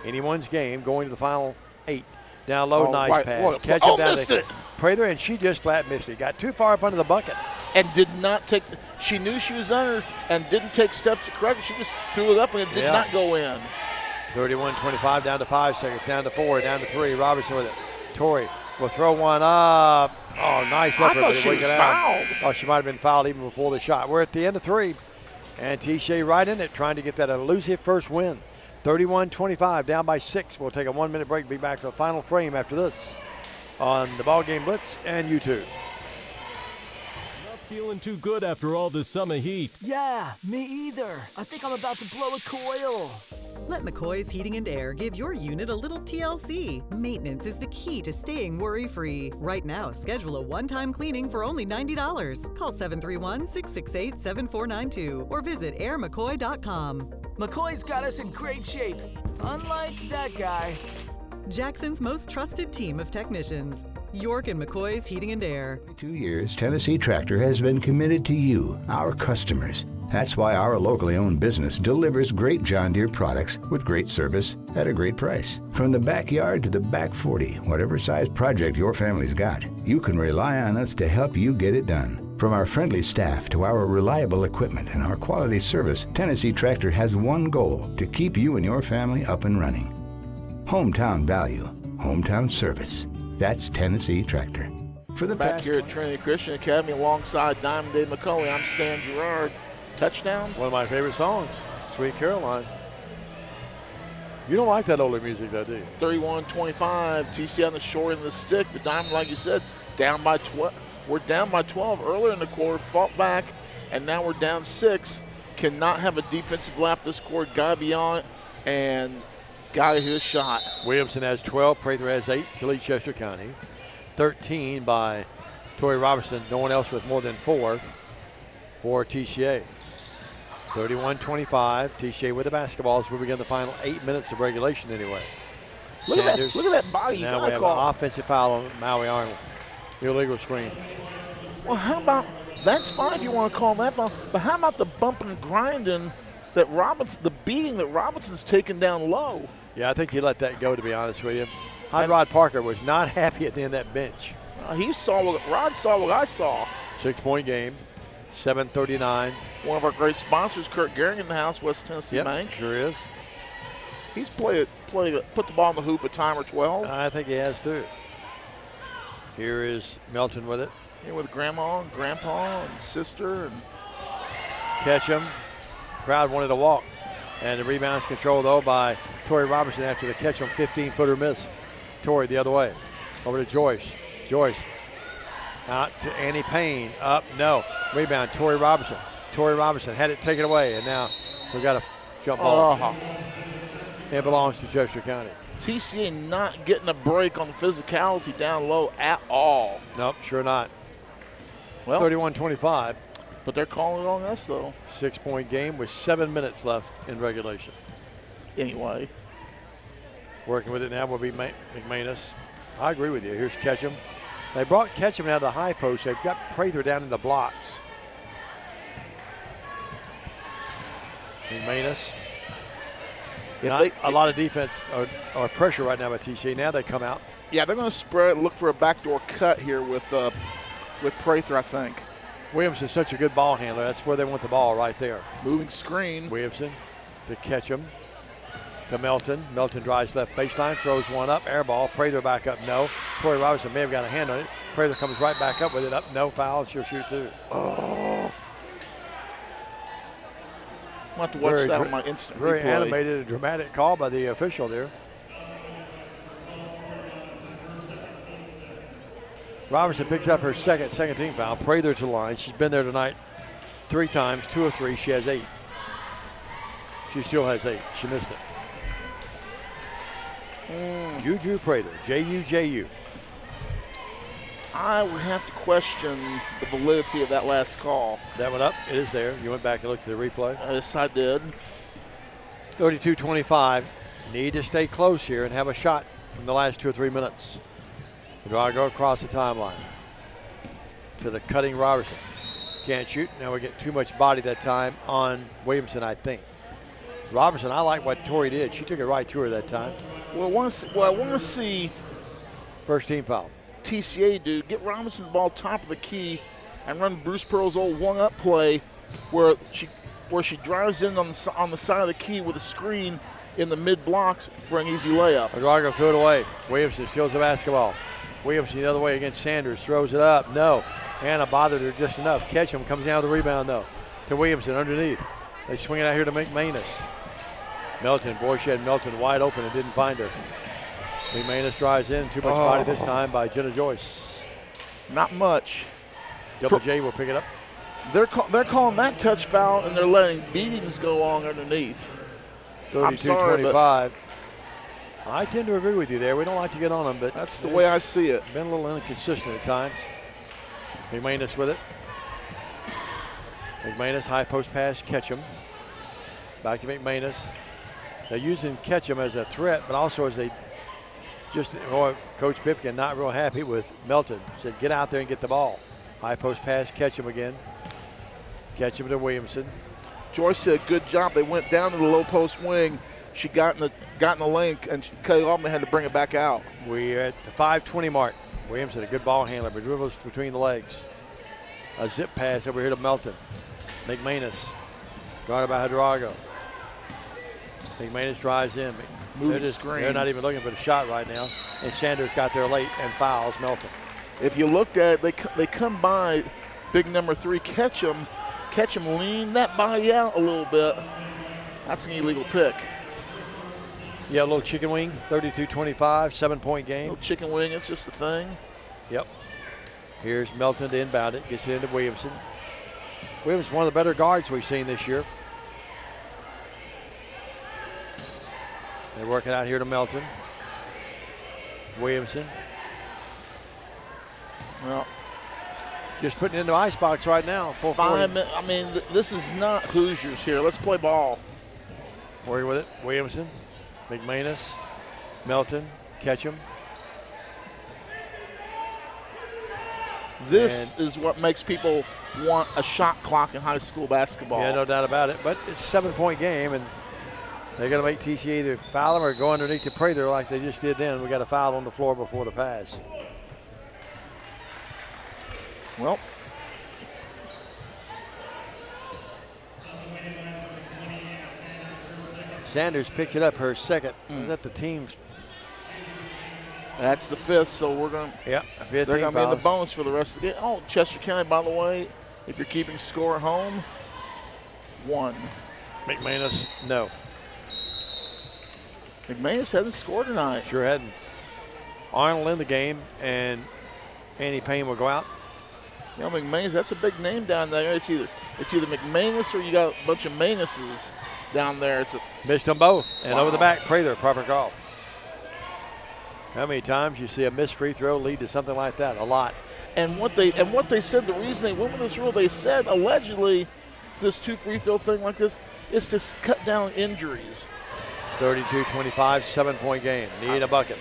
Anyone's game going to the final 8. Down low, nice pass. Ketchum down missed it. Prather, and she just flat missed it. Got too far up under the bucket. And did not take – she knew she was under and didn't take steps to correct it. She just threw it up, and it did not go in. 31-25, down to 5 seconds, down to 4, down to 3. Robertson with it. Torrey will throw one up. Oh, nice effort. I thought she was fouled. Oh, she might have been fouled even before the shot. We're at the end of 3. And TCA right in it, trying to get that elusive first win. 31-25, down by 6. We'll take a 1-minute break. Be back to the final frame after this on the BallGame Blitz and YouTube. Not feeling too good after all this summer heat. Yeah, me either. I think I'm about to blow a coil. Let McCoy's Heating and Air give your unit a little TLC. Maintenance is the key to staying worry-free. Right now, schedule a one-time cleaning for only $90. Call 731-668-7492 or visit airmccoy.com. McCoy's got us in great shape, unlike that guy. Jackson's most trusted team of technicians. York and McCoy's Heating and Air. 2 years, Tennessee Tractor has been committed to you, our customers. That's why our locally owned business delivers great John Deere products with great service at a great price. From the backyard to the back 40, whatever size project your family's got, you can rely on us to help you get it done. From our friendly staff to our reliable equipment and our quality service, Tennessee Tractor has one goal: to keep you and your family up and running. Hometown value, hometown service. That's Tennessee Tractor. For the Back here at Trinity Christian Academy alongside Diamond Dave McCulley, I'm Stan Gerard. Touchdown. One of my favorite songs, Sweet Caroline. You don't like that older music, though, do you? 31-25, TC on the short end of the stick. The Diamond, like you said, down by 12. We're down by 12 earlier in the quarter, fought back, and now we're down 6. Cannot have a defensive lap this quarter. Got to be on it, and got to hit a shot. Williamson has 12, Prather has 8 to lead Chester County. 13 by Torrey Robertson. No one else with more than 4 for TCA. 31-25, TCA with the basketball as we begin the final 8 minutes of regulation anyway. Look at that body. Now we have an offensive foul on Maui Arnold. Illegal screen. Well, how about, that's fine if you want to call that foul, but how about the bumping and grinding that the beating that Robinson's taken down low? Yeah, I think he let that go, to be honest with you. Hot Rod Parker was not happy at the end of that bench. Rod saw what I saw. 6-point game, 7:39. One of our great sponsors, Kurt Gehring, in the house, West Tennessee Bank. Sure is. He's put the ball in the hoop a time or 12. I think he has too. Here is Melton with it. Here with Grandma and Grandpa and sister. And Ketchum. Crowd wanted to walk. And the rebound's controlled, though, by Torrey Robertson after the Ketchum 15-footer missed. Torrey the other way. Over to Joyce. Joyce out to Annie Payne. Up, no. Rebound, Torrey Robertson. Torrey Robertson had it taken away, and now we've got a jump ball. It belongs to Chester County. TCA not getting a break on the physicality down low at all. Nope, sure not. Well, 31-25. But they're calling it on us, though. 6-point game with 7 minutes left in regulation. Anyway. Working with it now will be McManus. I agree with you. Here's Ketchum. They brought Ketchum out of the high post. They've got Prather down in the blocks. McManus. A lot of defense or pressure right now by TCA. Now they come out. Yeah, they're going to spread and look for a backdoor cut here with Prather, I think. Williamson's such a good ball handler. That's where they want the ball, right there. Moving screen. Williamson to Ketchum. To Melton. Melton drives left baseline, throws one up, air ball. Prather back up, no. Corey Robinson may have got a hand on it. Prather comes right back up with it, up, no foul. She'll shoot two. Oh. I'll have to watch that on my instant Very replay. animated and dramatic call by the official there. Robinson picks up her second team foul. Prather to the line. She's been there tonight 3 times, 2 of 3. She has 8. She still has 8. She missed it. Juju Prather, J-U-J-U. I would have to question the validity of that last call. That one up, it is there. You went back and looked at the replay? Yes, I did. 32-25. Need to stay close here and have a shot in the last 2 or 3 minutes. Drago across the timeline to the cutting Robertson. Can't shoot. Now we get too much body that time on Williamson, I think. Robertson, I like what Tori did. She took it right to her that time. Well, I want to see first team foul. TCA do get Robinson the ball top of the key and run Bruce Pearl's old one-up play where she drives in on the side of the key with a screen in the mid blocks for an easy layup. Drago threw it away. Williamson steals the basketball. Williamson the other way against Sanders, throws it up. No. Anna bothered her just enough. Ketchum comes down with the rebound, though, to Williamson underneath. They swing it out here to McManus. Melton, boy, she had Melton wide open and didn't find her. McManus drives in. Too much body this time by Jenna Joyce. Not much. Double J will pick it up. They're calling that touch foul, and they're letting beatings go on underneath. 32-25. I tend to agree with you there. We don't like to get on them, but that's the way I see it. Been a little inconsistent at times. McManus with it. McManus, high post pass, Ketchum. Back to McManus. They're using Ketchum as a threat, but also as Coach Pipkin not real happy with Melton. Said, get out there and get the ball. High post pass, Ketchum again. Ketchum to Williamson. Joyce did a good job. They went down to the low post wing. She got in the lane and she cut it off and had to bring it back out. We're at the 5:20 mark. Williamson, a good ball handler, but dribbles between the legs. A zip pass over here to Melton. McManus, guarded by Drago. McManus drives in. They're not even looking for the shot right now. And Sanders got there late and fouls Melton. If you looked at it, they come by big number 3, Ketchum. Ketchum leaned that body out a little bit. That's an illegal pick. Yeah, a little chicken wing, 32-25, 7-point game. Little chicken wing, it's just a thing. Yep. Here's Melton to inbound it, gets it into Williamson. Williamson's one of the better guards we've seen this year. They work it out here to Melton. Williamson. Well, just putting it in the icebox right now. 5 minutes. I mean, this is not Hoosiers here. Let's play ball. Working with it. Williamson, McManus, Melton, Ketchum. This is what makes people want a shot clock in high school basketball. Yeah, no doubt about it. But it's a 7-point game, and they're going to make TCA to foul them or go underneath the Prather like they just did then. We got a foul on the floor before the pass. Well, Sanders picked it up, her second. Is that the team's? That's the 5th, so we're going to. Yeah, they're going to be in the bonus for the rest of the game. Oh, Chester County, by the way, if you're keeping score at home, 1. McManus, no. McManus hasn't scored tonight. Sure hadn't. Arnold in the game, and Annie Payne will go out. You know, McManus, that's a big name down there. It's either McManus or you got a bunch of Manuses down there. Missed them both. And over the back, Prather, proper call. How many times you see a missed free throw lead to something like that? A lot. And what they said, the reason they went with this rule, they said allegedly this 2 free throw thing like this is to cut down injuries. 32-25, 7-point game. Need a bucket.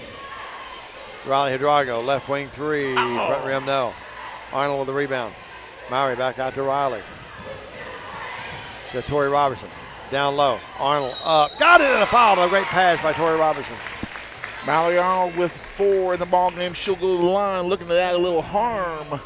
Riley Hidalgo, left wing 3, front rim no. Arnold with the rebound. Maury back out to Riley. To Torrey Robertson. Down low. Arnold up. Got it, and a foul. A great pass by Torrey Robertson. Mallory Arnold with 4 in the ball game. She'll go to the line looking to add a little harm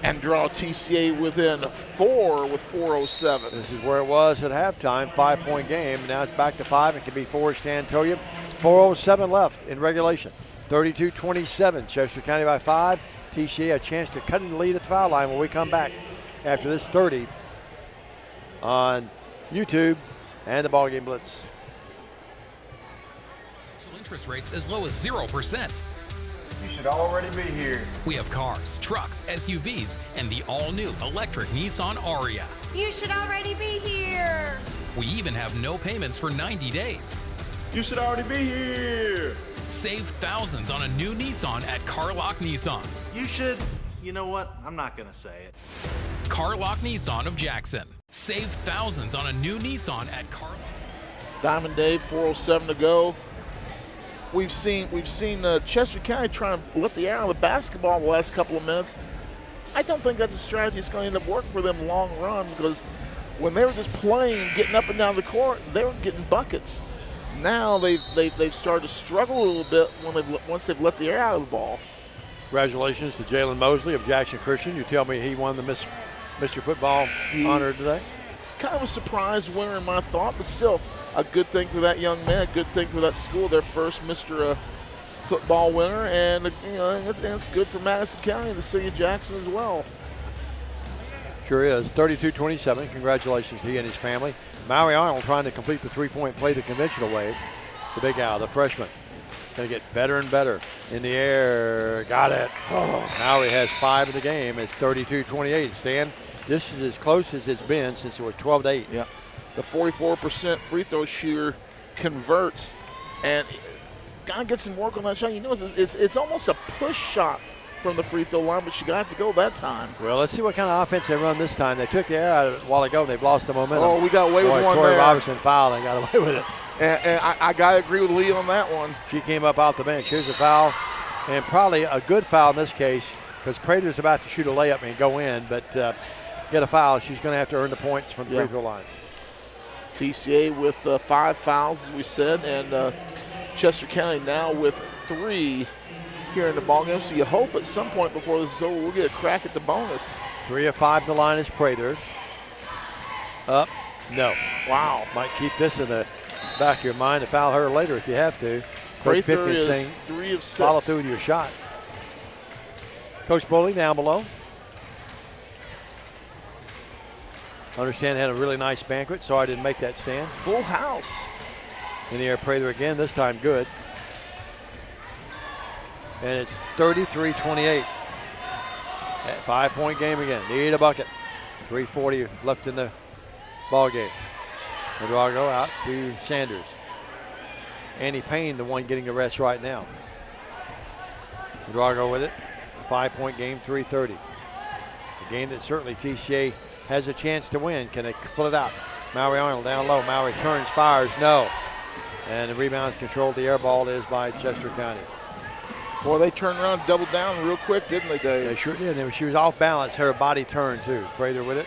and draw TCA within 4 with 4:07. This is where it was at halftime. 5-point game. Now it's back to 5. It can be Forrest Antolia. 4:07 left in regulation. 32-27. Chester County by 5. TCA a chance to cut in the lead at the foul line when we come back after this 30 on YouTube and the BallGame Blitz. Interest rates as low as 0%. You should already be here. We have cars, trucks, SUVs, and the all-new electric Nissan Ariya. You should already be here. We even have no payments for 90 days. You should already be here. Save thousands on a new Nissan at Carlock Nissan. You should, you know what? I'm not going to say it. Carlock Nissan of Jackson. Save thousands on a new Nissan at Carlock. Diamond Dave, 4:07 to go. We've seen Chester County trying to let the air out of the basketball the last couple of minutes. I don't think that's a strategy that's going to end up working for them long run, because when they were just playing, getting up and down the court, they were getting buckets. Now they've started to struggle a little bit once they've let the air out of the ball. Congratulations to Jalen Mosley of Jackson Christian. You tell me he won the Mr. Football honor today? Kind of a surprise winner in my thought, but still a good thing for that young man, a good thing for that school, their first Mr. Football winner, and it's good for Madison County and the city of Jackson as well. Sure is. 32-27. Congratulations to he and his family. Maury Arnold trying to complete the three-point play the conventional way. The big Al, the freshman, going to get better and better in the air. Got it. Maury has 5 in the game. It's 32-28. Stan, this is as close as it's been since it was 12-8. Yeah. The 44% free throw shooter converts, and got to get some work on that shot. You know, it's almost a push shot from the free throw line, but she got to go that time. Well, let's see what kind of offense they run this time. They took the air out of it a while ago. They've lost the momentum. Oh, we got away with one Torrey there. Robertson fouled and got away with it. And I got to agree with Lee on that one. She came up out the bench. Here's a foul, and probably a good foul in this case, because Prather's about to shoot a layup and go in, but get a foul. She's going to have to earn the points from the free throw line. TCA with 5 fouls, as we said, and Chester County now with 3 here in the ballgame. So you hope at some point before this is over, we'll get a crack at the bonus. 3 of 5 in the line is Prather. Up, no. Wow. Might keep this in the back of your mind to foul her later if you have to. Coach Prather Pipkin is saying 3 of 6. Follow through with your shot. Coach Bowling down below. Understand had a really nice banquet. Sorry I didn't make that stand. Full house. In the air, Prather again, this time good. And it's 33-28. That 5-point game again. Need a bucket. 3:40 left in the ball game. Hidalgo out to Sanders. Annie Payne, the one getting the rest right now. Hidalgo with it. 5-point game, 3:30. A game that certainly TCA has a chance to win. Can they pull it out? Maury Arnold down low. Maury turns, fires, no. And the rebound is controlled. The air ball is by Chester County. Boy, they turned around and doubled down real quick, didn't they, Dave? They sure did. And she was off balance. Her body turned, too. Prather with it.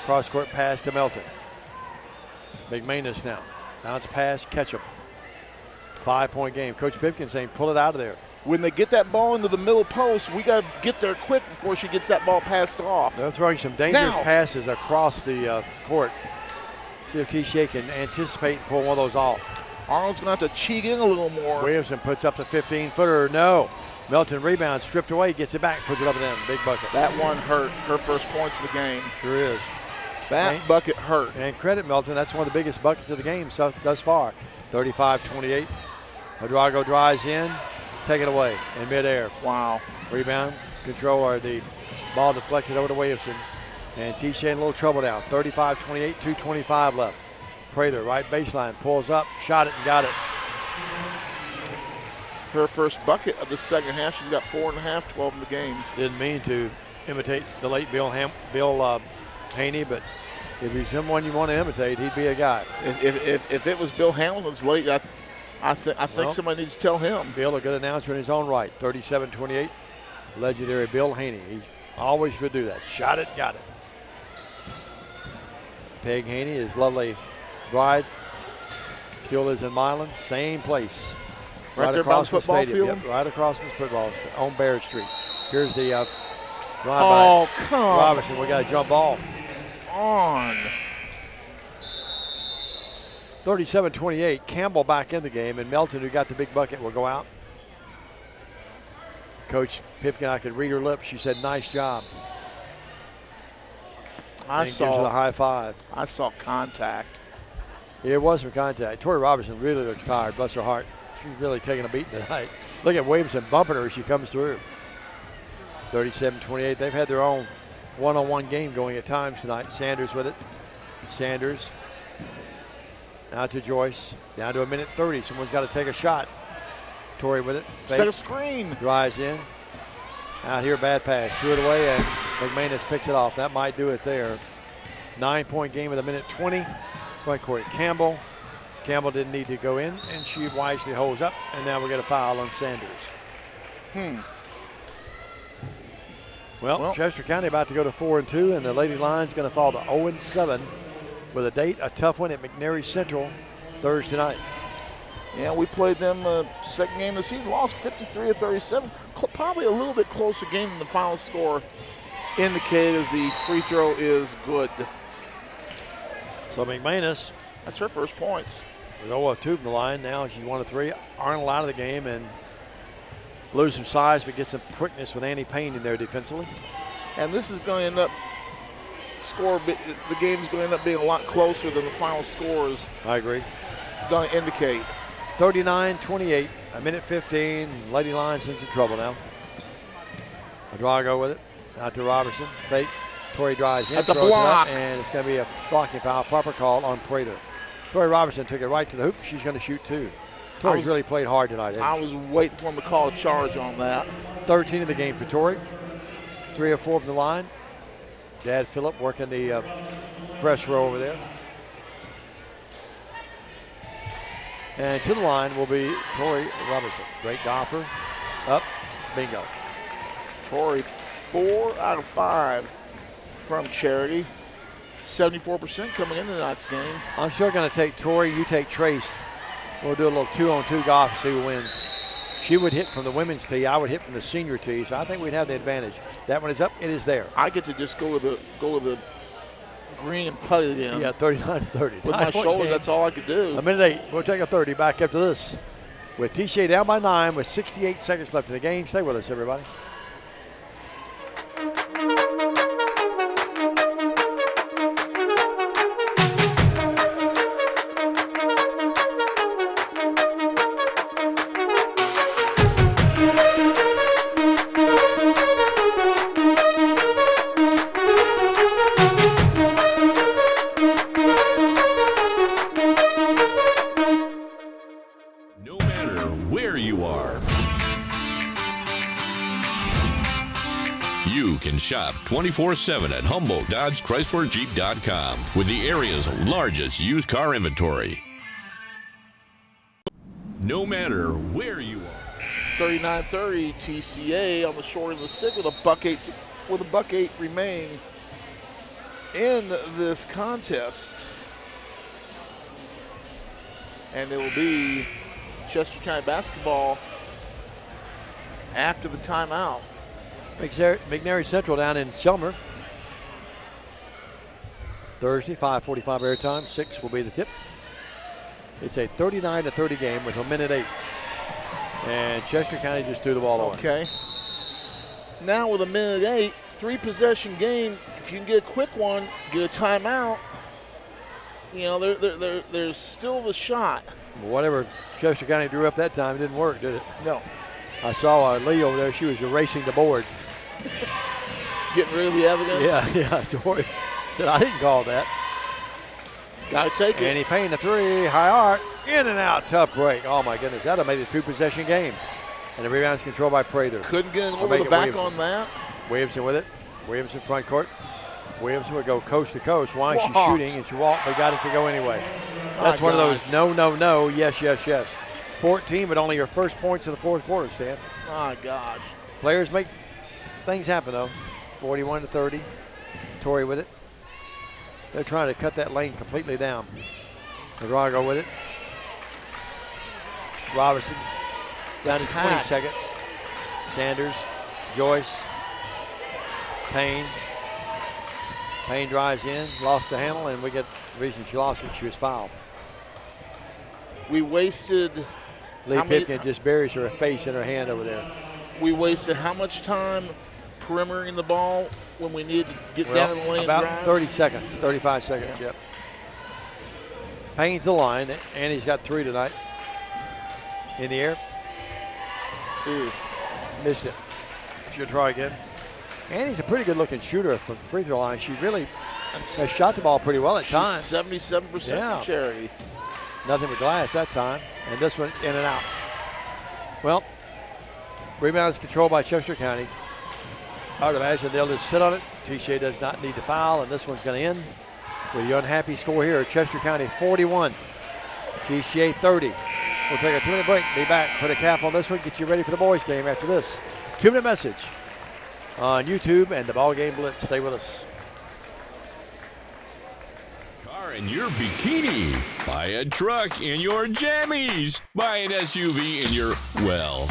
Cross-court pass to Melton. McManus now. Bounce pass, catch him. 5-point game. Coach Pipkin saying pull it out of there. When they get that ball into the middle post, we got to get there quick before she gets that ball passed off. They're throwing some dangerous passes across the court. See if TCA can anticipate and pull one of those off. Arnold's going to have to cheat in a little more. Williamson puts up the 15-footer. No. Melton rebounds, stripped away, gets it back, puts it up and in. Big bucket. That one hurt her first points of the game. Sure is. That bucket hurt. And credit Melton, that's one of the biggest buckets of the game thus far. 35-28. Hidalgo drives in, take it away in midair. Wow. Rebound, control, or the ball deflected over to Williamson. And TCA in a little trouble now. 35-28, 2:25 left. Prather, right baseline, pulls up, shot it and got it. her first bucket of the second half. She's got 4.5, 12 in the game. Didn't mean to imitate the late Bill Haney, but if he's someone you want to imitate, he'd be a guy. If it was Bill Hamilton's late, I think somebody needs to tell him. Bill, a good announcer in his own right. 37-28, legendary Bill Haney. He always would do that. Shot it, got it. Peg Haney, his lovely bride, still lives in Milan, same place. Right there by the football field? Yep, right across from the football on Baird Street. Here's the ride by Robinson. We got a jump ball. On. 37-28, Campbell back in the game, and Melton, who got the big bucket, will go out. Coach Pipkin, I could read her lips. She said, nice job. Gives her the high five. I saw contact. Yeah, it was some contact. Tori Robertson really looks tired, bless her heart. She's really taking a beating tonight. Look at Williamson bumping her as she comes through. 37-28. They've had their own one-on-one game going at times tonight. Sanders with it. Sanders. Out to Joyce. Down to 1:30. Someone's got to take a shot. Tori with it. Set a screen. Drives in. Out here, bad pass. Threw it away, and McManus picks it off. That might do it there. 9-point game with 1:20. Front court, Campbell. Campbell didn't need to go in, and she wisely holds up. And now we get a foul on Sanders. Well, Chester County about to go to 4-2, and the Lady Lions going to fall to 0-7 with a date, a tough one at McNary Central Thursday night. Yeah, we played them second game of the season, lost 53-37. Probably a little bit closer game than the final score indicated, as the free throw is good. So McManus, that's her first points. 0-2 from the line. Now she's 1 of 3. Arnold out of the game and lose some size, but get some quickness with Annie Payne in there defensively. And this is going to end up the game's going to end up being a lot closer than the final scores. I agree. Going to indicate. 39-28, 1:15. Lady Lions in some trouble now. Drago with it. Out to Robertson. Fakes. Tori drives in. That's a block. And it's going to be a blocking foul. Proper call on Prather. Tori Robertson took it right to the hoop. She's going to shoot 2. Tori's really played hard tonight. I was waiting for him to call a charge on that. 13 of the game for Tori. 3 of 4 from the line. Dad Phillip working the press row over there. And to the line will be Tori Robertson. Great golfer. Up. Bingo. Tori, 4 out of 5 from Charity. 74% coming into tonight's game. I'm still going to take Tori. You take Trace. We'll do a little 2-on-2 golf and see who wins. She would hit from the women's tee. I would hit from the senior tee. So I think we'd have the advantage. That one is up. It is there. I get to just go with the green and putt it in. Yeah, 39-30. With my shoulders, that's all I could do. 1:08. We'll take a 30 back up to this. With TCA down by 9 with 68 seconds left in the game. Stay with us, everybody. Shop 24/7 at Humboldt Dodge Chrysler Jeep.com with the area's largest used car inventory. No matter where you are. 39-30 TCA on the short end of the stick with a buck 8 remaining in this contest. And it will be Chester County basketball after the timeout. McNary Central down in Selmer. Thursday, 5:45 airtime. 6 will be the tip. It's a 39-30 game with 1:08. And Chester County just threw the ball away. Okay. Now with 1:08, 3-possession game. If you can get a quick one, get a timeout. You know, there's still the shot. Whatever Chester County drew up that time, it didn't work, did it? No. I saw Lee over there. She was erasing the board. Getting rid of the evidence? Yeah. Tori said, I didn't call that. Got to take it. Annie Payne, the 3, high arc, in and out, tough break. Oh, my goodness, that would have made it a 2-possession game. And the rebound's controlled by Prather. Couldn't get over the back on that. Williamson with it. Williamson front court. Williamson would go coast to coast. Why? She's shooting, and she walked, but got it to go anyway. That's one of those no, yes. 14, but only her first points in the fourth quarter, Stan. My gosh. Players make things happen, though. 41-30. Torrey with it. They're trying to cut that lane completely down. Drago with it. Robertson down to 20 seconds. Sanders, Joyce, Payne. Payne drives in, lost the handle, and we get the reason she lost it. She was fouled. We wasted. Lee Pipkin just buries her face in her hand over there. We wasted how much time perimetering the ball when we needed to get down in the lane? About 30 seconds, 35 seconds, yep. Payne's the line, and he's got 3 tonight. In the air. Ooh. Missed it. Should try again. Annie's a pretty good-looking shooter from the free throw line. She really has shot the ball pretty well at times. 77% for Charity. Nothing but glass that time. And this one in and out. Well, rebound is controlled by Chester County. I would imagine they'll just sit on it. TCA does not need to foul, and this one's going to end with the unhappy score here. Chester County 41, TCA 30. We'll take a 2-minute break. Be back. Put a cap on this one. Get you ready for the boys' game after this. 2-minute message on YouTube and the BallGame Blitz. Stay with us. Car in your bikini. Buy a truck in your jammies. Buy an SUV in your, well,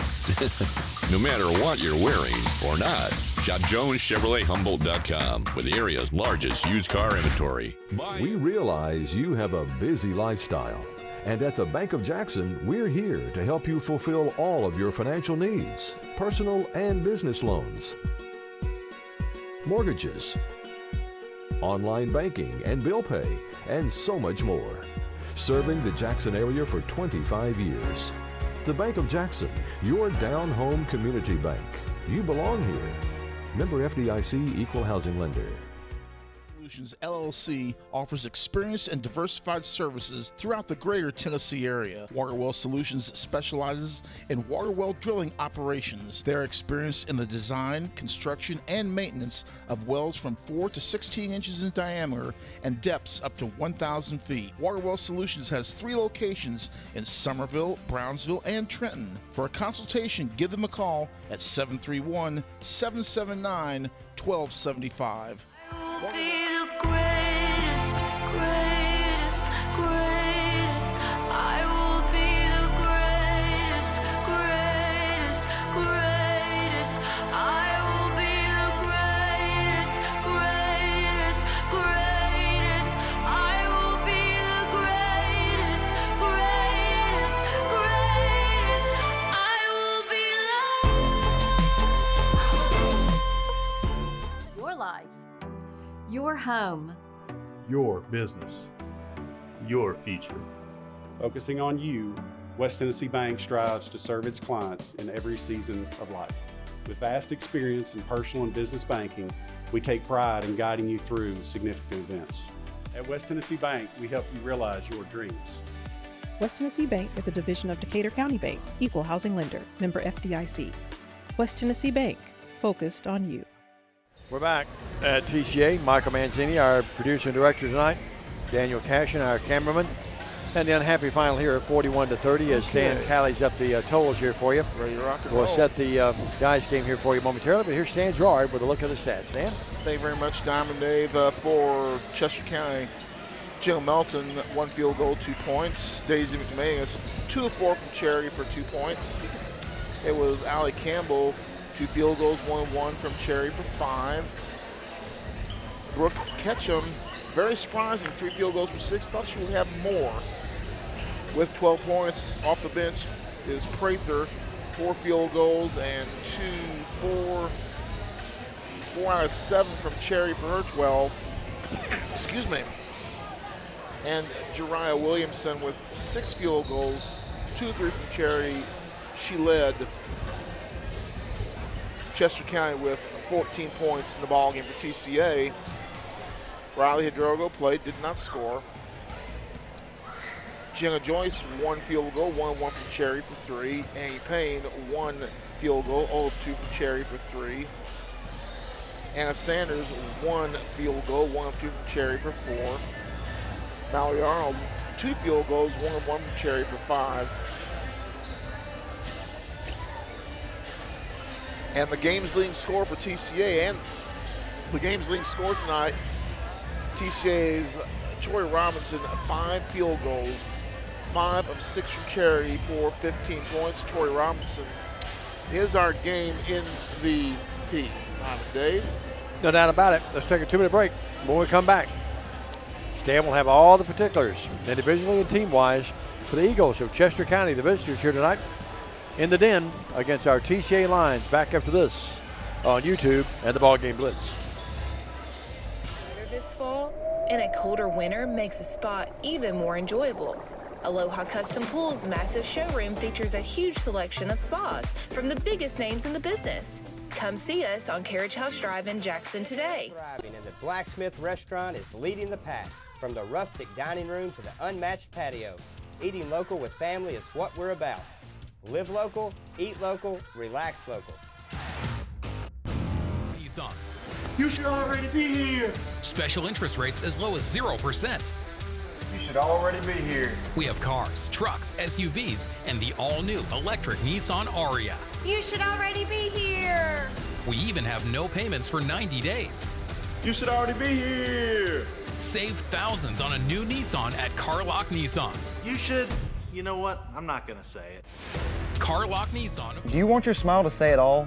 no matter what you're wearing or not. Shop JonesChevroletHumboldt.com with the area's largest used car inventory. We realize you have a busy lifestyle. And at the Bank of Jackson, we're here to help you fulfill all of your financial needs, personal and business loans, mortgages, online banking and bill pay, and so much more. Serving the Jackson area for 25 years. The Bank of Jackson, your down-home community bank. You belong here. Member FDIC Equal Housing Lender. Solutions LLC offers experienced and diversified services throughout the greater Tennessee area. Waterwell Solutions specializes in water well drilling operations. They're experienced in the design, construction, and maintenance of wells from 4 to 16 inches in diameter and depths up to 1,000 feet. Waterwell Solutions has 3 locations in Summerville, Brownsville, and Trenton. For a consultation, give them a call at 731-779-1275. Be the greatest, greatest, greatest. I will be the greatest, greatest, greatest. I will be the greatest, greatest, greatest. I will be the greatest, greatest, greatest. I will be Your life. Your home. Your business. Your future. Focusing on you, West Tennessee Bank strives to serve its clients in every season of life. With vast experience in personal and business banking, we take pride in guiding you through significant events. At West Tennessee Bank, we help you realize your dreams. West Tennessee Bank is a division of Decatur County Bank, equal housing lender, member FDIC. West Tennessee Bank, focused on you. We're back at TCA. Michael Mancini, our producer and director tonight. Daniel Cashin, our cameraman. And the unhappy final here at 41-30 as Stan tallies up the totals here for you. Ready to rock and We'll roll. set the guys' game here for you momentarily, but here's Stan Gerard with a look at the stats. Stan? Thank you very much, Diamond Dave. For Chester County, Jill Melton, 1 field goal, 2 points. Daisy McManus, 2 of 4 from Charity for 2 points. It was Allie Campbell, 2 field goals, 1 of 1 from Cherry for 5. Brooke Ketchum, very surprising, 3 field goals for 6. Thought she would have more. With 12 points off the bench is Prather, 4 field goals and 4 out of 7 from Cherry for her 12. Excuse me. And Jariah Williamson with 6 field goals, 2 of 3 from Cherry. She led Chester County with 14 points in the ballgame for TCA. Riley Hidrogo played, did not score. Jenna Joyce, 1 field goal, 1 from Cherry for 3. Annie Payne, 1 field goal, 2 from Cherry for 3. Anna Sanders, 1 field goal, 1 2 from Cherry for 4. Mallory Arnold, 2 field goals, 1 from Cherry for 5. And the game's leading score for TCA and the game's leading score tonight, TCA's Tori Robinson, 5 field goals, 5 of 6 from Cherry for 15 points. Tori Robinson is our game MVP. Dave? No doubt about it. Let's take a 2-minute break. When we come back, Stan will have all the particulars, individually and team-wise, for the Eagles of Chester County, the visitors here tonight in the Den against our TCA Lions. Back after this on YouTube and the BallGame Blitz. This fall, and a colder winter makes a spot even more enjoyable. Aloha Custom Pool's massive showroom features a huge selection of spas from the biggest names in the business. Come see us on Carriage House Drive in Jackson today. And the Blacksmith Restaurant is leading the pack. From the rustic dining room to the unmatched patio, eating local with family is what we're about. Live local, eat local, relax local. Nissan. You should already be here. Special interest rates as low as 0%. You should already be here. We have cars, trucks, SUVs, and the all-new electric Nissan Ariya. You should already be here. We even have no payments for 90 days. You should already be here. Save thousands on a new Nissan at Carlock Nissan. You should, you know what? I'm not gonna say it. Carlock Nissan. Do you want your smile to say it all?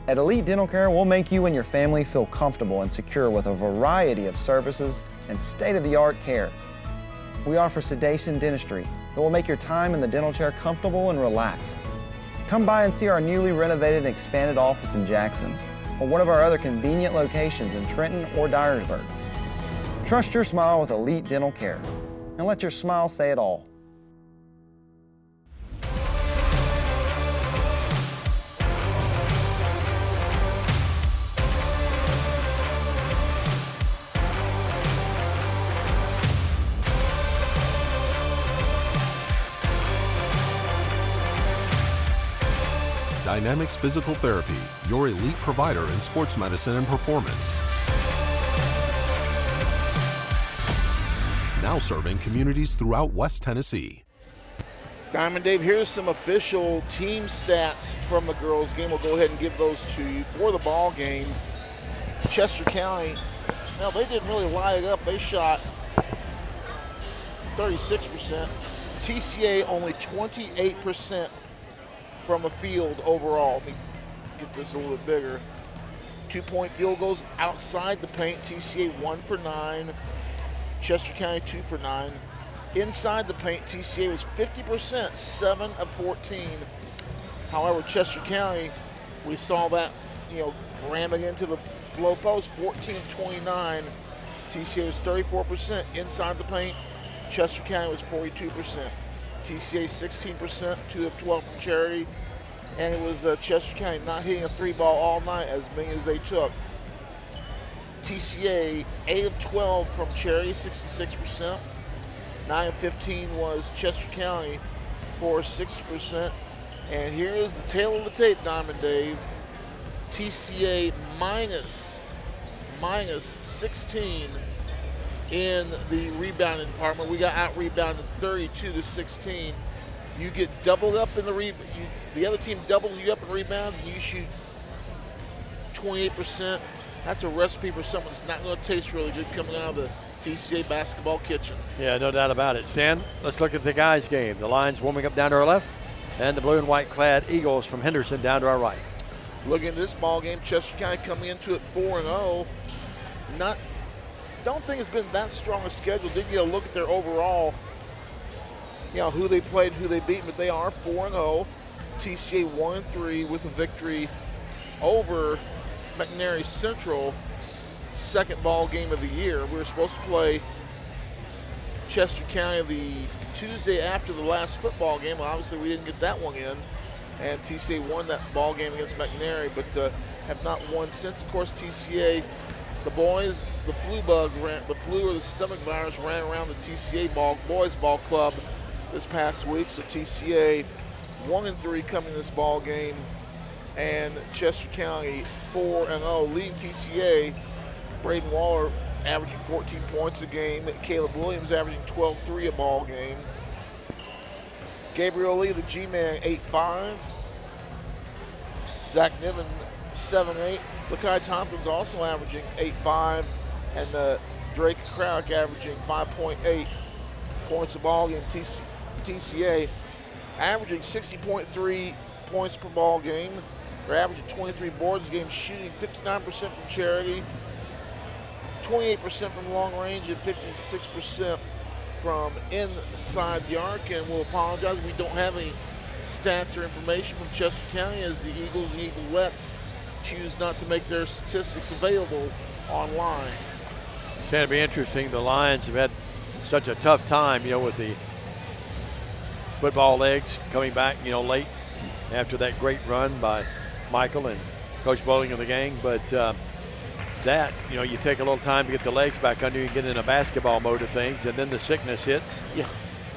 At Elite Dental Care, we'll make you and your family feel comfortable and secure with a variety of services and state-of-the-art care. We offer sedation dentistry that will make your time in the dental chair comfortable and relaxed. Come by and see our newly renovated and expanded office in Jackson, or one of our other convenient locations in Trenton or Dyersburg. Trust your smile with Elite Dental Care, and let your smile say it all. Dynamics Physical Therapy, your elite provider in sports medicine and performance. Now serving communities throughout West Tennessee. Diamond Dave, here's some official team stats from the girls' game. We'll go ahead and give those to you for the ball game. Chester County, now they didn't really light it up. They shot 36%. TCA only 28% from the field overall. Let me get this a little bit bigger. 2-point field goals outside the paint. TCA 1 for 9. Chester County 2 for 9. Inside the paint, TCA was 50%, 7 of 14. However, Chester County, we saw that, ramming into the low post, 14 of 29. TCA was 34% inside the paint. Chester County was 42%. TCA 16%, 2 of 12 from Charity. And it was Chester County not hitting a 3-ball all night, as many as they took. TCA 8 of 12 from Charity, 66%. 9 of 15 was Chester County for 60%. And here's the tail of the tape, Diamond Dave. TCA minus 16 in the rebounding department. We got out-rebounded 32-16. You get doubled up in the rebound. The other team doubles you up in rebounds, and you shoot 28%. That's a recipe for something that's not going to taste really good coming out of the TCA basketball kitchen. Yeah, no doubt about it. Stan, let's look at the guys' game. The Lions warming up down to our left, and the blue and white clad Eagles from Henderson down to our right. Looking at this ball game, Chester County coming into it 4-0. Don't think it's been that strong a schedule. Did get a look at their overall, who they played, who they beat, but they are 4-0. TCA 1-3 with a victory over McNary Central, second ball game of the year. We were supposed to play Chester County the Tuesday after the last football game. Well, obviously, we didn't get that one in, and TCA won that ball game against McNary, but have not won since. Of course, TCA, the boys, the flu or the stomach virus ran around the TCA boys ball club this past week. So TCA 1-3 coming this ball game, and Chester County 4-0, leading TCA. Braden Waller averaging 14 points a game. Caleb Williams averaging 12-3 a ball game. Gabriel Lee, the G-Man, 8-5. Zach Niven, 7-8. Lakai Tompkins also averaging 8-5. And Drake Crouch averaging 5.8 points a ball game. TCA averaging 60.3 points per ball game. They're averaging 23 boards a game, shooting 59% from charity, 28% from long range, and 56% from inside the arc. And we'll apologize, we don't have any stats or information from Chester County, as the Eagles and Eaglettes choose not to make their statistics available online. It's going to be interesting. The Lions have had such a tough time, with the football legs coming back, late after that great run by Michael and Coach Bowling and the gang. But that, you take a little time to get the legs back under you and get in a basketball mode of things, and then the sickness hits. Yeah.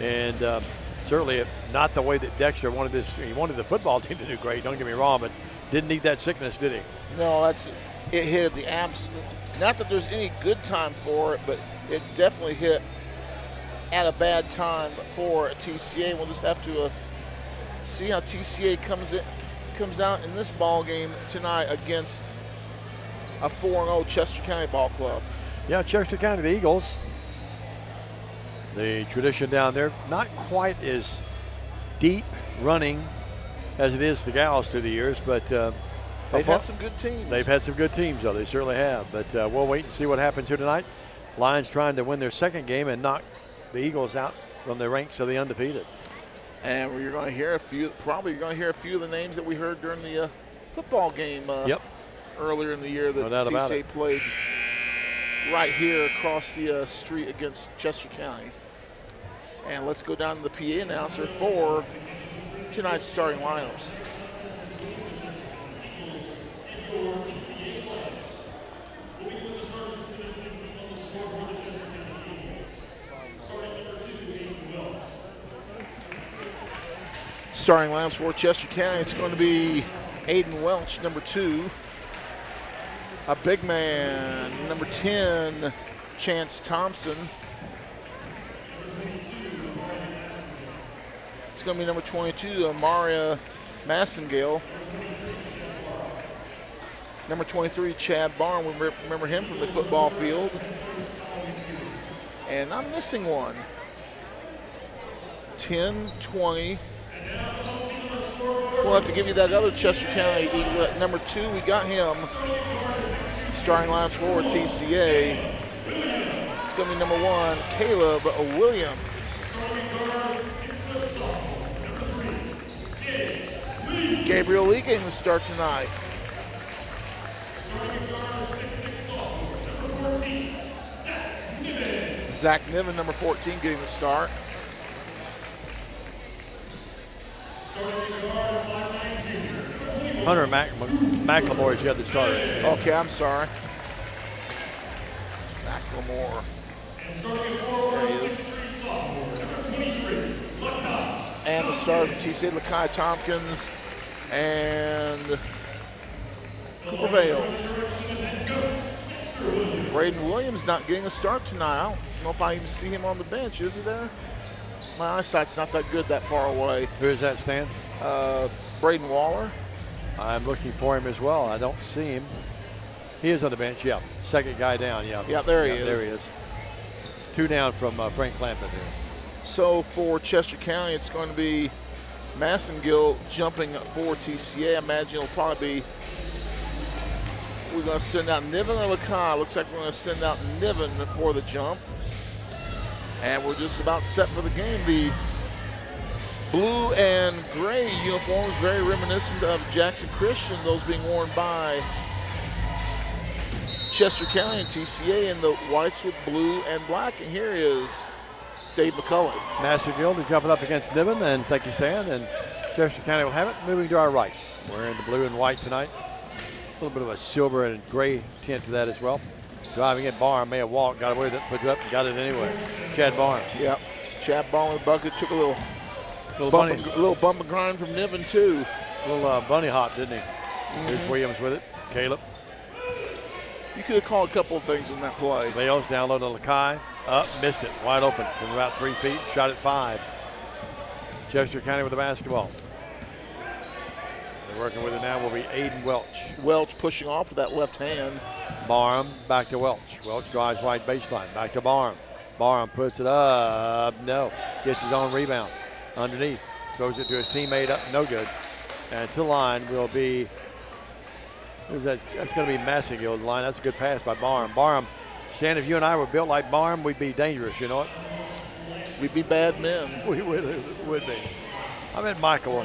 And certainly not the way that Dexter wanted this. He wanted the football team to do great, don't get me wrong, but didn't need that sickness, did he? No, it hit the absolute. Not that there's any good time for it, but it definitely hit at a bad time for TCA. We'll just have to see how TCA comes out in this ball game tonight against a 4-0 Chester County ball club. Yeah, Chester County, the Eagles. The tradition down there, not quite as deep running as it is the Gals through the years, but they've had some good teams. They've had some good teams, though. They certainly have. But we'll wait and see what happens here tonight. Lions trying to win their second game and knock the Eagles out from the ranks of the undefeated. And you're going to hear a few of the names that we heard during the football game earlier in the year that TCA played right here across the street against Chester County. And let's go down to the PA announcer for tonight's starting lineups. Starting lineups for Chester County, it's going to be Aiden Welch, number 2. A big man, number 10, Chance Thompson. It's going to be number 22, Amaria Massengale. Number 23, Chad Barn. We remember him from the football field. And I'm missing one. 10, 20. We'll have to give you that other Chester County Eagle at number 2. We got him. Starting lineups for TCA. It's going to be number 1, Caleb Williams. Gabriel Lee getting the start tonight. Zach Niven, number 14, getting the start. Hunter McLemore is the other starter. Okay, I'm sorry. McLemore. There he is. And the starter for TCA, Lakai Tompkins and Cooper Vales. Braden Williams not getting a start tonight. I don't know if I even see him on the bench. Is he there? My eyesight's not that good that far away. Who is that, Stan? Braden Waller. I'm looking for him as well. I don't see him. He is on the bench, yeah. Second guy down, yeah. Yeah, there he is. There he is. 2 down from Frank Clampton here. So for Chester County, it's going to be Massengill jumping for TCA. I imagine it'll probably be, we're going to send out Niven or Lakai. Looks like we're going to send out Niven for the jump. And we're just about set for the game. The blue and gray uniforms, very reminiscent of Jackson Christian, those being worn by Chester County and TCA, and the whites with blue and black. And here is Dave McCulley. Master Guild is jumping up against Niven, and thank you, Stan. And Chester County will have it. Moving to our right. We're in the blue and white tonight. A little bit of a silver and gray tint to that as well. Driving it, Barn may have walked, got away with it, put it up, and got it anyway. Chad Barn. Yep. Chad Ball in the bucket. Took a little bump and grind from Niven, too. A little bunny hop, didn't he? Here's Williams with it. Caleb. You could have called a couple of things in that play. Bales down low to Lakai. Up, missed it. Wide open from about 3 feet. Shot at 5. Chester County with the basketball. They're working with it now will be Aiden Welch. Welch pushing off with that left hand. Barham back to Welch. Welch drives right baseline. Back to Barham. Barham puts it up. No. Gets his own rebound. Underneath. Throws it to his teammate up. No good. And to the line will be, who's that? That's going to be Massingill. The line. That's a good pass by Barham. Barham, Stan, if you and I were built like Barham, we'd be dangerous, you know what? We'd be bad men. We would be. I bet Michael,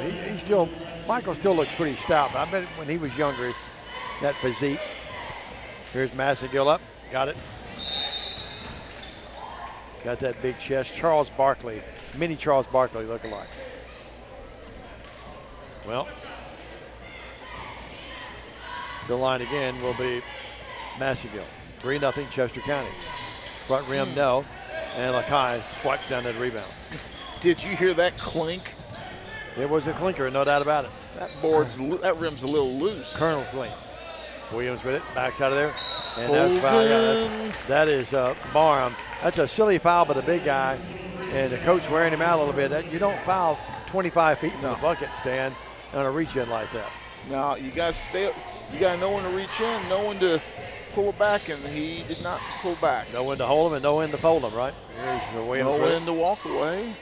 Michael still looks pretty stout, but I bet when he was younger, that physique. Here's Massingill up. Got it. Got that big chest. Charles Barkley, mini Charles Barkley looking like. Well, the line again will be Massingill. 3-0 Chester County. Front rim, no. And Lakai swipes down that rebound. Did you hear that clink? It was a clinker, no doubt about it. That rim's a little loose. Colonel Flynn. Williams with it, backs out of there. And that's foul. Yeah, that is Barham. That's a silly foul by the big guy. And the coach wearing him out a little bit. You don't foul 25 feet from the bucket stand on a reach in like that. No, you got to stay up. You got to know when to reach in, know when to pull it back, and he did not pull back. Know when to hold him and know when to fold him, right? Know when to walk away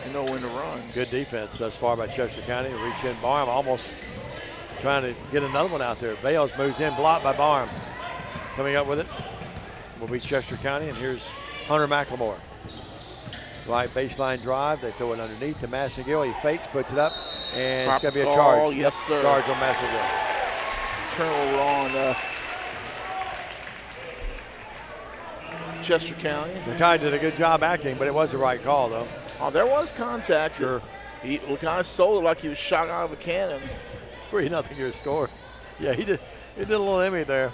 and know when to run. Good defense thus far by Chester County. Reach in. Barham almost trying to get another one out there. Bales moves in, blocked by Barham. Coming up with it will be Chester County, and here's Hunter McLemore. Right baseline drive. They throw it underneath to Massingill. He fakes, puts it up, and it's going to be a charge. Oh, yes, sir. Charge on Massingill. Turnover on Chester County. Lakai did a good job acting, but it was the right call, though. Oh, there was contact. Sure. Lakai sold it like he was shot out of a cannon. 3-0 your score. Yeah, he did a little Emmy there.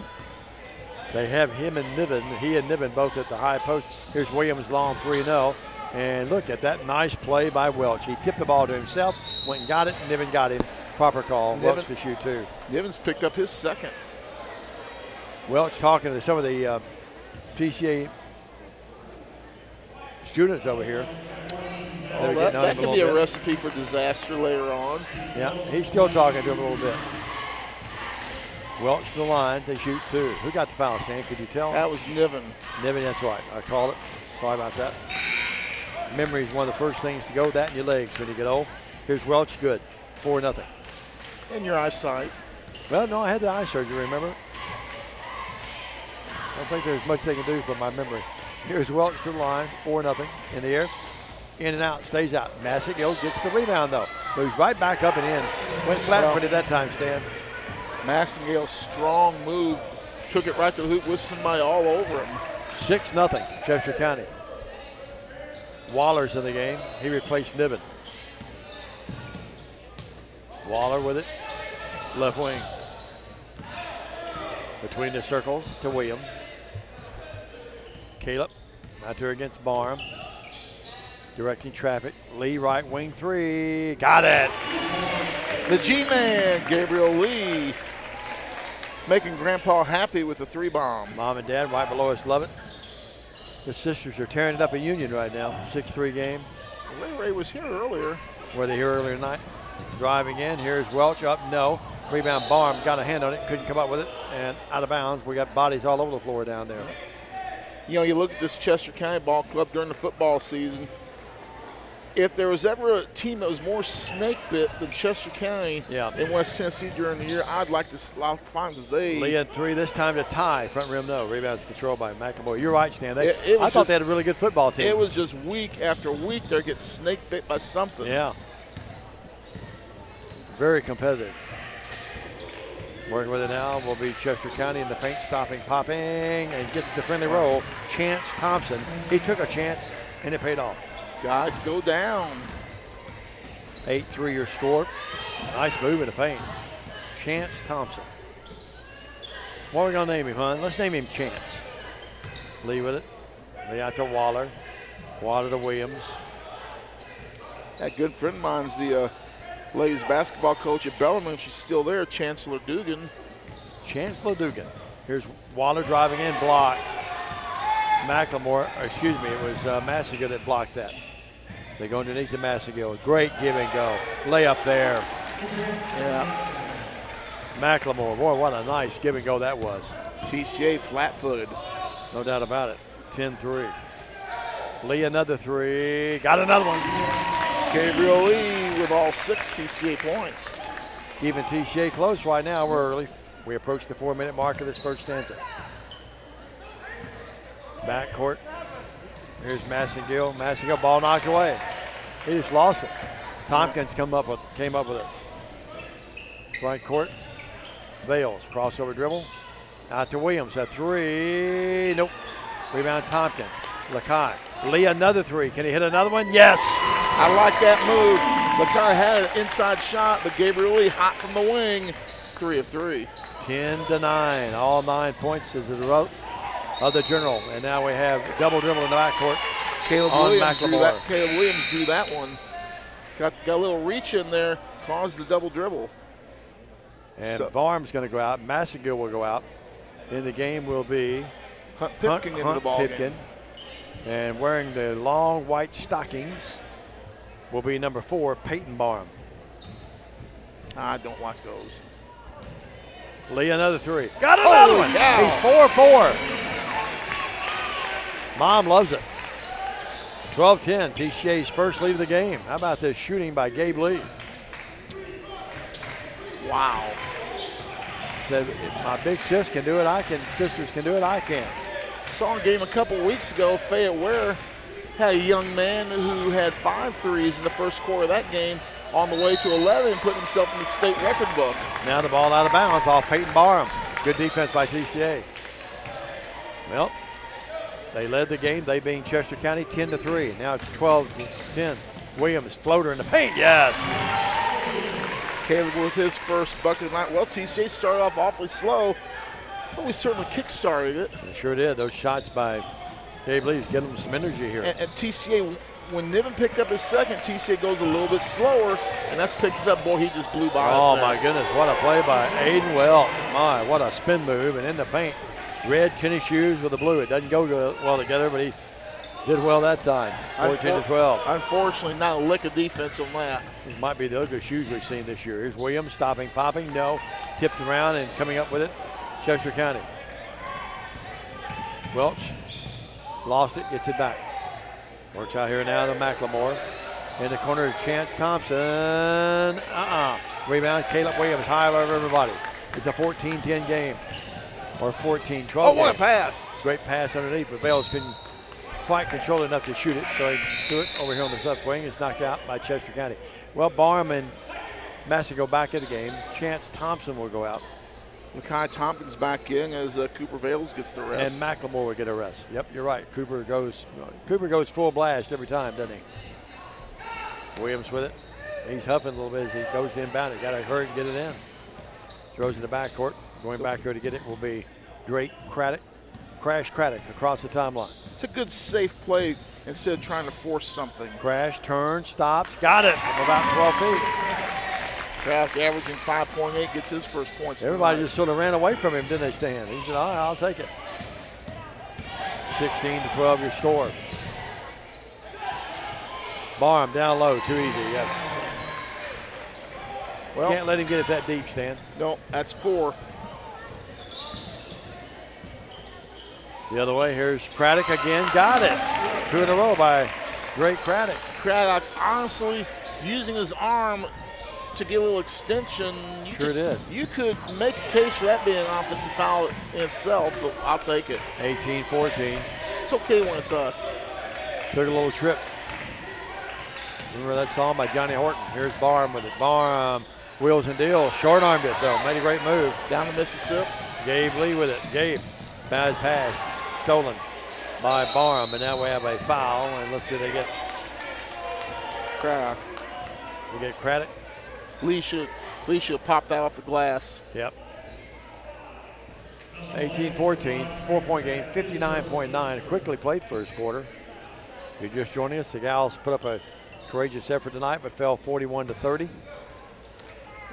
They have him and Niven. He and Niven both at the high post. Here's Williams long 3-0. And look at that nice play by Welch. He tipped the ball to himself, went and got it, and Niven got him. Proper call. Welch to shoot 2. Niven's picked up his second. Welch talking to some of the TCA students over here. Oh, that could be a recipe for disaster later on. Yeah, he's still talking to him a little bit. Welch to the line. They shoot 2. Who got the foul, Stan? Could you tell? That was Niven. Niven, that's right. I called it. Sorry about that. Memory is one of the first things to go, that in your legs when you get old. Here's Welch, good. 4-0. And your eyesight. Well, no, I had the eye surgery, remember? I don't think there's much they can do for my memory. Here's Welch to the line, 4-0 in the air. In and out, stays out. Massingill gets the rebound, though. Moves right back up and in. Went flat-footed that time, Stan. Massingill, strong move. Took it right to the hoop with somebody all over him. 6-0, Chester County. Waller's in the game. He replaced Niven. Waller with it. Left wing. Between the circles to Williams. Caleb out there against Barham. Directing traffic. Lee right wing 3. Got it. The G-Man, Gabriel Lee, making Grandpa happy with the 3-bomb. Mom and Dad right below us love it. The sisters are tearing it up at Union right now. 6-3 game. Ray was here earlier. Were they here earlier tonight? Driving in. Here's Welch up. No. Rebound. Barham got a hand on it. Couldn't come up with it. And out of bounds. We got bodies all over the floor down there. You know, you look at this Chester County ball club during the football season. If there was ever a team that was more snake bit than Chester County in West Tennessee during the year, I'd like to find because they. Lee had 3 this time to tie. Front rim, no. Rebounds controlled by McLemore. You're right, Stan. I thought they had a really good football team. It was just week after week they're getting snake bit by something. Yeah. Very competitive. Working with it now will be Chester County in the paint, stopping, popping, and gets the friendly roll. Chance Thompson. He took a chance, and it paid off. Got to go down. 8-3 your score. Nice move in the paint. Chance Thompson. What are we going to name him, hon? Let's name him Chance. Lee with it. Lee out to Waller. Water to Williams. That good friend of mine's the ladies basketball coach at Bellarmine. If she's still there, Chancellor Dugan. Chancellor Dugan. Here's Waller driving in, block. McLemore, it was Massagill that blocked that. They go underneath the Massagill. Great give and go. Layup there. Yeah. McLemore, boy, what a nice give and go that was. TCA flat-footed. No doubt about it. 10-3. Lee another three. Got another one. Gabriel Lee with all 6 TCA points. Keeping TCA close right now. We're early. We approach the 4-minute mark of this first stanza. Backcourt. Here's Massagill. Massagill, ball knocked away. He just lost it. Tompkins came up with it. Front court. Vales, crossover dribble. Out to Williams, a three. Nope. Rebound Tompkins. Lakai. Lee another three. Can he hit another one? Yes. I like that move. Lakai had an inside shot, but Gabriel Lee hot from the wing. 3 of 3. 10-9. All 9 points is the result of the General. And now we have double dribble in the backcourt. Caleb Williams drew that one. Got a little reach in there, caused the double dribble. And Barham's going to go out. Massagill will go out. In the game will be Hunt Pipkin into the ball game. And wearing the long white stockings will be number 4, Peyton Barham. I don't like those. Lee another three. Got another one. Cow. He's 4-4. Mom loves it. 12-10, TCA's first lead of the game. How about this shooting by Gabe Lee? Wow. Said, if my big sis can do it, sisters can do it, I can. Saw a game a couple weeks ago. Fayette Ware had a young man who had 5 threes in the first quarter of that game, on the way to 11 and put himself in the state record book. Now the ball out of bounds off Peyton Barham. Good defense by TCA. Well, they led the game, they being Chester County, 10-3. Now it's 12-10. Williams, floater in the paint, yes. Caleb with his first bucket of the night. Well, TCA started off awfully slow, but we certainly kick-started it. They sure did. Those shots by Dave Lee's getting them some energy here. And TCA, when Niven picked up his second, TCA goes a little bit slower, and that's picked us up. Boy, he just blew by us. Oh, my goodness, what a play by Aiden Welch. My, what a spin move, and in the paint. Red tennis shoes with the blue. It doesn't go well together, but he did well that time. 14-12. Unfortunately, not a lick of defense on that. These might be the ugliest shoes we've seen this year. Here's Williams stopping, popping, no. Tipped around and coming up with it. Chester County. Welch lost it, gets it back. Works out here now to McLemore. In the corner is Chance Thompson. Rebound, Caleb Williams, high over everybody. It's a 14-10 game. Or 14-12 Oh, what a pass. Great pass underneath, but Bales couldn't quite control it enough to shoot it, so he threw it over here on the left wing. It's knocked out by Chester County. Well, Barham and Massey go back in the game. Chance Thompson will go out. Lakai Tompkins back in as Cooper Vales gets the rest. And McLemore will get a rest. Yep, you're right. Cooper goes full blast every time, doesn't he? Williams with it. He's huffing a little bit as he goes inbound. He got to hurry and get it in. Throws in the backcourt. Going back here to get it will be Drake Craddock. Crash Craddock across the timeline. It's a good safe play instead of trying to force something. Crash, turns, stops, got it from about 12 feet. Craft averaging 5.8, gets his first points. Everybody just sort of ran away from him, didn't they, Stan? He said, all right, I'll take it. 16-12 your score. Barham down low, too easy, yes. Well, can't let him get it that deep, Stan. No, that's 4. The other way, here's Craddock again, got it. 2 in a row by Drake Craddock. Craddock honestly using his arm to get a little extension. You could make a case for that being an offensive foul in itself, but I'll take it. 18-14. It's okay when it's us. Took a little trip. Remember that song by Johnny Horton? Here's Barham with it. Barham wheels and deals. Short-armed it, though. Made a great move. Down to Mississippi. Gabe Lee with it. Gabe, bad pass. Stolen by Barham, and now we have a foul. And let's see, they get Craddock. They get Craddock. Lee should pop that off the glass. Yep. 18-14, 4-point game, 59.9. Quickly played first quarter. If you're just joining us, the Gals put up a courageous effort tonight, but fell 41-30.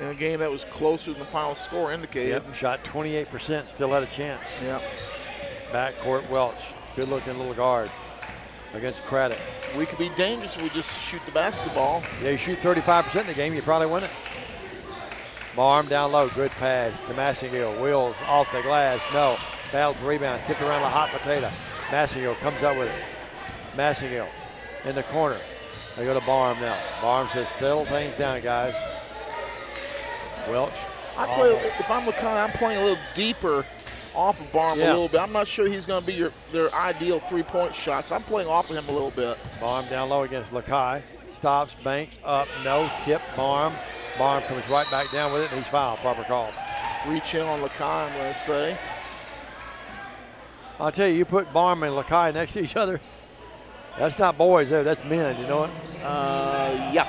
In a game that was closer than the final score indicated. Yep, shot 28%, still had a chance. Yep. Backcourt Welch, good-looking little guard against Craddock. We could be dangerous if we just shoot the basketball. Yeah, you shoot 35% in the game, you probably win it. Barm down low, good pass to Massingill. Wills off the glass, no. Battles the rebound, tipped around the hot potato. Massingill comes up with it. Massingill in the corner. They go to Barm now. Barm says, settle things down, guys. Welch. If I'm LeConte, I'm playing a little deeper off of Barm a little bit. I'm not sure he's going to be their ideal three-point shot, so I'm playing off of him a little bit. Barm down low against LeConte. Stops, banks, up, no, tip, Barm. Barm comes right back down with it, and he's fouled. Proper call. Reach in on LeConte, I'm going to say. I'll tell you, you put Barm and LeConte next to each other, that's not boys there, that's men, you know it? Yeah.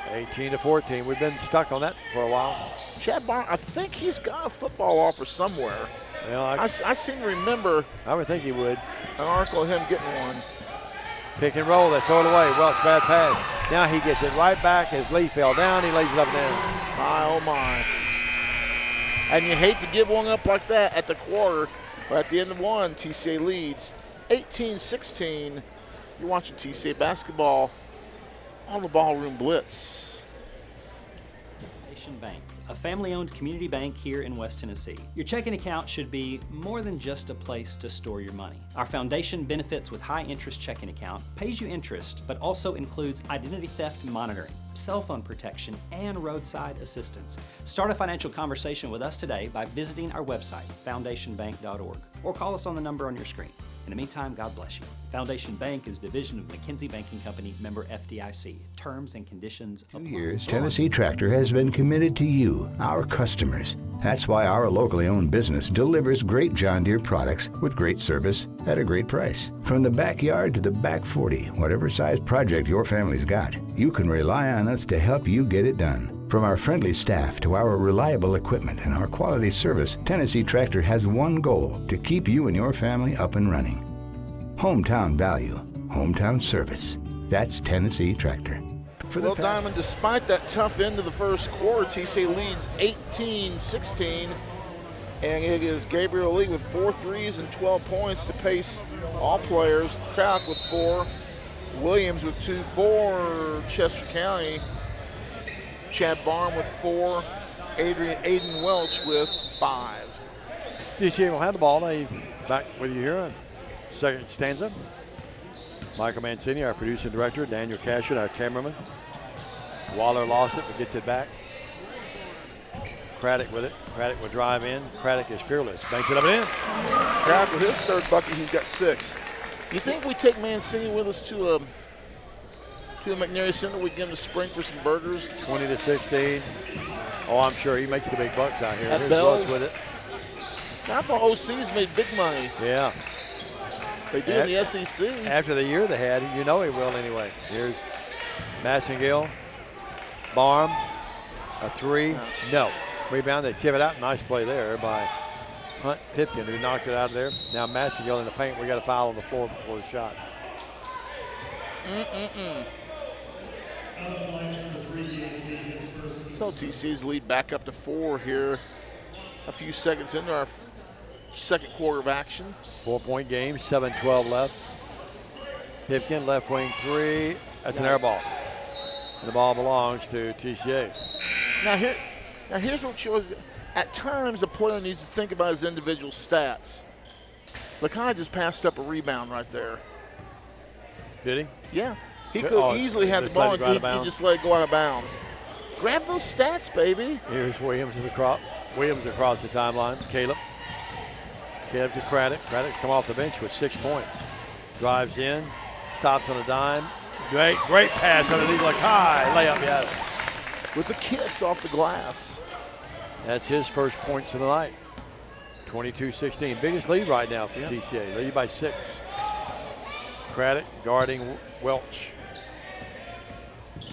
18-14. We've been stuck on that for a while. Chad Barm, I think he's got a football offer somewhere. Well, I seem to remember. I would think he would. An article of him getting one. Pick and roll, they throw it away. Welch, bad pass. Now he gets it right back. His Lee fell down. He lays it up and in. My, oh my. And you hate to give one up like that at the quarter, but at the end of one, TCA leads 18-16. You're watching TCA basketball on the Ballroom Blitz. Bank, a family-owned community bank here in West Tennessee. Your checking account should be more than just a place to store your money. Our foundation benefits with high-interest checking account pays you interest, but also includes identity theft monitoring, cell phone protection, and roadside assistance. Start a financial conversation with us today by visiting our website, foundationbank.org, or call us on the number on your screen. In the meantime, God bless you. Foundation Bank is a division of McKinsey Banking Company, member FDIC. Terms and conditions apply. 2 years, Tennessee Tractor has been committed to you, our customers. That's why our locally owned business delivers great John Deere products with great service at a great price. From the backyard to the back 40, whatever size project your family's got, you can rely on us to help you get it done. From our friendly staff to our reliable equipment and our quality service, Tennessee Tractor has one goal: to keep you and your family up and running. Hometown value, hometown service. That's Tennessee Tractor. Well, Diamond, despite that tough end of the first quarter, TCA leads 18-16. And it is Gabriel Lee with 4 threes and 12 points to pace all players. Tack with 4. Williams with 2 for Chester County. Chad Barm with 4. Aiden Welch with 5. TCA will have the ball. Now back with you here on second stanza. Michael Mancini, our producer and director. Daniel Cashin, our cameraman. Waller lost it, but gets it back. Craddock with it. Craddock will drive in. Craddock is fearless. Banks it up and in. Craddock with his third bucket, he's got 6. You think we take Mancini with us to a McNary Center, we give him a spring for some burgers? 20-16. Oh, I'm sure he makes the big bucks out here. At Welch with it. I thought OC's made big money. Yeah. They do in the SEC. After the year they had, you know he will anyway. Here's Massingill. Barm. A 3. No. Rebound, they tip it out. Nice play there by Hunt Pipkin, who knocked it out of there. Now Massingill in the paint. We got a foul on the floor before the shot. So TC's lead back up to 4 here. A few seconds into our second quarter of action. 4-point game, 7:12 left. Pipkin, left wing 3. That's an air ball. And the ball belongs to TCA. Now here's what shows. At times, a player needs to think about his individual stats. LeConte just passed up a rebound right there. Did he? Yeah. He could easily have the ball and he just let it go out of bounds. Grab those stats, baby. Here's Williams across the timeline. Caleb to Craddock. Craddock's come off the bench with 6 points. Drives in, stops on a dime. Great pass underneath LeConte. Layup, yes. With a kiss off the glass. That's his first points of the night. 22-16. Biggest lead right now for TCA. Lead by 6. Craddock guarding Welch.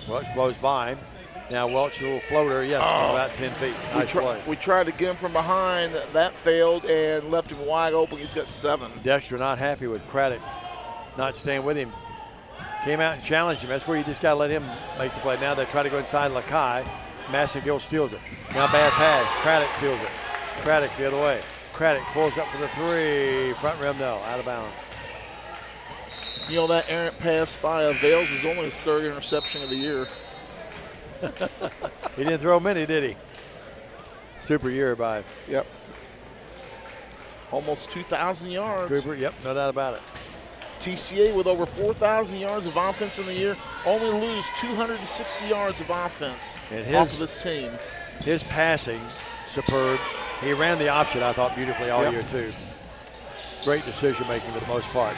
Welch blows by him. Now Welch, a little floater, yes, from about 10 feet. Nice play. We tried to get him from behind. That failed and left him wide open. He's got 7. Dexter not happy with Craddock not staying with him. Came out and challenged him. That's where you just got to let him make the play. Now they try to go inside Lakai. Massengill steals it. Now bad pass. Craddock steals it. Craddock the other way. Craddock pulls up for the 3. Front rim, no. Out of bounds. You know, that errant pass by Vales was only his 3rd interception of the year. He didn't throw many, did he? Super year by. Yep. Almost 2,000 yards. Cooper, yep, no doubt about it. TCA with over 4,000 yards of offense in the year, only lose 260 yards of offense off of this team. His passing, superb. He ran the option, I thought, beautifully all year, too. Great decision-making for the most part.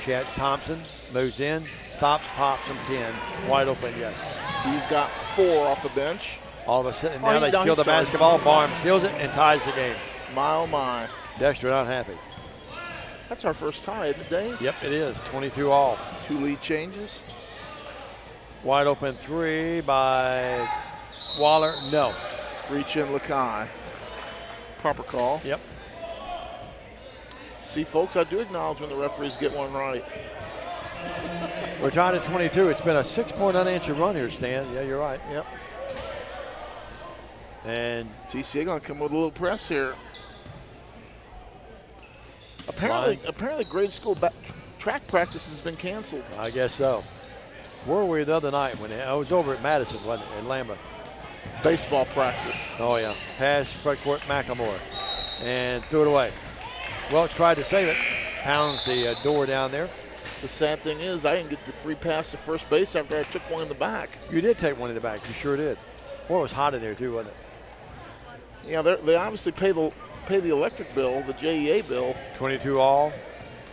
Chance Thompson moves in, stops, pops from 10. Wide open, yes. He's got 4 off the bench. All of a sudden, now they steal the basketball. Barnes steals it and ties the game. My, oh, my. Dexter not happy. That's our first tie, isn't it, Dave? Yep, it is. 22 all. 2 lead changes. Wide open 3 by Waller. No. Reach in Lakai. Proper call. Yep. See, folks, I do acknowledge when the referees get one right. We're tied at 22. It's been a 6-point unanswered run here, Stan. Yeah, you're right. Yep. And TCA going to come with a little press here. Apparently grade school track practice has been canceled. I guess so. Where were we the other night when I was over at Madison, wasn't it, in Lambert? Baseball practice. Oh, yeah. Pass, front court, McLemore. And threw it away. Welch tried to save it. Pounds the door down there. The sad thing is I didn't get the free pass to first base after I took one in the back. You did take one in the back. You sure did. Boy, it was hot in there, too, wasn't it? Yeah, they obviously pay the electric bill, the JEA bill. 22 all,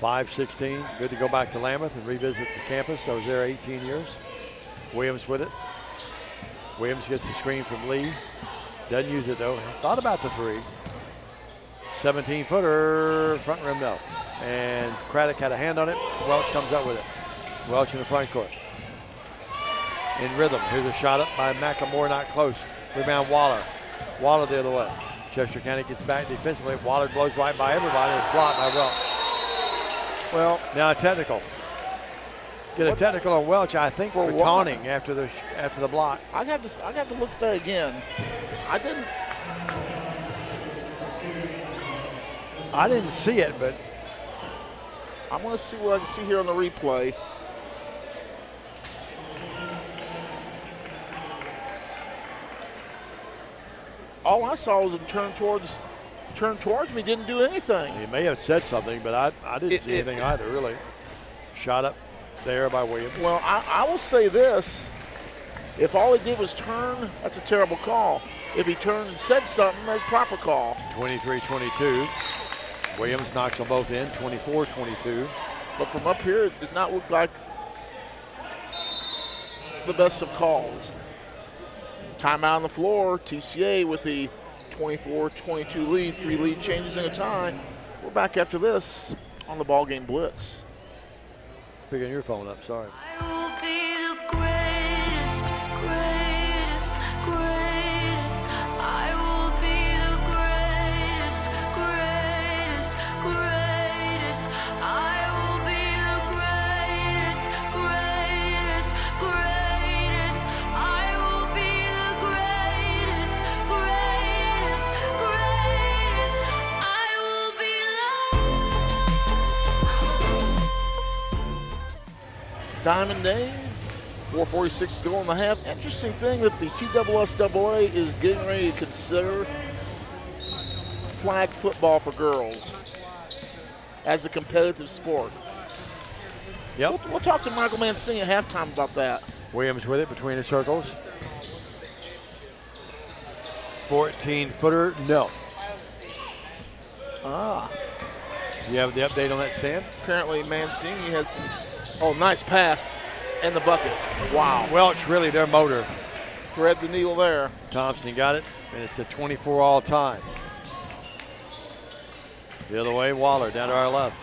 5-16. Good to go back to Lambeth and revisit the campus. I was there 18 years. Williams with it. Williams gets the screen from Lee. Doesn't use it, though. Thought about the 3. 17-footer, front rim, no. And Craddock had a hand on it. Welch comes up with it. Welch in the front court. In rhythm. Here's a shot up by McLemore, not close. Rebound Waller. Waller the other way. Chester County gets back defensively. Waller blows right by everybody. It's blocked by Welch. Well, now a technical. Get a technical on Welch, I think, for taunting after the block. I have to look at that again. I didn't see it, but I'm going to see what I can see here on the replay. All I saw was him turn towards me, didn't do anything. He may have said something, but I didn't see anything either, really. Shot up there by Williams. Well, I will say this. If all he did was turn, that's a terrible call. If he turned and said something, that's a proper call. 23-22. Williams knocks them both in, 24-22. But from up here, it did not look like the best of calls. Timeout on the floor. TCA with the 24-22 lead. 3 lead changes in a tie. We're back after this on the BallGame Blitz. Picking your phone up, sorry. I will be the greatest, greatest, greatest. I will be the greatest, greatest, greatest. I will be the greatest, greatest, greatest. I will be the greatest, greatest, greatest. I will be Diamond Dave, 4:46 to go in the half. Interesting thing that the TSSAA is getting ready to consider flag football for girls as a competitive sport. Yep. We'll talk to Michael Mancini at halftime about that. Williams with it between the circles. 14-footer, no. You have the update on that, Stan? Apparently Mancini has some. Oh, nice pass and the bucket. Wow. Welch really their motor. Thread the needle there. Thompson got it, and it's a 24 all time. The other way, Waller down to our left.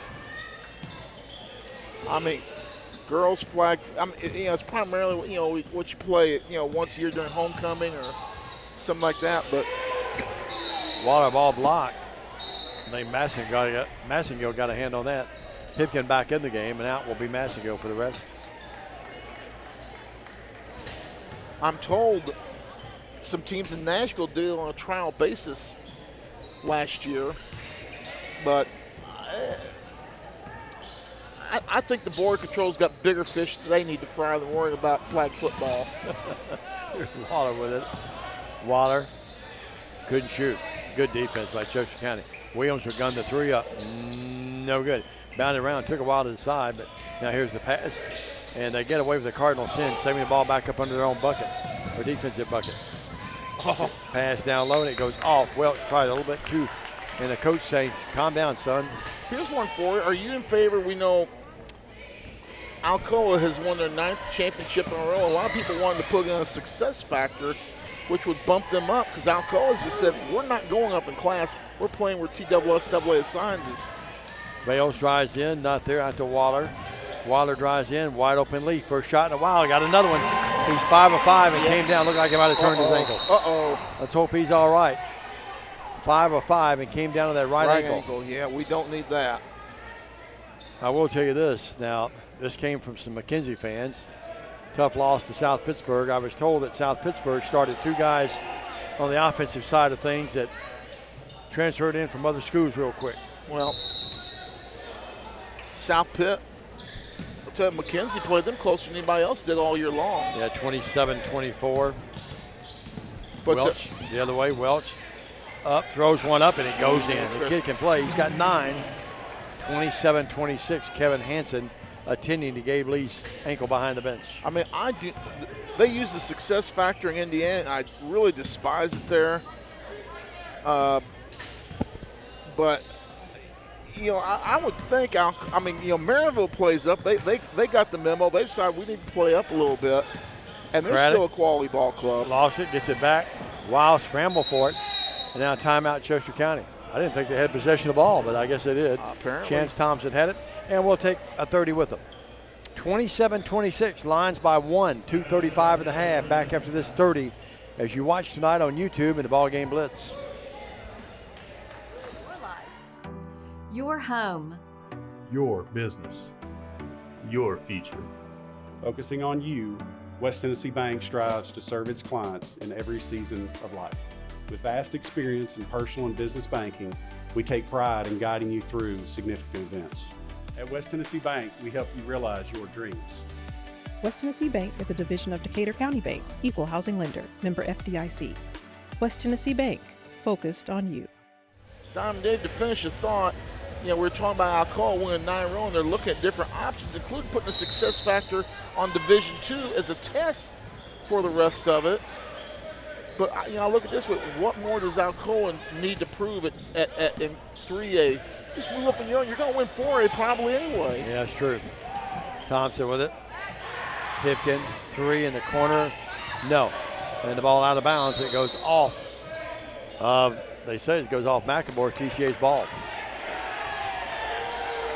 I mean, girls flag. I mean, it's primarily what you play once a year during homecoming or something like that. But Waller ball blocked. I think Massengill got a hand on that. Pipkin back in the game, and out will be Massagill for the rest. I'm told some teams in Nashville did it on a trial basis last year, but I think the Border Patrol's got bigger fish that they need to fry than worrying about flag football. Here's Waller with it. Waller couldn't shoot. Good defense by Chester County. Williams would gun the three up. No good. Bounded around, took a while to decide, but now here's the pass. And they get away with the Cardinal sin, saving the ball back up under their own bucket, or defensive bucket. Oh. Pass down low, and it goes off. Well, it's probably a little bit too. And the coach saying, calm down, son. Here's one for you. Are you in favor? We know Alcoa has won their 9th championship in a row. A lot of people wanted to put in a success factor, which would bump them up, because Alcoa just said, we're not going up in class. We're playing where TSSAA assigns us. Bales drives in, not there, out to Waller. Waller drives in, wide open lead. First shot in a while, got another one. He's 5 of 5 and came down, looked like he might have turned his ankle. Let's hope he's all right. 5 of 5 and came down to that right ankle. Yeah, we don't need that. I will tell you this. Now, this came from some McKenzie fans. Tough loss to South Pittsburgh. I was told that South Pittsburgh started 2 guys on the offensive side of things that transferred in from other schools real quick. Well, South Pitt, I'll tell you, McKenzie played them closer than anybody else did all year long. Yeah, 27-24. But Welch, the other way, Welch up, throws one up, and it goes in. The kid can play. He's got 9. 27-26, Kevin Hansen attending to Gabe Lee's ankle behind the bench. I mean, they use the success factor in Indiana. I really despise it there. But, you know, I would think, Maryville plays up. They got the memo. They decided we need to play up a little bit. And they're still a quality ball club. Lost it, gets it back. Wild scramble for it. And now timeout Chester County. I didn't think they had possession of the ball, but I guess they did. Apparently. Chance Thompson had it, and we'll take a 30 with them. 27-26, Lions by 1, 2:35 in the half. Back after this 30 as you watch tonight on YouTube in the BallGame Blitz. Your home. Your business. Your future. Focusing on you, West Tennessee Bank strives to serve its clients in every season of life. With vast experience in personal and business banking, we take pride in guiding you through significant events. At West Tennessee Bank, we help you realize your dreams. West Tennessee Bank is a division of Decatur County Bank, equal housing lender, member FDIC. West Tennessee Bank, focused on you. Diamond Dave, to finish a thought, you know, we're talking about Alcoa winning 9 in a row, and they're looking at different options, including putting a success factor on Division II as a test for the rest of it. But, you know, I look at this with what more does Alcoa need to prove in 3A? Just move up and you're going to win 4A probably anyway. Yeah, that's true. Thompson with it. Pipkin, 3 in the corner. No. And the ball out of bounds. It goes off. They say it goes off McLemore, TCA's ball.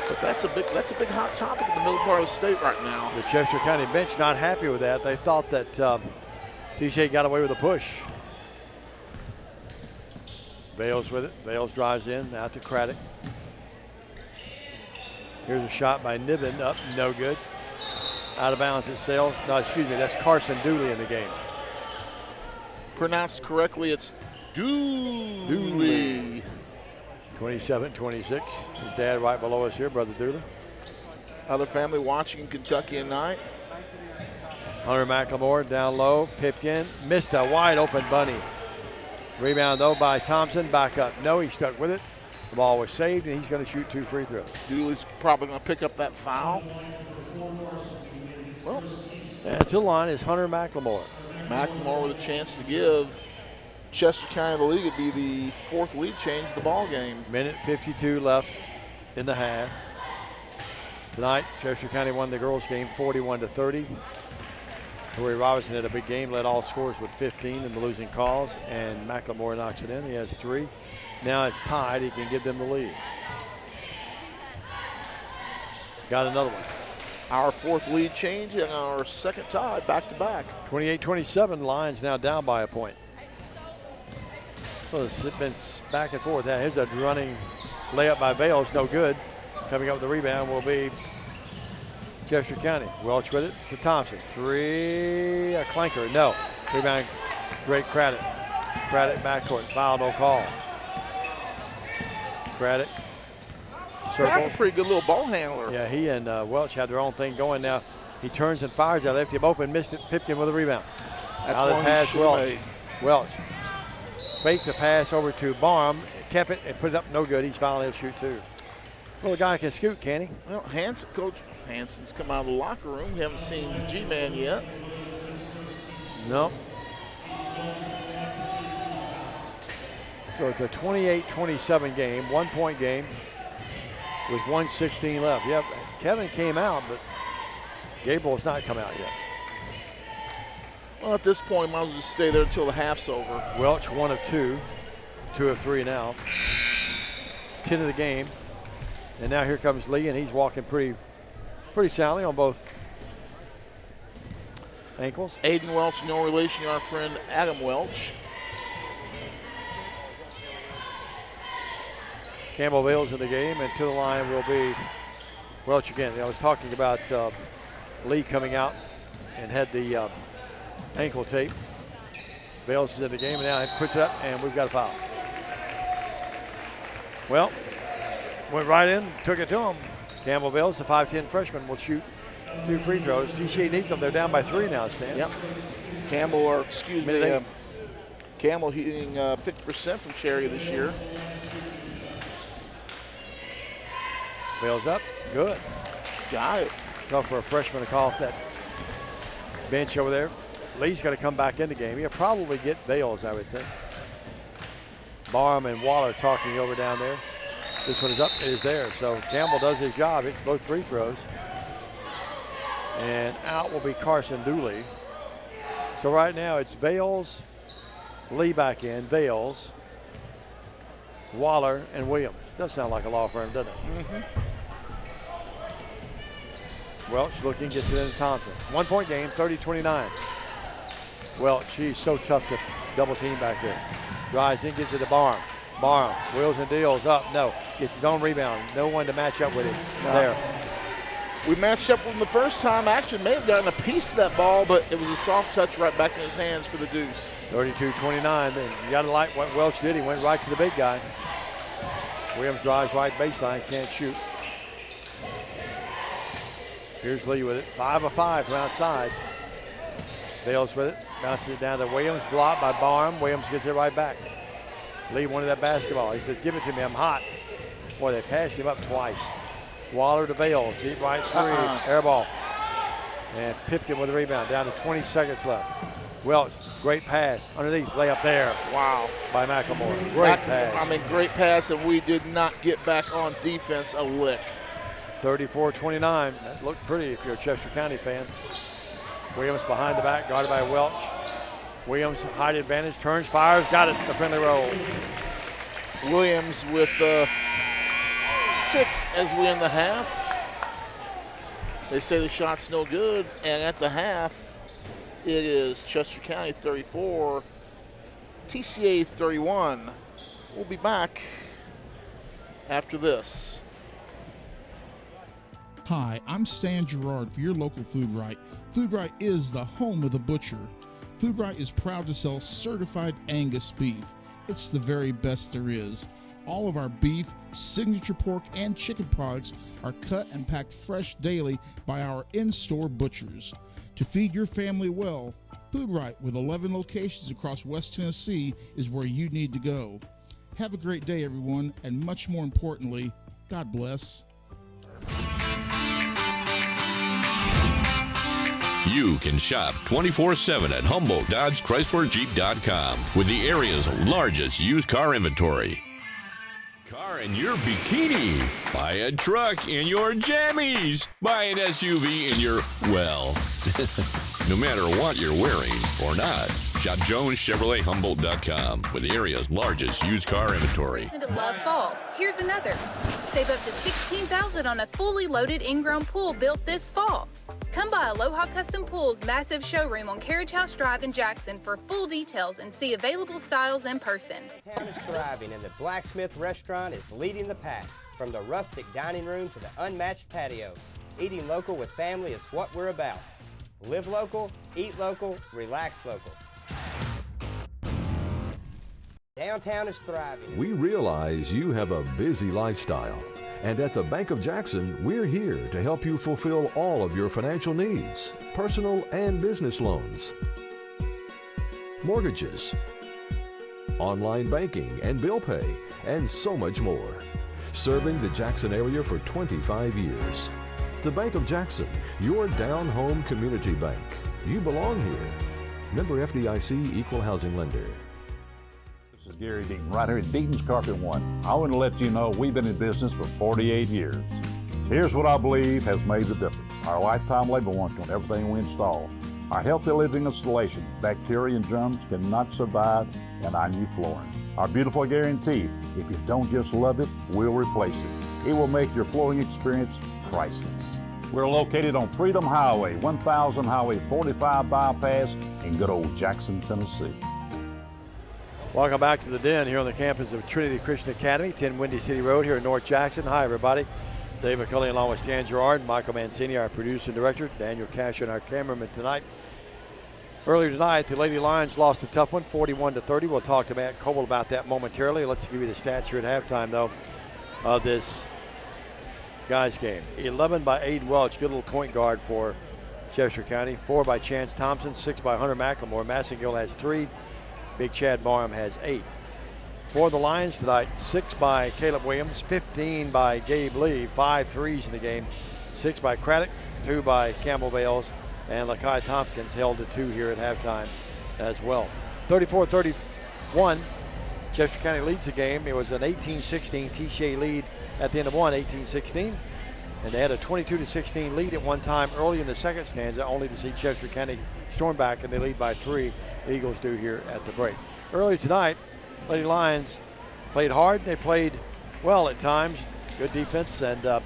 But that's a big hot topic in the middle part of the state right now. The Chester County bench not happy with that. They thought that TCA got away with a push. Bales with it. Bales drives in, out to Craddock. Here's a shot by Niven, up, no good. Out of bounds it sails. No, excuse me, that's Carson Dooley in the game. Pronounced correctly, it's Dooley. 27-26. His dad right below us here, Brother Dooley. Other family watching in Kentucky tonight. Hunter McLemore down low. Pipkin missed a wide open bunny. Rebound though by Thompson. Back up. No, he stuck with it. The ball was saved, and he's going to shoot 2 free throws. Dooley's probably going to pick up that foul. Well, and to the line is Hunter McLemore. McLemore with a chance to give Chester County the lead. Would be the 4th lead change of the ball game. Minute 52 left in the half. Tonight, Chester County won the girls' game 41-30. Corey Robinson had a big game, led all scores with 15 in the losing cause, and McLemore knocks it in. He has 3. Now it's tied. He can give them the lead. Got another one. Our 4th lead change and our 2nd tie back-to-back. 28-27, Lions now down by a point. So it's been back and forth. Here's a running layup by Bales, no good. Coming up with the rebound will be Chester County. Welch with it to Thompson. 3, a clanker, no. Rebound, great Craddock. Craddock backcourt, foul, no call. Craddock circles. A pretty good little ball handler. Yeah, he and Welch have their own thing going now. He turns and fires. They left him open, missed it. Pipkin with a rebound. That's out of the pass, Welch. Made. Welch faked the pass over to Barham, kept it and put it up, no good. He's fouling, he'll shoot too. Well, the guy can scoot, can he? Well, Coach Hanson's come out of the locker room. We haven't seen the G-Man yet. No. So it's a 28-27 game, 1-point game with 1:16 left. Yep, Kevin came out, but Gabriel's not come out yet. Well, at this point, might as well just stay there until the half's over. Welch, 1 of 2, 2 of 3 now. 10 of the game. And now here comes Lee, and he's walking pretty soundly on both ankles. Aiden Welch, no relation to our friend Adam Welch. Campbell Vale's in the game, and to the line will be Welch again. I was talking about Lee coming out and had the ankle tape. Vales is in the game, and now he puts it up, and we've got a foul. Well, went right in, took it to him. Campbell Vales, the 5'10 freshman, will shoot 2 free throws. TCA needs them. They're down by 3 now, Stan. Yep. Campbell hitting 50% from Cherry this year. Vales up, good. Got it. Tough for a freshman to call off that bench over there. Lee's got to come back in the game. He'll probably get Vales, I would think. Barham and Waller talking over down there. This one is up, it is there. So Campbell does his job. It's both free throws. And out will be Carson Dooley. So right now it's Vales, Lee back in, Vales, Waller, and Williams. Does sound like a law firm, doesn't it? Mm-hmm. Welch looking, gets it into Thompson. 1-point game, 30-29. Welch, he's so tough to double team back there. Drives in, gets it to Barham. Barham, wheels and deals up, no. Gets his own rebound. No one to match up with him there. We matched up with him the first time. Actually may have gotten a piece of that ball, but it was a soft touch right back in his hands for the deuce. 32-29, and you gotta like what Welch did. He went right to the big guy. Williams drives right baseline, can't shoot. Here's Lee with it, 5 of 5 from outside. Vales with it, bounces it down to Williams, blocked by Barham. Williams gets it right back. Lee wanted that basketball. He says, give it to me, I'm hot. Boy, they passed him up twice. Waller to Vales, deep right 3, air ball. And Pipkin with the rebound, down to 20 seconds left. Welch, great pass, underneath, layup there. Wow. By McLemore, great pass. Great pass, and we did not get back on defense a lick. 34-29, that looked pretty if you're a Chester County fan. Williams behind the back, guarded by Welch. Williams, height advantage, turns, fires, got it, the friendly roll. Williams with 6 as we end the half. They say the shot's no good, and at the half, it is Chester County 34, TCA 31. We'll be back after this. Hi, I'm Stan Gerard for your local Food Right. Food Right is the home of the butcher. Food Right is proud to sell certified Angus beef. It's the very best there is. All of our beef, signature pork, and chicken products are cut and packed fresh daily by our in-store butchers. To feed your family well, Food Right with 11 locations across West Tennessee is where you need to go. Have a great day, everyone, and much more importantly, God bless. You can shop 24/7 at Humboldt Dodge Chrysler Jeep.com with the area's largest used car inventory. Car in your bikini. Buy a truck in your jammies. Buy an SUV in your, well, no matter what you're wearing or not. Shop JonesChevroletHumboldt.com with the area's largest used car inventory. Love fall. Here's another. Save up to $16,000 on a fully loaded in-ground pool built this fall. Come by Aloha Custom Pool's massive showroom on Carriage House Drive in Jackson for full details and see available styles in person. Town is thriving and the Blacksmith Restaurant is leading the pack. From the rustic dining room to the unmatched patio, eating local with family is what we're about. Live local, eat local, relax local. Downtown is thriving. We realize you have a busy lifestyle, and at the Bank of Jackson, we're here to help you fulfill all of your financial needs, personal and business loans, mortgages, online banking and bill pay, and so much more. Serving the Jackson area for 25 years. The Bank of Jackson, your down-home community bank. You belong here. Member FDIC, Equal Housing Lender. This is Gary Deaton, right here at Deaton's Carpet One. I want to let you know we've been in business for 48 years. Here's what I believe has made the difference. Our lifetime labor warranty on everything we install. Our healthy living installation, bacteria and germs cannot survive in our new flooring. Our beautiful guarantee, if you don't just love it, we'll replace it. It will make your flooring experience priceless. We're located on Freedom Highway, 1000 Highway 45 bypass in good old Jackson, Tennessee. Welcome back to the Den here on the campus of Trinity Christian Academy, 10 Windy City Road here in North Jackson. Hi, everybody. Dave McCulley along with Stan Gerard, Michael Mancini, our producer and director, Daniel Cash, and our cameraman tonight. Earlier tonight, the Lady Lions lost a tough one, 41-30. We'll talk to Matt Coble about that momentarily. Let's give you the stats here at halftime, though, of this guys game. 11 by Aiden Welch, good little point guard for Chester County. 4 by Chance Thompson, 6 by Hunter McLemore. Massengill has 3. Big Chad Barham has 8. For the Lions tonight, 6 by Caleb Williams, 15 by Gabe Lee, 5 threes in the game, 6 by Craddock, 2 by Campbell Bales, and Lakai Tompkins held to 2 here at halftime as well. 34-31, Chester County leads the game. It was an 18-16 TCA lead at the end of one, 18-16. And they had a 22-16 lead at one time early in the second stanza, only to see Chester County storm back, and they lead by 3. The Eagles do here at the break. Earlier tonight, Lady Lions played hard. They played well at times. Good defense, and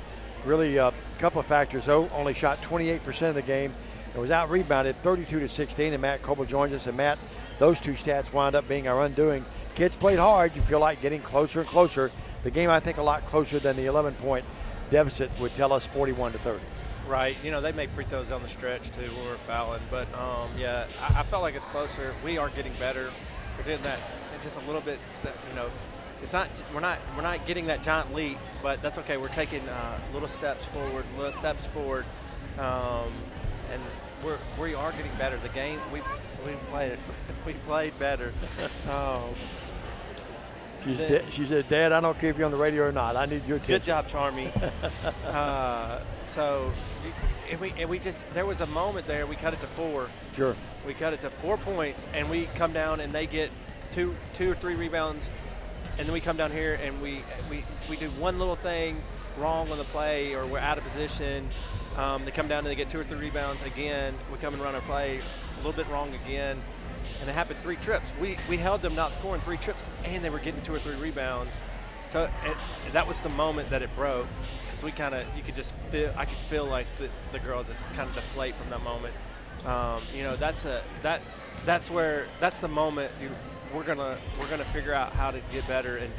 really a couple of factors, though. Only shot 28% of the game. It was out-rebounded 32-16, and Matt Coble joins us. And Matt, those two stats wound up being our undoing. Kids played hard. You feel like getting closer and closer. The game, I think, a lot closer than the 11-point deficit would tell us, 41-30. Right. You know, they make free throws on the stretch, too, when we're fouling. But, yeah, I felt like it's closer. We are getting better. We're doing that just a little bit, you know. It's not we're not getting that giant leap, but that's okay. We're taking little steps forward, and we are getting better. The game we played better. She said, Dad, I don't care if you're on the radio or not. I need your attention. Good job, Charmy. There was a moment there. We cut it to 4. Sure. We cut it to 4 points, and we come down and they get two or three rebounds, and then we come down here and we do one little thing wrong on the play, or we're out of position. They come down and they get 2 or 3 rebounds again. We come and run our play a little bit wrong again, and it happened 3 trips. We held them not scoring 3 trips, and they were getting 2 or 3 rebounds. So that was the moment that it broke, because you could just feel, I could feel like the girls just kind of deflate from that moment. You know, that's the moment we're gonna figure out how to get better and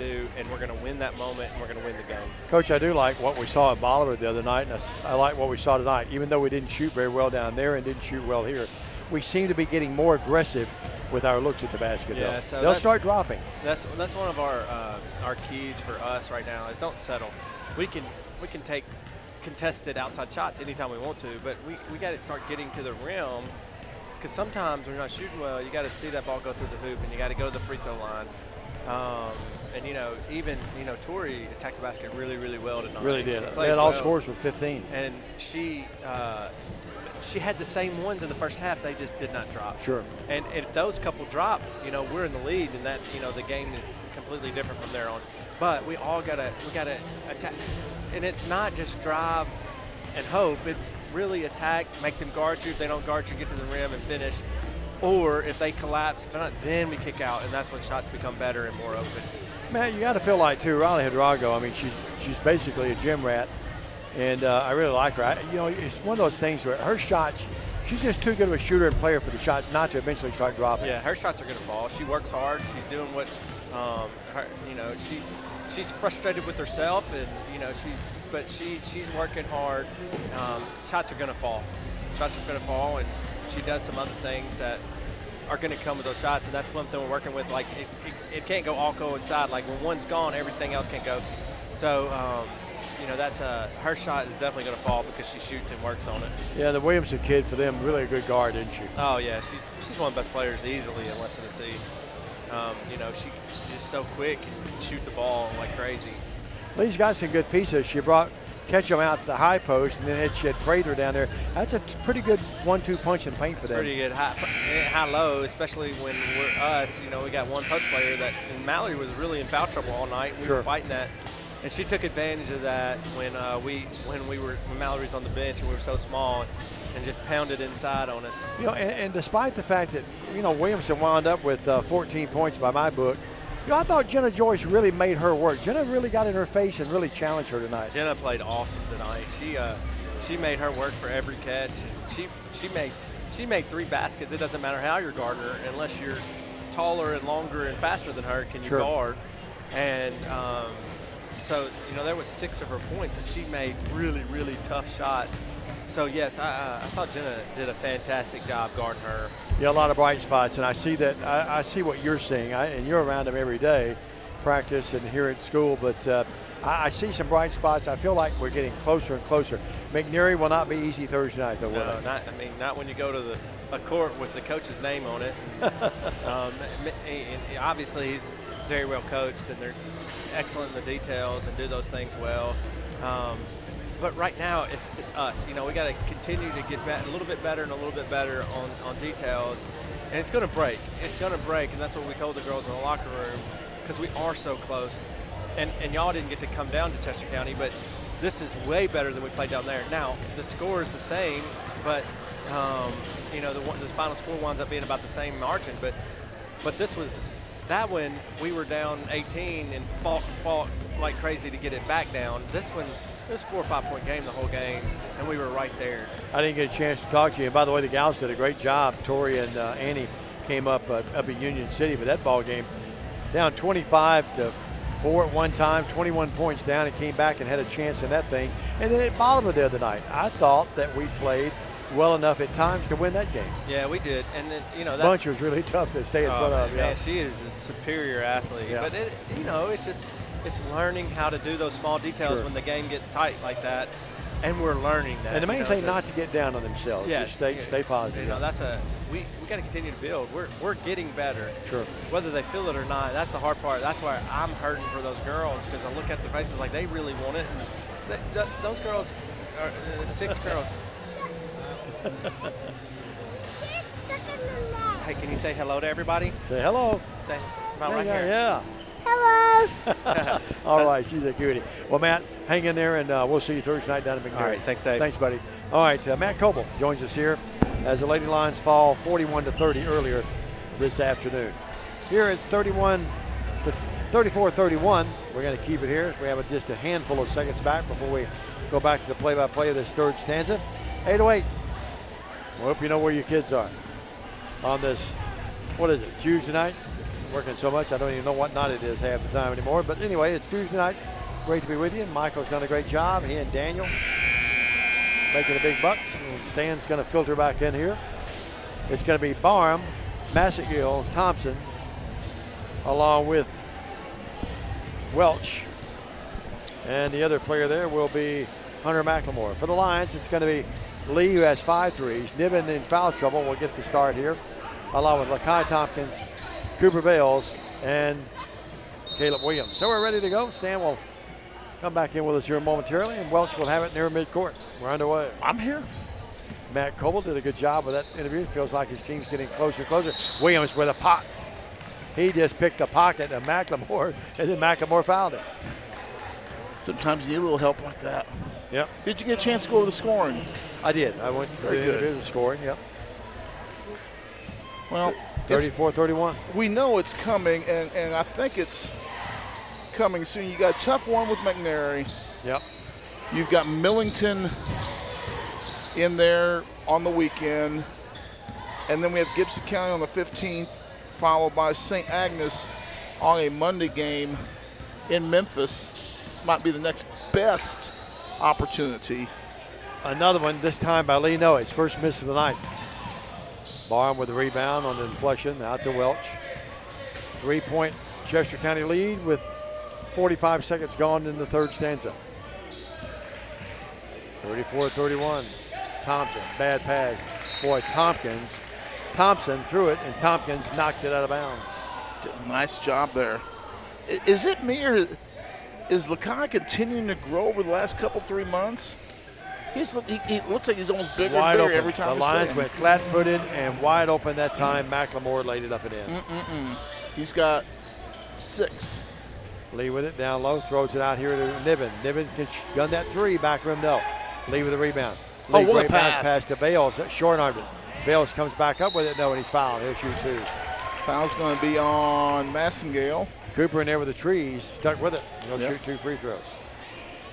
we're gonna win that moment, and we're gonna win the game. Coach, I do like what we saw at Bolivar the other night, and I like what we saw tonight. Even though we didn't shoot very well down there and didn't shoot well here, we seem to be getting more aggressive with our looks at the basket. Yeah, so they'll start dropping. That's one of our keys for us right now is don't settle. We can take contested outside shots anytime we want to, but we got to start getting to the rim, because sometimes when you're not shooting well, you got to see that ball go through the hoop, and you got to go to the free throw line. And even Tori attacked the basket really, really well tonight. Really did. They had all scores with 15. And she had the same ones in the first half. They just did not drop. Sure. And if those couple drop, we're in the lead, and that the game is completely different from there on. But we gotta attack, and it's not just drive and hope. It's really attack, make them guard you. If they don't guard you, get to the rim and finish. Or if they collapse, then we kick out, and that's when shots become better and more open. Man, you got to feel like, too, Riley Hidrago, I mean, she's basically a gym rat, and I really like her. It's one of those things where her shots, she's just too good of a shooter and player for the shots not to eventually start dropping. Yeah, her shots are going to fall. She works hard. She's doing what, she's frustrated with herself, and she's working hard. Shots are going to fall. And she does some other things that are going to come with those shots, and that's one thing we're working with. Like it can't go all coincide. Like when one's gone, everything else can go. So that's her shot is definitely going to fall because she shoots and works on it. Yeah, the Williamson kid for them really a good guard, isn't she? Oh yeah, she's one of the best players easily in West Tennessee. She's just so quick and can shoot the ball like crazy. Lee's got some good pieces. She brought Ketchum out the high post, and then she had Prather down there. That's a pretty good 1-2 punch and paint for them. Pretty good high-low, especially when we're us. We got one post player and Mallory was really in foul trouble all night. We were fighting that, and she took advantage of that when Mallory's on the bench and we were so small, and just pounded inside on us. And despite the fact that Williamson wound up with 14 points by my book, I thought Jenna Joyce really made her work. Jenna really got in her face and really challenged her tonight. Jenna played awesome tonight. She made her work for every catch. She made 3 baskets. It doesn't matter how you're guarding her, unless you're taller and longer and faster than her. Can you guard? And so there was 6 of her points that she made really, really tough shots. So yes, I thought Jenna did a fantastic job guarding her. Yeah, a lot of bright spots, and I see that. I see what you're seeing, and you're around them every day, practice and here at school. But I see some bright spots. I feel like we're getting closer and closer. McNary will not be easy Thursday night, though. No, not when you go to a court with the coach's name on it. Obviously, he's very well coached, and they're excellent in the details and do those things well. But right now, it's us. We got to continue to get a little bit better and a little bit better on details. And it's going to break. It's going to break, and that's what we told the girls in the locker room, because we are so close. And y'all didn't get to come down to Chester County, but this is way better than we played down there. Now, the score is the same, but, the final score winds up being about the same margin. But this was that one, we were down 18 and fought like crazy to get it back down. This one, it was a 4 or 5 point game the whole game, and we were right there. I didn't get a chance to talk to you. And by the way, the gals did a great job. Tori and Annie came up at Union City for that ball game. Down 25-4 at one time, 21 points down, and came back and had a chance in that thing. And then it bottomed the other night. I thought that we played well enough at times to win that game. Yeah, we did. And then, that's Bunch was really tough to stay in front of. Man, she is a superior athlete. Yeah. But it's learning how to do those small details when the game gets tight like that, and we're learning that. And the main thing, not to get down on themselves. Yeah, just stay positive. We got to continue to build. We're getting better. Sure. Whether they feel it or not, that's the hard part. That's why I'm hurting for those girls, because I look at their faces like they really want it. And those girls are 6 girls. Hey, can you say hello to everybody? Say hello. Say right here. Yeah. Hello. All right, she's a cutie. Well, Matt, hang in there, and we'll see you Thursday night down at McNary. All right, thanks, Dave. Thanks, buddy. All right, Matt Coble joins us here as the Lady Lions fall 41-30 earlier this afternoon. Here it's 34-31. We're going to keep it here. We have just a handful of seconds back before we go back to the play-by-play of this third stanza. 8:08. I hope you know where your kids are on this, what is it, Tuesday night? Working so much, I don't even know what night it is half the time anymore. But anyway, it's Tuesday night. Great to be with you. And Michael's done a great job. He and Daniel making the big bucks. And Stan's going to filter back in here. It's going to be Barham, Massagill, Thompson, along with Welch. And the other player there will be Hunter McLemore. For the Lions, it's going to be Lee, who has 5 threes. Niven in foul trouble will get the start here, along with Lakai Tompkins, Cooper Bales, and Caleb Williams. So we're ready to go. Stan will come back in with us here momentarily, and Welch will have it near midcourt. We're underway. I'm here. Matt Coble did a good job with that interview. It feels like his team's getting closer and closer. Williams with a pot. He just picked the pocket of McLemore, and then McLemore fouled it. Sometimes you need a little help like that. Yep. Did you get a chance to go over the scoring? I did. I went to the interview scoring, yep. Well, 34-31. We know it's coming, and I think it's coming soon. You got a tough one with McNary. Yep. You've got Millington in there on the weekend, and then we have Gibson County on the 15th, followed by St. Agnes on a Monday game. in Memphis might be the next best opportunity. Another one, this time by Lee Noe. His first miss of the night. Barham with the rebound on the deflection, out to Welch. 3-point Chester County lead with 45 seconds gone in the third stanza. 34-31. Thompson, bad pass. Boy, Thompson threw it, and Tompkins knocked it out of bounds. Nice job there. Is it me, or is Lakai continuing to grow over the last couple, 3 months? He looks like he's almost bigger and bigger every time. The lines went flat-footed and wide open that time. McLemore laid it up and in. He's got 6. Lee with it down low, throws it out here to Niven. Niven can gun that 3, back rim no. Lee with the rebound. Lee, what great a pass. Pass to Bales, short-armed it. Bales comes back up with it, no, and he's fouled. He'll shoot 2. Foul's going to be on Massengale. Cooper in there with the trees, stuck with it. He'll shoot 2 free throws.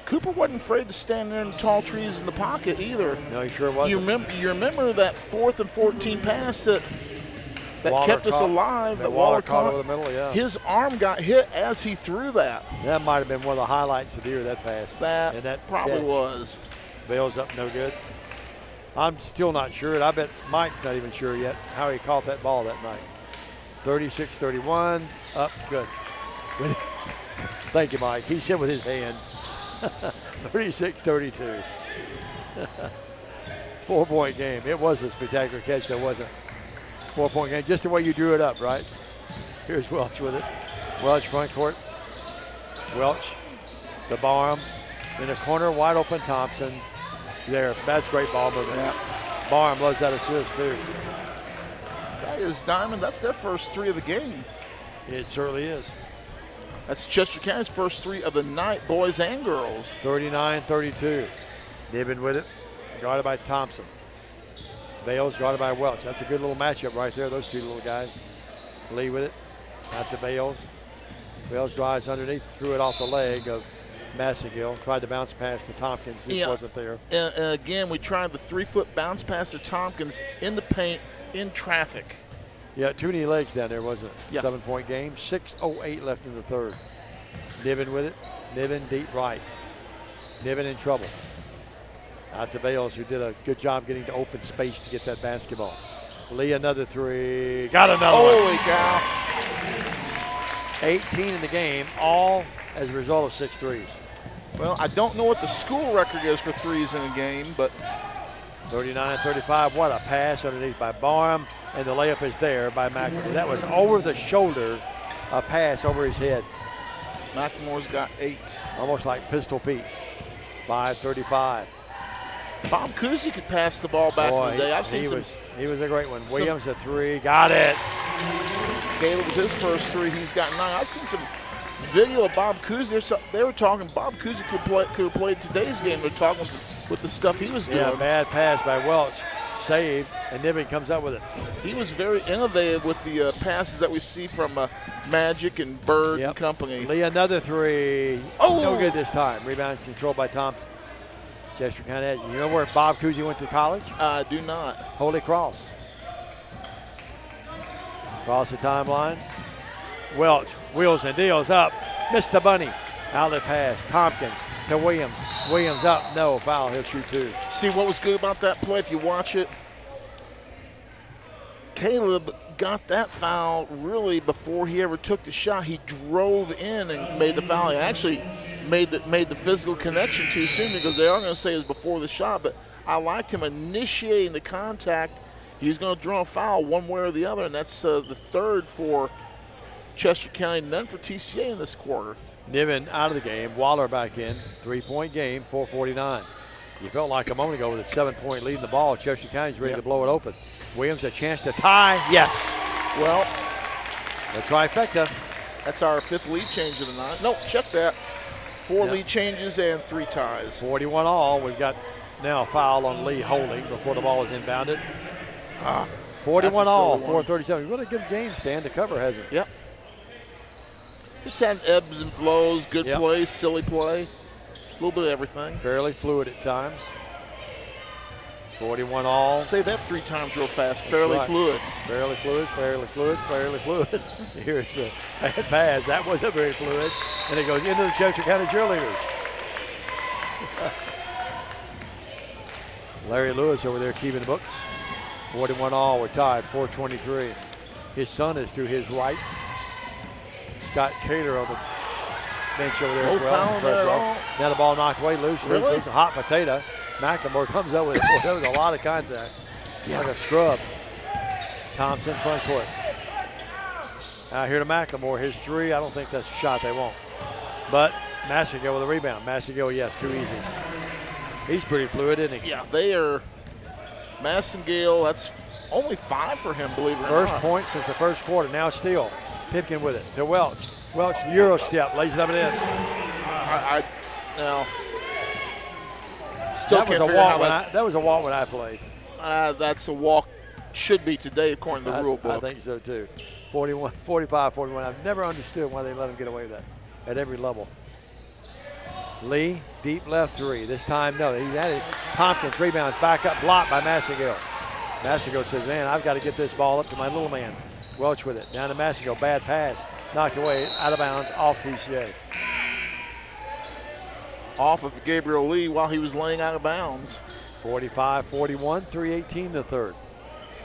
Cooper wasn't afraid to stand there in the tall trees in the pocket either. No, he sure wasn't. You remember that 4th and 14 pass that kept us alive? That Waller caught over the middle, yeah. His arm got hit as he threw that. That might have been one of the highlights of the year, that pass. That probably catch. Was. Bales up, no good. I'm still not sure, and I bet Mike's not even sure yet how he caught that ball that night. 36-31, up, good. Thank you, Mike. He said with his hands. 36-32. 4-point game. It was a spectacular catch, though, wasn't it? 4-point game, just the way you drew it up, right? Here's Welch with it. Welch front court. Welch, the Barham. In the corner, wide open Thompson. There, that's great ball movement. Yeah. Barham loves that assist, too. That is Diamond. That's their first 3 of the game. It certainly is. That's Chester County's first 3 of the night, boys and girls. 39-32. Niven with it, guarded by Thompson. Bales guarded by Welch. That's a good little matchup right there, those 2 little guys. Lee with it, out to Bales. Bales drives underneath, threw it off the leg of Massagill. Tried to bounce pass to Tompkins, just wasn't there. And again, we tried the 3-foot bounce pass to Tompkins in the paint, in traffic. Yeah, too many legs down there, wasn't it? Yeah. 7-point game, 6:08 left in the third. Niven with it, Niven deep right. Niven in trouble. Out to Bales, who did a good job getting to open space to get that basketball. Lee, another 3. Got another one. Holy cow. 18 in the game, all as a result of 6 threes. Well, I don't know what the school record is for 3s in a game, but 39-35. What a pass underneath by Barham, and the layup is there by McLemore. That was over the shoulder, a pass over his head. McLemore's got 8. Almost like Pistol Pete. 5:35. Bob Cousy could pass the ball back in the day. I've seen he was a great one. Williams a 3, got it. Caleb with his first 3, he's got 9. I've seen some video of Bob Cousy. They were talking Bob Cousy could have played today's game. They're talking with the stuff he was doing. Yeah, bad pass by Welch. Saved, and Niven comes up with it. He was very innovative with the passes that we see from Magic and Bird and company. Lee, another 3. Oh! No good this time. Rebound controlled by Thompson. Chester County. You know where Bob Cousy went to college? I do not. Holy Cross. Across the timeline. Welch wheels and deals up. Missed the bunny. Outlet pass. Tompkins to Williams. Williams up. No foul. He'll shoot 2. See what was good about that play if you watch it? Caleb got that foul really before he ever took the shot. He drove in and made the foul. He actually made the physical connection too soon because they are going to say it was before the shot, but I liked him initiating the contact. He's going to draw a foul one way or the other, and that's the 3rd for Chester County, none for TCA in this quarter. Niven out of the game. Waller back in. 3-point game, 4:49. You felt like a moment ago with a 7-point lead in the ball. Chester County's ready to blow it open. Williams a chance to tie. Yes. Well, the trifecta. That's our 5th lead change of the night. No, check that. 4 lead changes and 3 ties. 41 all. We've got now a foul on Lee holding before the ball is inbounded. 41 all, 4:37. Really good game, Stan, to cover, hasn't it? Yep. It's had ebbs and flows, good play, silly play, a little bit of everything. Fairly fluid at times. 41 all. Say that 3 times real fast. Fairly fluid. Fairly fluid, fairly fluid, fairly fluid. Here's a bad pass. That wasn't very fluid. And it goes into the Chester County cheerleaders. Larry Lewis over there keeping the books. 41 all, we're tied, 4:23. His son is to his right. Scott Cater on the bench over there as well. Now the ball knocked away, loose. A hot potato. McLemore comes up with it. Boy, there was a lot of contact. Like a scrub. Thompson, front court. Now here to McLemore, his three. I don't think that's a shot they want. But Massagill with a rebound. Massagill, yes, too easy. He's pretty fluid, isn't he? Yeah, they are. Massagill, that's only 5 for him, believe it or not. First point since the first quarter. Now Steele. Pipkin with it to Welch. Welch, Euro step, lays it up and in. Now, still that can't was a figure walk out how that was a walk when I played. That's a walk, should be today according to the rule book. I think so too. 45-41. I've never understood why they let him get away with that at every level. Lee, deep left three. This time, no. He had it. Tompkins rebounds, back up, blocked by Massagill. Massagill says, man, I've got to get this ball up to my little man. Welch with it. Down to Massagill. Bad pass. Knocked away, out of bounds, off TCA. Off of Gabriel Lee while he was laying out of bounds. 45-41, 3:18 the third.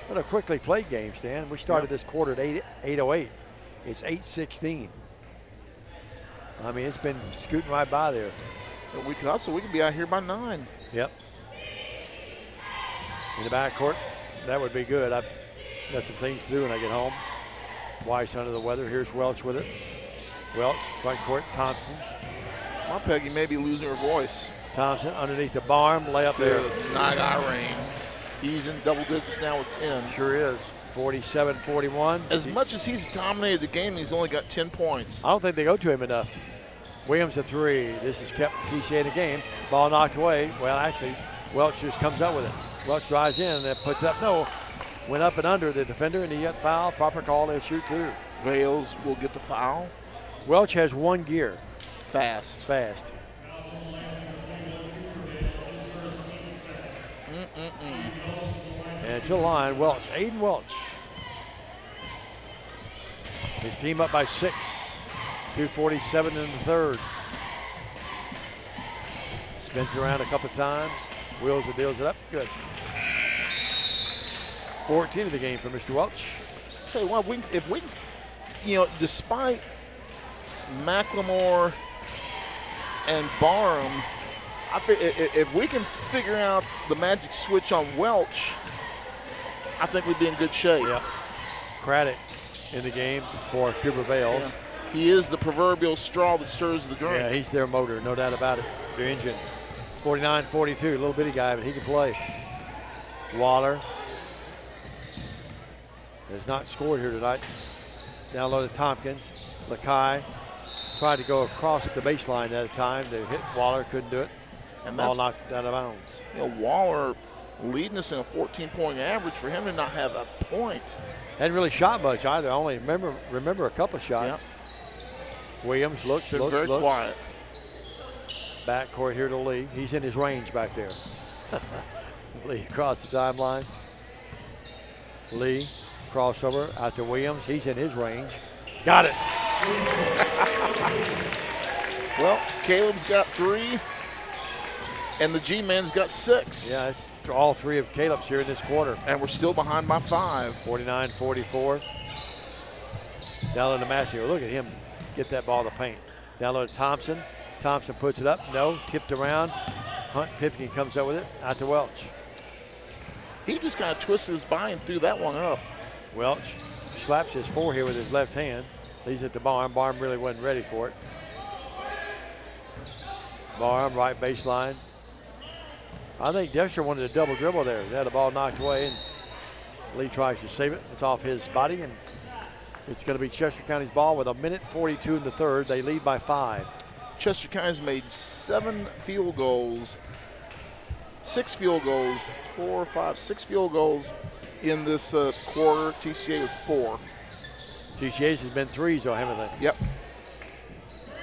What a quickly played game, Stan. We started this quarter at 8:08. It's 8:16. I mean, it's been scooting right by there. We could be out here by 9. Yep. In the backcourt, that would be good. I've got some things to do when I get home. Weiss under the weather. Here's Welch with it. Welch, front court, Thompson. My Peggy may be losing her voice. Thompson underneath the barn, layup there. Night rain. He's in double digits now with 10. Sure is. 47-41. As much as he's dominated the game, he's only got 10 points. I don't think they go to him enough. Williams a three. This has kept TCA in the game. Ball knocked away. Well, actually, Welch just comes up with it. Welch drives in and then puts up. No, went up and under the defender, and he got fouled. Proper call. They'll shoot two. Vales will get the foul. Welch has one gear. Fast. And to the line, Welch, Aiden Welch. His team up by 6. 2:47 in the third. Spins it around a couple of times. Wheels it, deals it up. Good. 14 of the game for Mr. Welch. Tell you what, if we, despite McLemore and Barham, I think if we can figure out the magic switch on Welch, I think we'd be in good shape. Yeah. Craddock in the game for Cooper Vales. Yeah. He is the proverbial straw that stirs the drink. Yeah, he's their motor, no doubt about it. Their engine. 49-42, little bitty guy, but he can play. Waller has not scored here tonight. Down low to Tompkins. Lakai tried to go across the baseline at a time to hit Waller, couldn't do it. And ball knocked out of bounds. Waller leading us in a 14-point average. For him to not have a point. Hadn't really shot much either. I only remember a couple of shots. Yep. Williams looks. Very quiet. Backcourt here to Lee. He's in his range back there. Lee across the timeline. Lee, crossover out to Williams. He's in his range. Got it. Well, Caleb's got 3, and the G-Men's got 6. Yeah, it's all 3 of Caleb's here in this quarter. And we're still behind by 5. 49-44. Down low to Massagill. Look at him get that ball to the paint. Down low to Thompson. Thompson puts it up. No, tipped around. Hunt Pipkin comes up with it. Out to Welch. He just kind of twisted his body and threw that one up. Welch slaps his forehead with his left hand. Leaves it to Barham. Barham really wasn't ready for it. Barham, right baseline. I think Dexter wanted a double dribble there. He had the ball knocked away, and Lee tries to save it. It's off his body, and it's going to be Chester County's ball with 1:42 in the third. They lead by 5. Chester County's made 7 field goals, 6 field goals, 4, 5, 6 field goals in this quarter. TCA with 4. TCA's has been 3s, though, haven't they? Yep.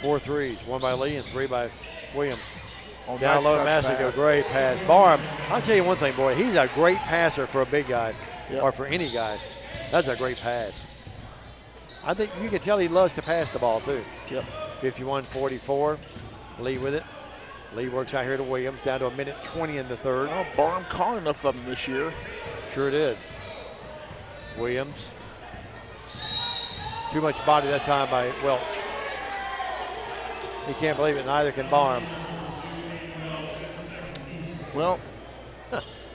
4 threes, 1 by Lee and 3 by Williams. Oh, down nice low to Massagill, great pass. Barham, I'll tell you one thing, boy, he's a great passer for a big guy, or for any guy. That's a great pass. I think you can tell he loves to pass the ball, too. Yep. 51-44. Lee with it. Lee works out here to Williams, down to 1:20 in the third. Well, Barham caught enough of them this year. Sure did. Williams. Too much body that time by Welch. He can't believe it, neither can Barham. Well,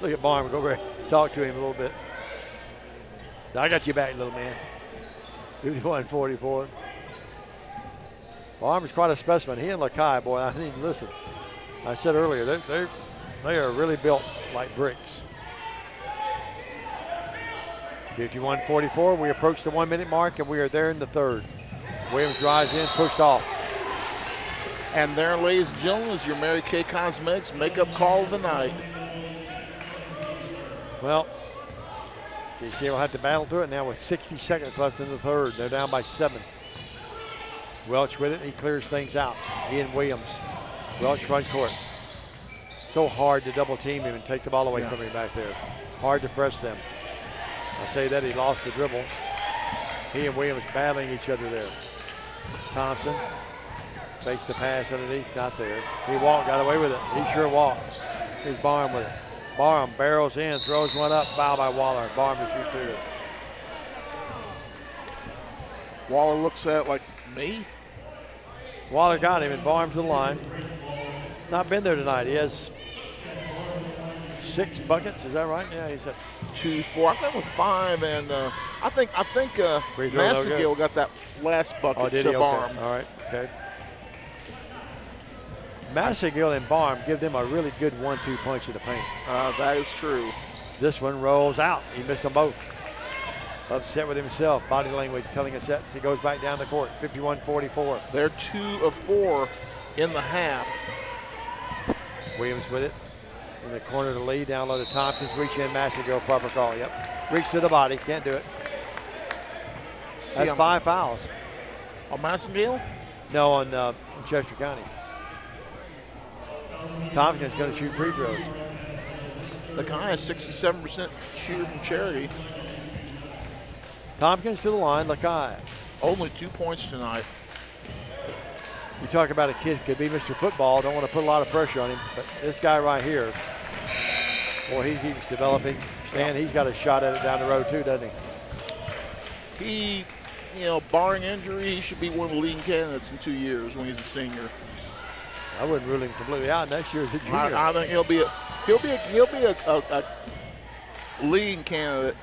look at Barham, go over and talk to him a little bit. I got you back, little man. 51-44. Barham is quite a specimen. He and Lakai, boy, I need to listen. I said earlier, they are really built like bricks. 51-44, we approach the 1 minute mark and we are there in the third. Williams drives in, pushed off. And there, ladies and gentlemen, is your Mary Kay Cosmetics makeup call of the night. Well, TCA will have to battle through it now with 60 seconds left in the third. They're down by 7. Welch with it, he clears things out. He and Williams. Welch front court. So hard to double team him and take the ball away from him back there. Hard to press them. I say that, he lost the dribble. He and Williams battling each other there. Thompson takes the pass underneath, not there. He walked, got away with it. He sure walked. Here's Barham with it. Barham barrels in, throws one up, foul by Waller. Barham to shoot 2. Waller looks at it like, me? Waller got him and Barham's to the line. Not been there tonight. He has 6 buckets, is that right? Yeah, he's at 2, 4. I think with 5, and I think Massagill got that last bucket. Oh, did he? Barham. Okay. All right. Okay. Massagill and Barham give them a really good 1-2 punch in the paint. That is true. This one rolls out. He missed them both. Upset with himself. Body language telling us that. He goes back down the court. 51-44. They're 2 of 4 in the half. Williams with it. In the corner to Lee. Down low to Tompkins. Reach in. Massagill. Proper call. Yep. Reach to the body. Can't do it. That's 5 fouls. On Massagill? No, on Chester County. Tompkins going to shoot free throws. The guy has 67% shooter from charity. Tompkins to the line. Lakai. Only 2 points tonight. You talk about a kid could be Mr. Football. Don't want to put a lot of pressure on him, but this guy right here, boy, he keeps developing. Stan, he's got a shot at it down the road too, doesn't he? He, barring injury, he should be one of the leading candidates in 2 years when he's a senior. I wouldn't rule him completely out next year as a junior. I think he'll be a leading candidate.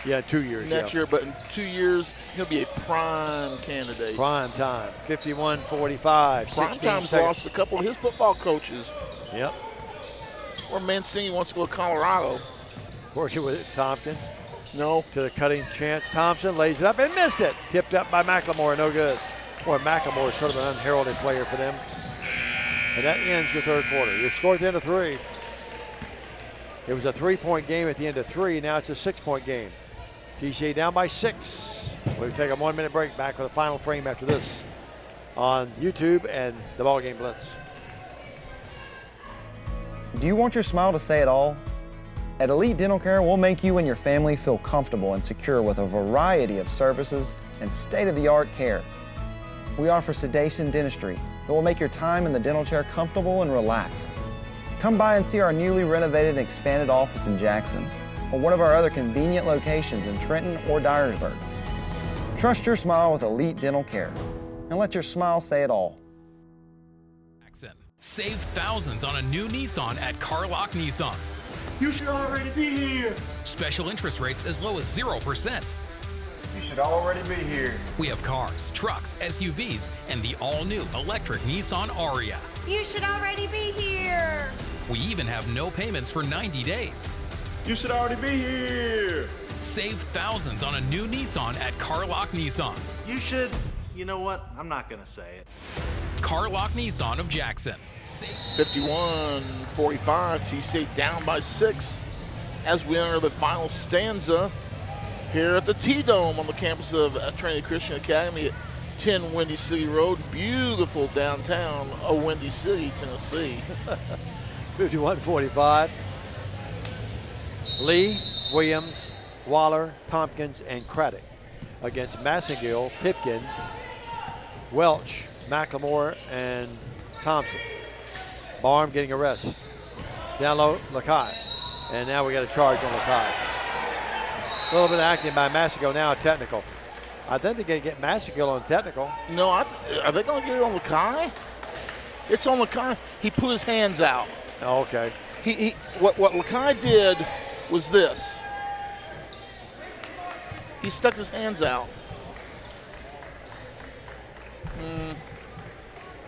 Yeah, 2 years. Next year, but in 2 years, he'll be a prime candidate. Prime time, 51-45. Prime time's lost a couple of his football coaches. Yep. Or Mancini wants to go to Colorado. Working with it, Tompkins. No. To the cutting chance. Thompson lays it up and missed it. Tipped up by McLemore, no good. Boy, McLemore is sort of an unheralded player for them. And that ends your third quarter. Your score at the end of 3. It was a 3-point game at the end of 3. Now it's a 6-point game. TCA down by 6. We'll take a 1 minute break. Back with a final frame after this on YouTube and the BallGame Blitz. Do you want your smile to say it all? At Elite Dental Care, we'll make you and your family feel comfortable and secure with a variety of services and state-of-the-art care. We offer sedation dentistry that will make your time in the dental chair comfortable and relaxed. Come by and see our newly renovated and expanded office in Jackson, or one of our other convenient locations in Trenton or Dyersburg. Trust your smile with Elite Dental Care, and let your smile say it all. Save thousands on a new Nissan at Carlock Nissan. You should already be here. Special interest rates as low as 0%. You should already be here. We have cars, trucks, SUVs, and the all-new electric Nissan Aria. You should already be here. We even have no payments for 90 days. You should already be here. Save thousands on a new Nissan at Carlock Nissan. You should, you know what? I'm not going to say it. Carlock Nissan of Jackson. 51-45, TCA down by 6 as we enter the final stanza here at the T-Dome on the campus of Trinity Christian Academy at 10 Windy City Road. Beautiful downtown of Windy City, Tennessee. 51-45. Lee, Williams, Waller, Tompkins, and Craddock against Massagill, Pipkin, Welch, McLemore, and Thompson. Barham getting a rest. Down low, Lakai. And now we got a charge on Lakai. A little bit of acting by Massico, now a technical. I think they're going to get Massico on technical. No, are they going to get it on Lakai? It's on Lakai. He put his hands out. Oh, okay. What Lakai did was this. He stuck his hands out.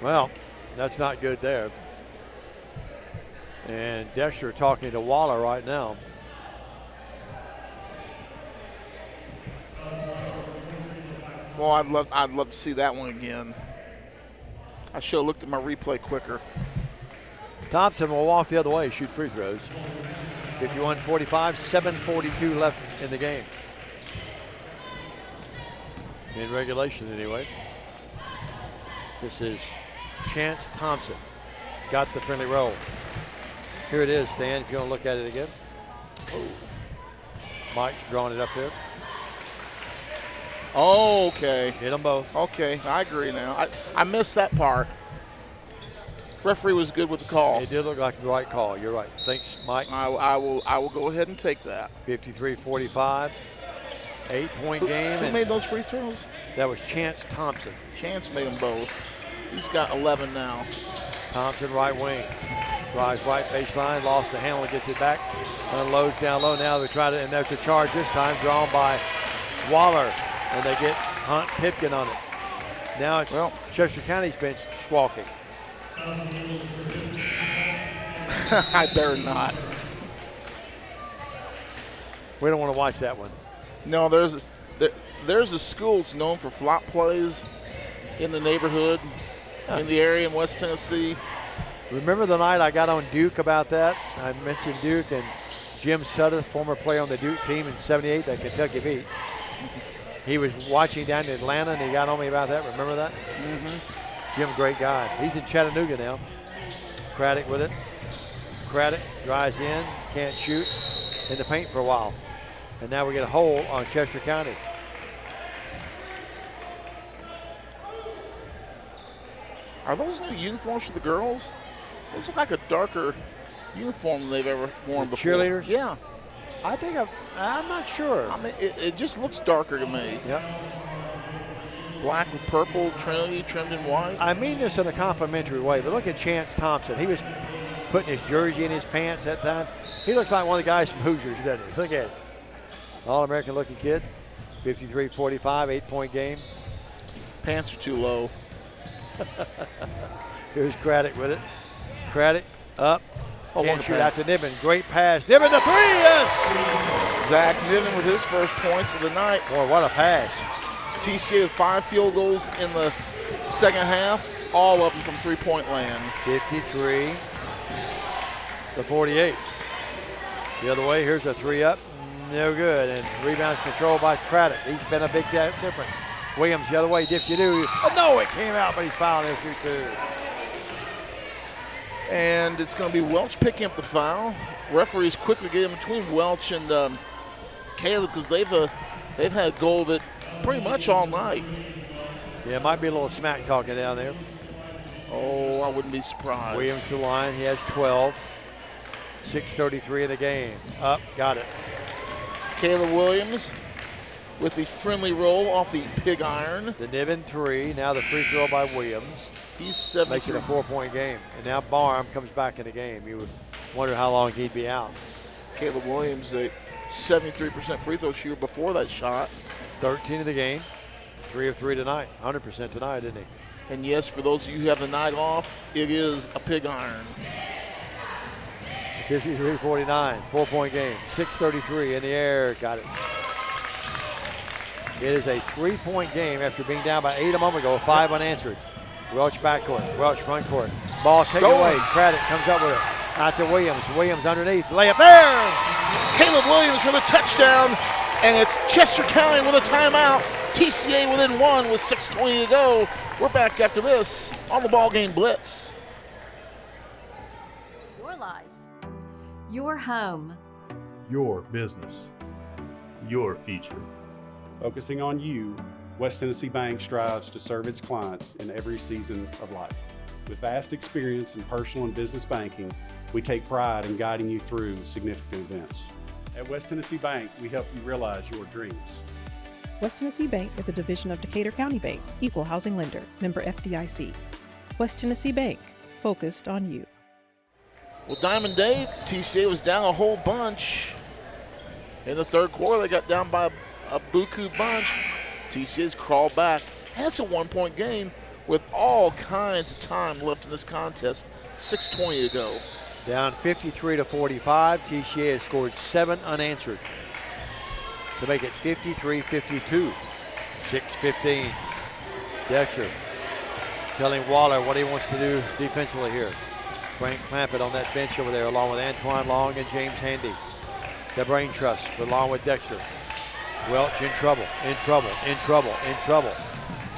Well, that's not good there. And Dexter talking to Waller right now. Well, I'd love to see that one again. I should have looked at my replay quicker. Thompson will walk the other way, shoot free throws. 51-45, 7:42 left in the game. In regulation, anyway. This is Chance Thompson. Got the friendly roll. Here it is, Stan, if you want to look at it again. Oh. Mike's drawing it up there. Oh, okay. Hit them both. Okay, I agree now. I missed that part. Referee was good with the call. It did look like the right call. You're right. Thanks, Mike. I will go ahead and take that. 53-45. 8-point game. Who made those free throws? That was Chance Thompson. Chance made them both. He's got 11 now. Thompson, right wing. Drives right baseline, lost the handle, gets it back. Unloads down low now. They try to, and there's a charge this time drawn by Waller. And they get Hunt Pipkin on it. Now it's Chester County's bench squawking. I better not. We don't want to watch that one. No, there's a school that's known for flop plays in the neighborhood, in the area in West Tennessee. Remember the night I got on Duke about that? I mentioned Duke and Jim Sutter, former player on the Duke team in '78 that Kentucky beat. He was watching down in Atlanta and he got on me about that. Remember that? Mm-hmm. Jim, great guy. He's in Chattanooga now. Craddock with it. Craddock drives in, can't shoot, in the paint for a while. And now we get a hole on Chester County. Are those new uniforms for the girls? Those look like a darker uniform than they've ever worn before. Cheerleaders? Yeah. I think I'm not sure. I mean, it just looks darker to me. Yep. Black with purple, Trinity trimmed in white. I mean this in a complimentary way, but look at Chance Thompson. He was putting his jersey in his pants that time. He looks like one of the guys from Hoosiers, doesn't he? Look at it. All-American looking kid. 53-45, 8-point game. Pants are too low. Here's Craddock with it. Craddock up. Oh, can't shoot out to Niven. Great pass. Niven, the three, yes! Zach Niven with his first points of the night. Boy, what a pass. TCA with 5 field goals in the second half, all of them from three-point land. 53-48. The other way, here's a three up. No good. And rebounds controlled by Craddock. He's been a big difference. Williams the other way, dips-you-do. Oh, no, it came out, but he's fouled. He'll shoot two. And it's going to be Welch picking up the foul. Referees quickly get in between Welch and Caleb because they've had a goal of it pretty much all night. Yeah, it might be a little smack talking down there. Oh, I wouldn't be surprised. Williams to the line. He has 12. 6:33 in the game. Up, got it. Caleb Williams with the friendly roll off the pig iron. The Niven three. Now the free throw by Williams. He's 7. Makes it a 4-point game. And now Barham comes back in the game. You would wonder how long he'd be out. Caleb Williams, a 73% free throw shooter before that shot. 13 in the game. 3 of 3 tonight. 100% tonight, isn't he? And yes, for those of you who have the night off, it is a pig iron. 53-49, 4-point game. 6:33 in the air, got it. It is a 3-point game after being down by 8 a moment ago, 5 unanswered. Welch backcourt, Welch front court. Ball taken away, Craddock comes up with it. Out to Williams, Williams underneath, layup there! Caleb Williams for the touchdown, and it's Chester County with a timeout. TCA within 1 with 6:20 to go. We're back after this on the BallGame Blitz. Your life. Your home. Your business. Your future. Focusing on you, West Tennessee Bank strives to serve its clients in every season of life. With vast experience in personal and business banking, we take pride in guiding you through significant events. At West Tennessee Bank, we help you realize your dreams. West Tennessee Bank is a division of Decatur County Bank, equal housing lender, member FDIC. West Tennessee Bank, focused on you. Well, Diamond Dave, TCA was down a whole bunch. In the third quarter, they got down by a buku bunch. TCA's crawled back. That's a one-point game with all kinds of time left in this contest. 6:20 to go. Down 53-45. TCA has scored 7 unanswered to make it 53-52. 6:15. Dexter telling Waller what he wants to do defensively here. Frank Clampett on that bench over there along with Antoine Long and James Handy. The brain trust along with Dexter. Welch in trouble.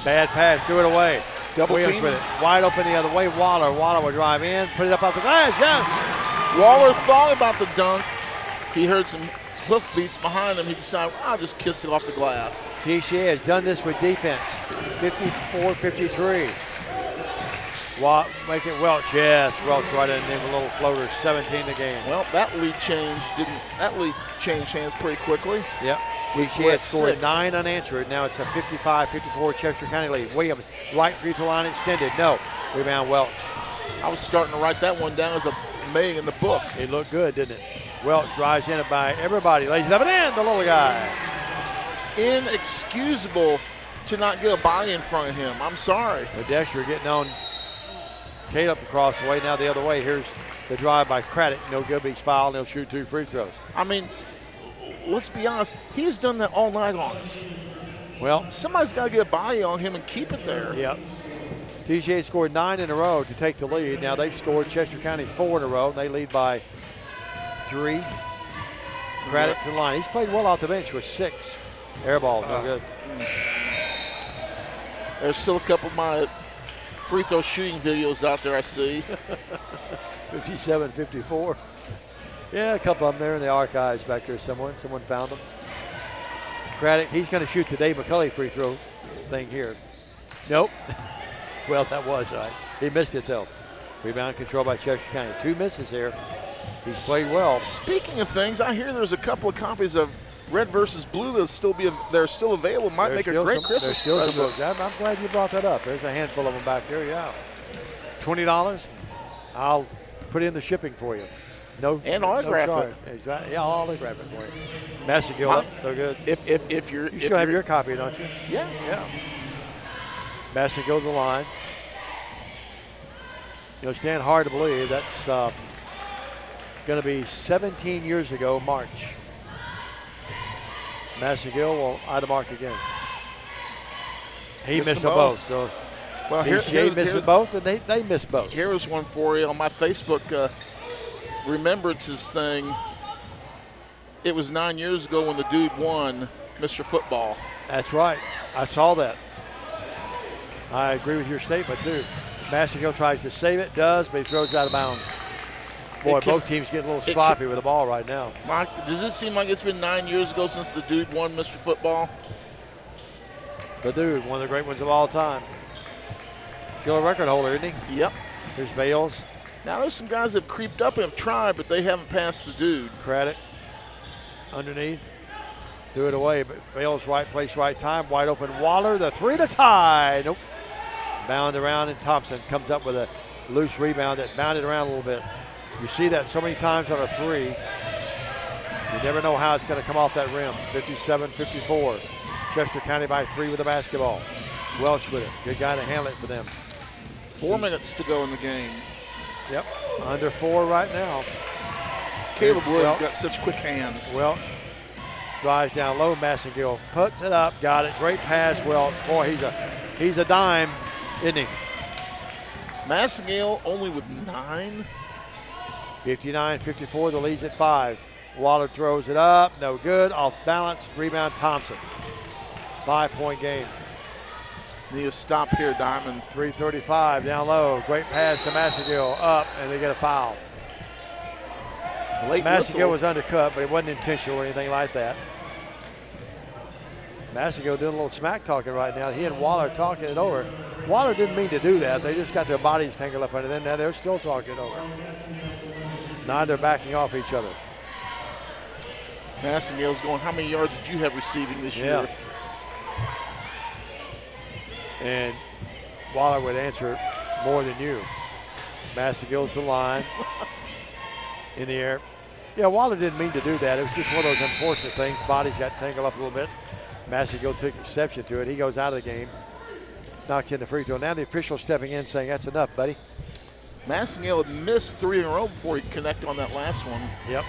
Bad pass, threw it away. Double Williams team with it. Wide open the other way. Waller will drive in, put it up off the glass. Yes! Waller thought about the dunk. He heard some hoof beats behind him. He decided, I'll just kiss it off the glass. TCA has done this with defense. 54-53. Make it Welch. Yes, Welch right in there with a little floater. 17 the game. Well, that lead changed hands pretty quickly. Yep. TCA had scored 9 unanswered. Now it's a 55-54 Chester County lead. Williams, right free throw line extended. No. Rebound Welch. I was starting to write that one down as a May in the book. It looked good, didn't it? Welch drives in it by everybody. Lays it up and in, the little guy. Inexcusable to not get a body in front of him. I'm sorry. But Dexter getting on Caleb across the way. Now the other way. Here's the drive by Craddock. No good, but he's fouled, and he'll shoot 2 free throws. I mean, let's be honest. He's done that all night on us. Well, somebody's got to get a body on him and keep it there. Yep. TCA scored 9 in a row to take the lead. Now they've scored Chester County 4 in a row. They lead by 3. Craddock to the line. He's played well off the bench with 6. Air ball, no good. There's still a couple of my free throw shooting videos out there I see. 57-54. Yeah, a couple of them there in the archives back there somewhere. Someone found them. Craddock, he's going to shoot the Dave McCulley free throw thing here. Nope. Well, that was right. He missed it, though. Rebound control by Chester County. 2 misses here. He's played well. Speaking of things, I hear there's a couple of copies of Red versus Blue they're still available. Might make a great Christmas present. There's still some books. I'm glad you brought that up. There's a handful of them back there, yeah. $20. I'll put in the shipping for you. No, and autograph it. Exactly. Yeah, I'll autograph it for you. Massagill, they're good. If you're, you still have your copy, don't you? Yeah. Massagill to the line. Stan, hard to believe that's going to be 17 years ago, March. Massagill will eye the mark again. He missed them both. So he missed both, and they missed both. Here's one for you on my Facebook remembrances thing. It was 9 years ago when the dude won Mr. Football. That's right. I saw that. I agree with your statement, too. Massagill tries to save it, does, but he throws it out of bounds. Boy, both teams getting a little sloppy with the ball right now. Mike, does it seem like it's been 9 years ago since the dude won Mr. Football? The dude, one of the great ones of all time. Still a record holder, isn't he? Yep. Here's Bales. Now, there's some guys that have creeped up and have tried, but they haven't passed the dude. Craddock underneath. Threw it away, but Bales right place, right time. Wide open Waller, the 3 to tie. Nope. Bound around, and Thompson comes up with a loose rebound that bounded around a little bit. You see that so many times on a 3. You never know how it's going to come off that rim. 57-54. Chester County by 3 with the basketball. Welch with it. Good guy to handle it for them. 4 minutes to go in the game. Yep. Under 4 right now. Caleb Williams got such quick hands. Welch drives down low. Massagill puts it up. Got it. Great pass, Welch. Boy, he's a dime, isn't he? Massagill only with 9. 59-54, the lead's at 5. Waller throws it up, no good, off balance, rebound Thompson. 5-point game. Need to stop here, Diamond. 3:35 down low, great pass to Massagill, up, and they get a foul. Massagill was undercut, but it wasn't intentional or anything like that. Massagill doing a little smack talking right now. He and Waller talking it over. Waller didn't mean to do that. They just got their bodies tangled up under them. Now they're still talking it over. Now they're backing off each other. Massengill's going, how many yards did you have receiving this year? And Waller would answer more than you. Massagill to the line. In the air. Yeah, Waller didn't mean to do that. It was just one of those unfortunate things. Bodies got tangled up a little bit. Massagill took exception to it. He goes out of the game. Knocks in the free throw. Now the official stepping in saying, that's enough, buddy. Massagill had missed 3 in a row before he connected on that last one. Yep.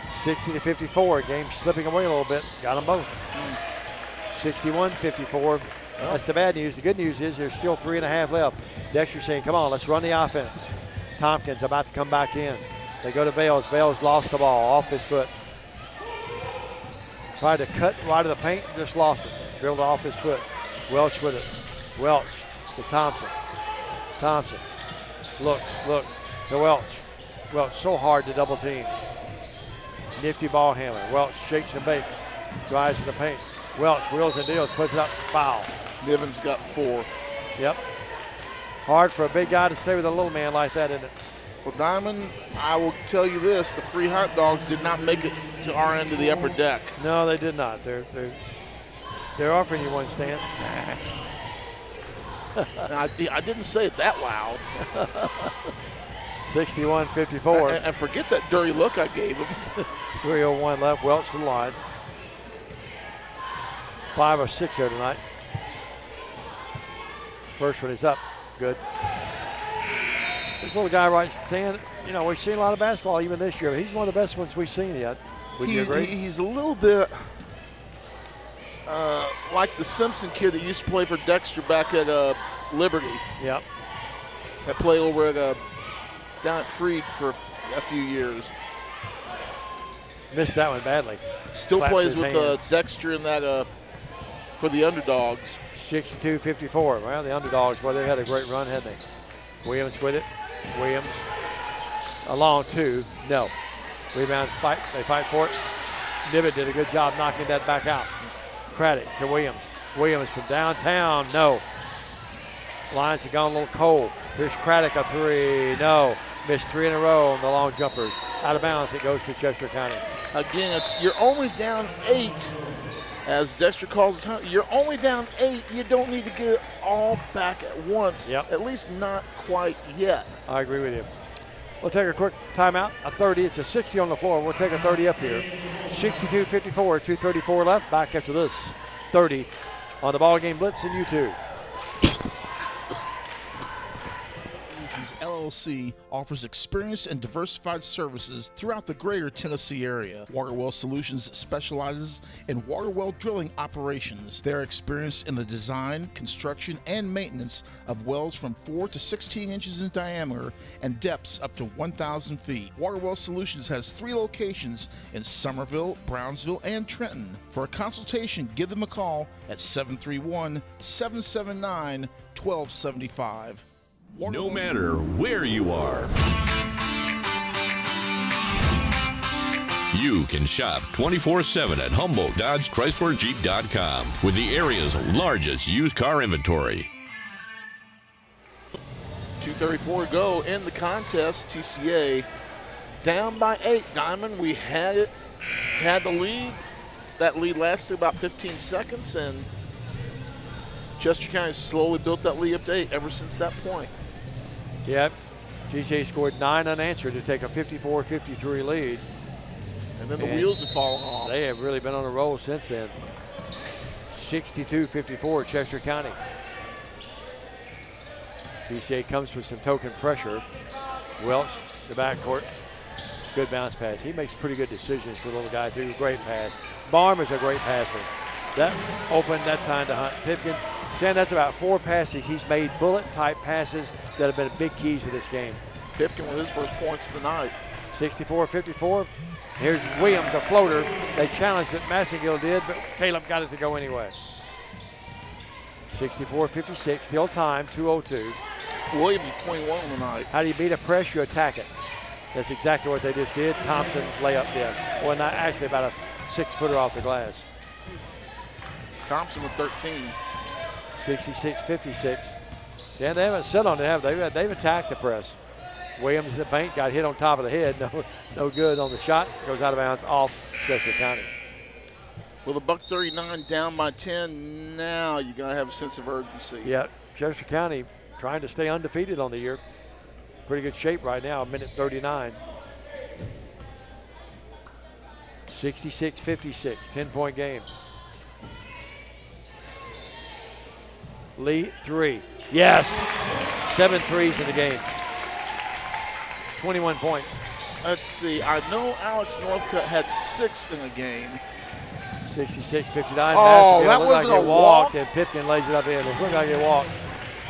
60-54. Game slipping away a little bit. Got them both. 61-54. That's the bad news. The good news is there's still 3.5 left. Dexter saying, come on, let's run the offense. Tompkins about to come back in. They go to Bales. Bales lost the ball off his foot. Tried to cut right of the paint, just lost it. Drilled off his foot. Welch with it. Welch to Thompson. Thompson looks to Welch. Welch so hard to double team. Nifty ball handler. Welch shakes and bakes. Drives to the paint. Welch wheels and deals, puts it up, foul. Niven's got 4. Yep. Hard for a big guy to stay with a little man like that, isn't it? Well, Diamond, I will tell you this, the free hot dogs did not make it to our end of the upper deck. No, they did not. They're offering you one, Stan. I didn't say it that loud. 61-54. And forget that dirty look I gave him. 3:01 left. Welch to the line. 5 or 6 there tonight. First one is up. Good. This little guy right stand, you know, we've seen a lot of basketball even this year. He's one of the best ones we've seen yet. Would you agree? He's a little bit like the Simpson kid that used to play for Dexter back at Liberty. Yep. That played over at down at Freed for a few years. Missed that one badly. Still Slaps plays his with hands. Dexter in that for the Underdogs. 62-54. Well, the Underdogs, well, they had a great run, hadn't they? Williams with it. Williams a long 2. No. Rebound, fight. They fight for it. Niven did a good job knocking that back out. Craddock to Williams. Williams from downtown. No. Lines have gone a little cold. Here's Craddock, a 3. No. Missed 3 in a row on the long jumpers. Out of bounds, it goes to Chester County. Again, you're only down 8. As Dexter calls the time, you're only down 8. You don't need to get it all back at once. Yep. At least not quite yet. I agree with you. We'll take a quick timeout. A 30. It's a 60 on the floor. We'll take a 30 up here. 62-54. 2:34 left. Back after this 30 on the BallGame Blitz and YouTube. LLC offers experienced and diversified services throughout the greater Tennessee area. Waterwell Solutions specializes in water well drilling operations. They're experienced in the design, construction, and maintenance of wells from 4 to 16 inches in diameter and depths up to 1,000 feet. Waterwell Solutions has 3 locations in Summerville, Brownsville, and Trenton. For a consultation, give them a call at 731-779-1275. No matter where you are, you can shop 24/7 at HumboldtDodgeChryslerJeep.com with the area's largest used car inventory. 2:34 to go in the contest. TCA down by 8. Diamond, we had the lead. That lead lasted about 15 seconds, and Chester County slowly built that lead up to 8 ever since that point. Yep. TCA scored 9 unanswered to take a 54-53 lead. And then the wheels have fallen off. They have really been on a roll since then. 62-54 Chester County. TCA comes with some token pressure. Welch, the backcourt. Good bounce pass. He makes pretty good decisions for the little guy, too. Great pass. Barm is a great passer. That opened that time to Hunt Pipkin. Stan, that's about 4 passes. He's made bullet-type passes that have been big keys to this game. Pipkin with his first points of the night. 64-54. Here's Williams, a floater. They challenged it. Massagill did, but Caleb got it to go anyway. 64-56. Still time. 2:02. Williams is 21 tonight. How do you beat a press? You attack it. That's exactly what they just did. Thompson's layup did. Well, not actually about a 6-footer off the glass. Thompson with 13. 66-56. Yeah, they haven't set on it, have they? They've attacked the press. Williams in the paint, got hit on top of the head. No good on the shot. Goes out of bounds off Chester County. Well, the $139 down by 10. Now you got to have a sense of urgency. Yeah, Chester County trying to stay undefeated on the year. Pretty good shape right now, minute 39. 66-56, 10-point game. Lee, 3. Yes! 7 threes in the game. 21 points. Let's see. I know Alex Northcutt had 6 in the game. 66-59. Oh, that wasn't like a walk. And Pipkin lays it up in. It looked like a walk.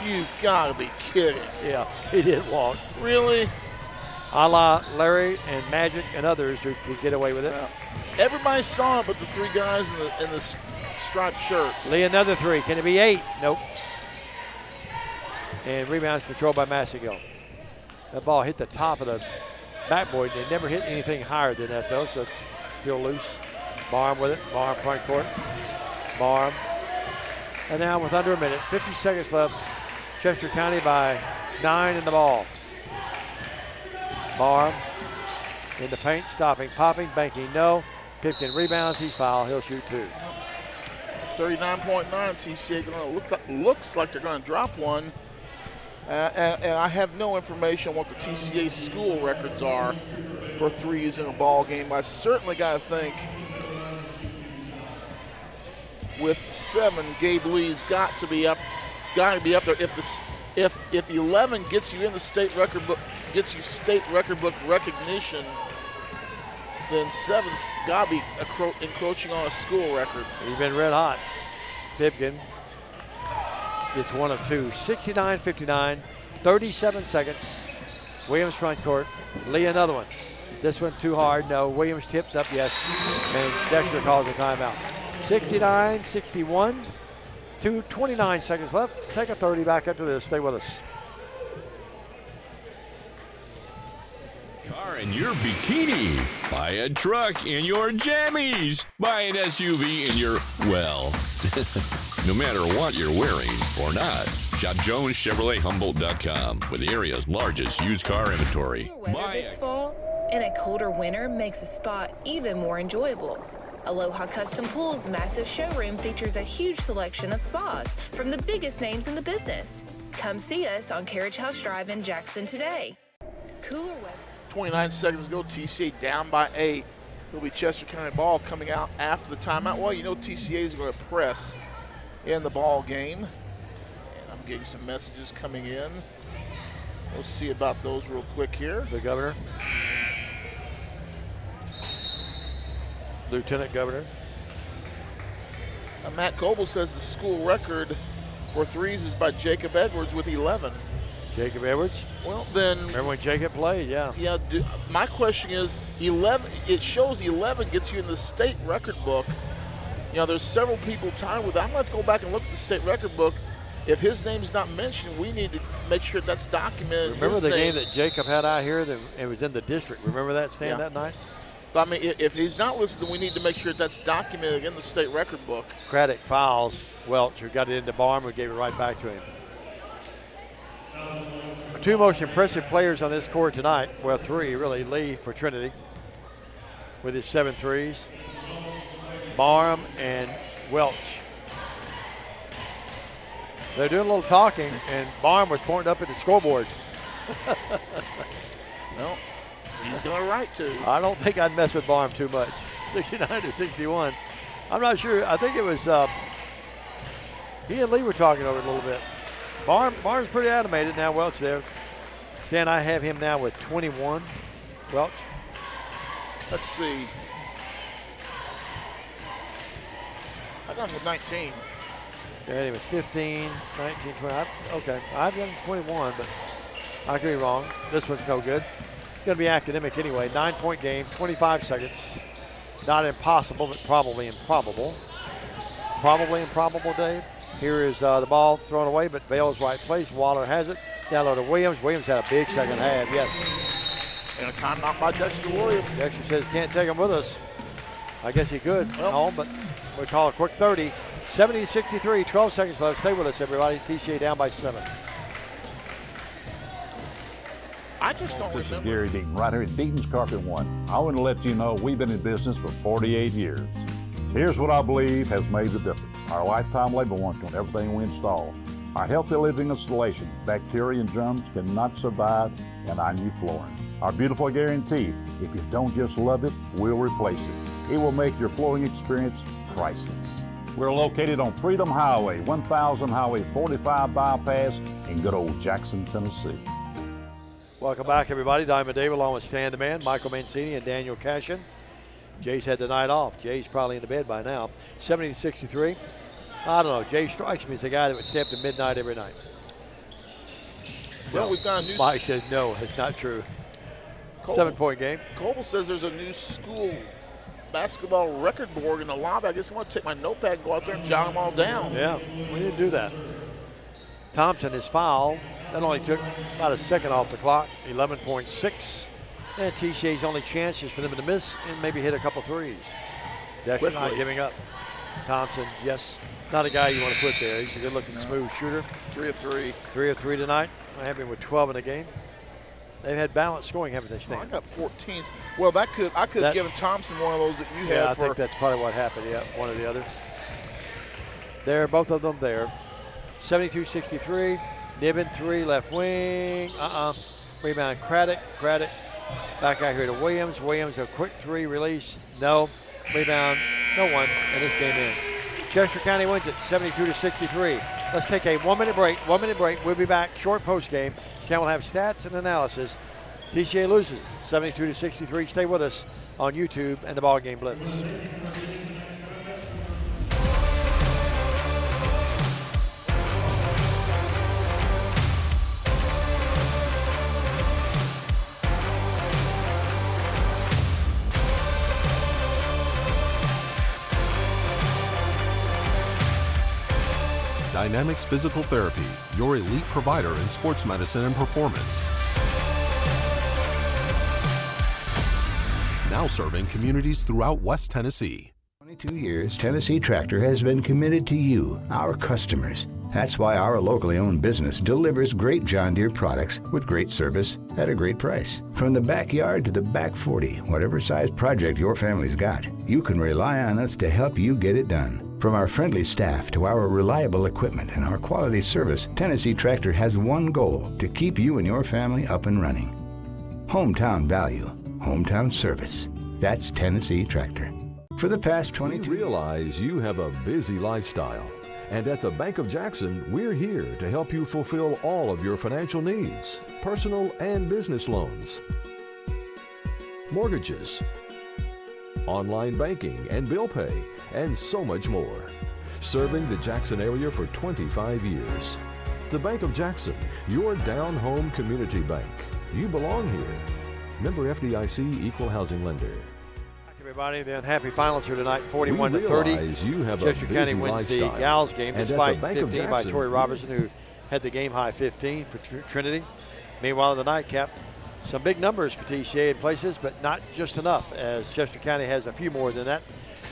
You gotta be kidding. Yeah, he did walk. Really? A la Larry and Magic and others who could get away with it. Yeah. Everybody saw it but the 3 guys in the striped shirts. Lee, another 3. Can it be 8? Nope. And rebounds controlled by Massagill. That ball hit the top of the backboard. They never hit anything higher than that, though, so it's still loose. Barham with it. Barham front court. Barham. And now with under a minute, 50 seconds left, Chester County by 9 in the ball. Barham in the paint, stopping, popping, banking, no. Pipkin rebounds, he's fouled, he'll shoot 2. 39.9, TCA looks like they're going to drop one. And I have no information on what the TCA school records are for threes in a ball game. I certainly got to think with 7, Gabe Lee's got to be up there. If 11 gets you in the state record book, gets you state record book recognition, then 7's got to be encroaching on a school record. He's been red hot. Pipkin gets 1 of 2. 69-59, 37 seconds. Williams front court. Lee another one. This one too hard. No. Williams tips up. Yes. And Dexter calls a timeout. 69-61. 29 seconds left. Take a 30 back up to this. Stay with us. Car in your bikini. Buy a truck in your jammies. Buy an SUV in your, well, no matter what you're wearing or not. Shop JonesChevroletHumboldt.com with the area's largest used car inventory. Weather this fall and a colder winter makes a spa even more enjoyable. Aloha Custom Pool's massive showroom features a huge selection of spas from the biggest names in the business. Come see us on Carriage House Drive in Jackson today. Cooler weather. 29 seconds ago, TCA down by 8. It'll be Chester County ball coming out after the timeout. Well, you know TCA is going to press in the ball game. And I'm getting some messages coming in. We'll see about those real quick here. The governor. Lieutenant Governor. Matt Goebel says the school record for threes is by Jacob Edwards with 11. Jacob Edwards? Well, then. Remember when Jacob played? Yeah. Yeah. My question is, 11. It shows 11 gets you in the state record book. You know, there's several people tied with that. I'm going to go back and look at the state record book. If his name's not mentioned, we need to make sure that's documented. Remember the game that Jacob had out here? It was in the district. Remember that stand that night? But, I mean, if he's not listed, we need to make sure that's documented in the state record book. Craddock fouls Welch, who got it into Barham, who gave it right back to him. 2 most impressive players on this court tonight. Well, 3 really. Lee for Trinity with his 7 threes. Barham and Welch. They're doing a little talking, and Barham was pointing up at the scoreboard. Well, he's got a right to. I don't think I'd mess with Barham too much. 69-61. I'm not sure. I think it was he and Lee were talking over it a little bit. Barham's pretty animated now. Welch there. Stan, I have him now with 21. Welch. Let's see. I got him with 19. I had him with 15, 19, 20. Okay, I've got him 21, but I could be wrong. This one's no good. It's going to be academic anyway. 9-point game, 25 seconds. Not impossible, but probably improbable. Probably improbable, Dave. Here is the ball thrown away, but Vale's right place. Waller has it. Down low to Williams. Williams had a big second half, yes. And a timeout by Dexter Williams. Dexter says, can't take him with us. I guess he could home, but we'll call a quick 30. 70-63, 12 seconds left. Stay with us, everybody. TCA down by 7. I just don't This remember. is Gary Deaton, right here at Deaton's Carpet One. I want to let you know we've been in business for 48 years. Here's what I believe has made the difference. Our lifetime labor warranty on everything we install. Our healthy living installation. Bacteria and germs cannot survive in our new flooring. Our beautiful guarantee, if you don't just love it, we'll replace it. It will make your flooring experience priceless. We're located on Freedom Highway, 1000 Highway 45 bypass in good old Jackson, Tennessee. Welcome back, everybody. Diamond Dave along with Stan the Man, Michael Mancini, and Daniel Cashin. Jay's had the night off. Jay's probably in the bed by now. 70-63. I don't know. Jay strikes me as a guy that would stay up to midnight every night. Well, we've got a new. Mike says no, it's not true. 7-point game. Coble says there's a new school basketball record board in the lobby. I guess I'm going to take my notepad and go out there and jot them all down. Yeah, we didn't do that. Thompson is fouled. That only took about a second off the clock. 11.6. And TCA's only chance is for them to miss and maybe hit a couple threes. Dexter not giving up. Thompson, yes, not a guy you want to put there. He's a good-looking, smooth shooter. 3 of 3. 3 of 3 tonight. I have him with 12 in the game. They've had balanced scoring, haven't they, Stan? I got 14. Well, I could have given Thompson one of those that you had. Yeah, I think that's probably what happened. Yeah, one or the other. There, both of them there. 72-63. Niven 3, left wing. Rebound, Craddock. Back out here to Williams. Williams, a quick 3 release. No. Rebound, no one, and this game ends. Chester County wins it 72-63. Let's take a 1-minute break. 1-minute break. We'll be back. Short post game. Stan will have stats and analysis. TCA loses 72-63. Stay with us on YouTube and the BallGame Blitz. Dynamics Physical Therapy, your elite provider in sports medicine and performance. Now serving communities throughout West Tennessee. 22 years, Tennessee Tractor has been committed to you, our customers. That's why our locally owned business delivers great John Deere products with great service at a great price. From the backyard to the back 40, whatever size project your family's got, you can rely on us to help you get it done. From our friendly staff to our reliable equipment and our quality service, Tennessee Tractor has one goal: to keep you and your family up and running. Hometown value, hometown service. That's Tennessee Tractor. For the past 22 We realize you have a busy lifestyle. And at the Bank of Jackson, we're here to help you fulfill all of your financial needs, personal and business loans, mortgages, online banking and bill pay, and so much more. Serving the Jackson area for 25 years. The Bank of Jackson, your down-home community bank. You belong here. Member FDIC, Equal Housing Lender. Everybody, the unhappy finals here tonight, 41-30. You have Chester County wins the gals game despite 15 by Jackson, Tori Robertson, who had the game high 15 for Trinity. Meanwhile, in the nightcap, some big numbers for TCA in places, but not just enough, as Chester County has a few more than that.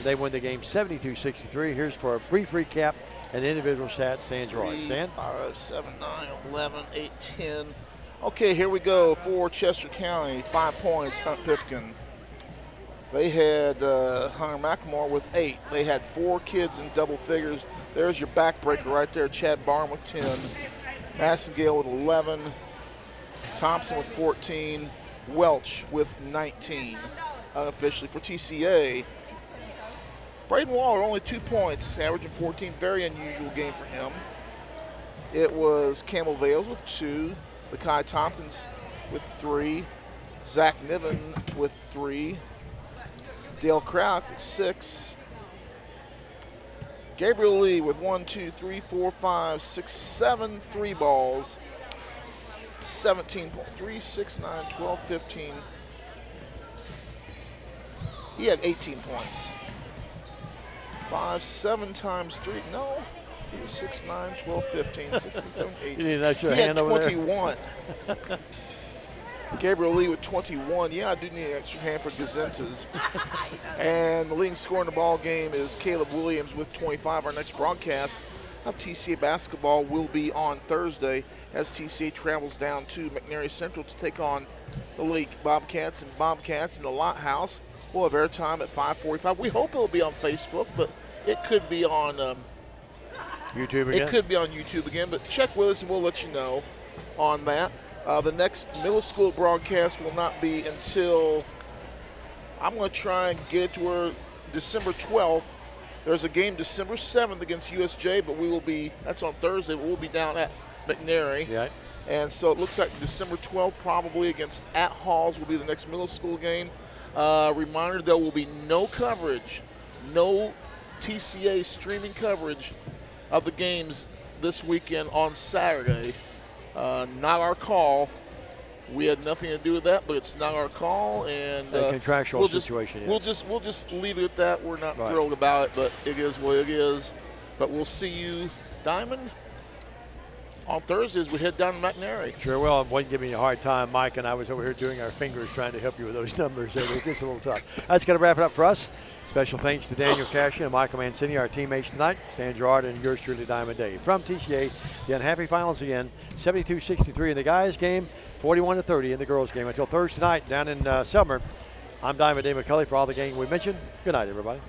They win the game 72-63. Here's for a brief recap and individual stats. Stan's right. Stan? 5, 7, 9, 11, 8, 10. Okay, here we go for Chester County. 5 points, Hunt Pipkin. They had Hunter McLemore with 8. They had 4 kids in double figures. There's your backbreaker right there. Chad Barn with 10. Massengale with 11. Thompson with 14. Welch with 19. Unofficially for TCA. Braden Waller only 2 points, averaging 14. Very unusual game for him. It was Campbell Vales with 2. Lakai Tompkins with 3. Zach Niven with 3. Dale Kraut with 6. Gabriel Lee with 1, 2, 3, 4, 5, 6, 7 3 balls. 17.3, 6, 9, 12, 15. He had 18 points. 5, 7 times 3. No. 3, 6, 9, 12, 15, 16, 17, 18. You need an extra he hand had over 21. there. Gabriel Lee with 21. Yeah, I do need an extra hand for Gazentas. And the leading scorer in the ball game is Caleb Williams with 25. Our next broadcast of TCA basketball will be on Thursday as TCA travels down to McNary Central to take on the Lake Bobcats and Bobcats in the Lot House. We'll have airtime at 5:45. We hope it'll be on Facebook, but it could be on YouTube again. It could be on YouTube again, but check with us and we'll let you know on that. The next middle school broadcast will not be until, I'm going to try and get it to where December 12th. There's a game December 7th against USJ, but that's on Thursday, but we'll be down at McNary. Yeah. And so it looks like December 12th probably against at Halls will be the next middle school game. Reminder, there will be no coverage, no TCA streaming coverage of the games this weekend on Saturday. Not our call. We had nothing to do with that, but it's not our call, and a contractual situation. Yes. We'll just leave it at that. We're not thrilled about it, but it is what it is. But we'll see you, Diamond, on Thursday as we head down to McNary. Sure will. I wasn't giving you a hard time, Mike, and I was over here doing our fingers trying to help you with those numbers. It gets a little tough. That's going to wrap it up for us. Special thanks to Daniel Cashin and Michael Mancini, our teammates tonight. Stan Gerard and yours truly, Diamond Dave. From TCA, the unhappy finals again, 72-63 in the guys' game, 41-30 in the girls' game. Until Thursday night down in Selmer, I'm Diamond Dave McCulley for all the gang we mentioned. Good night, everybody.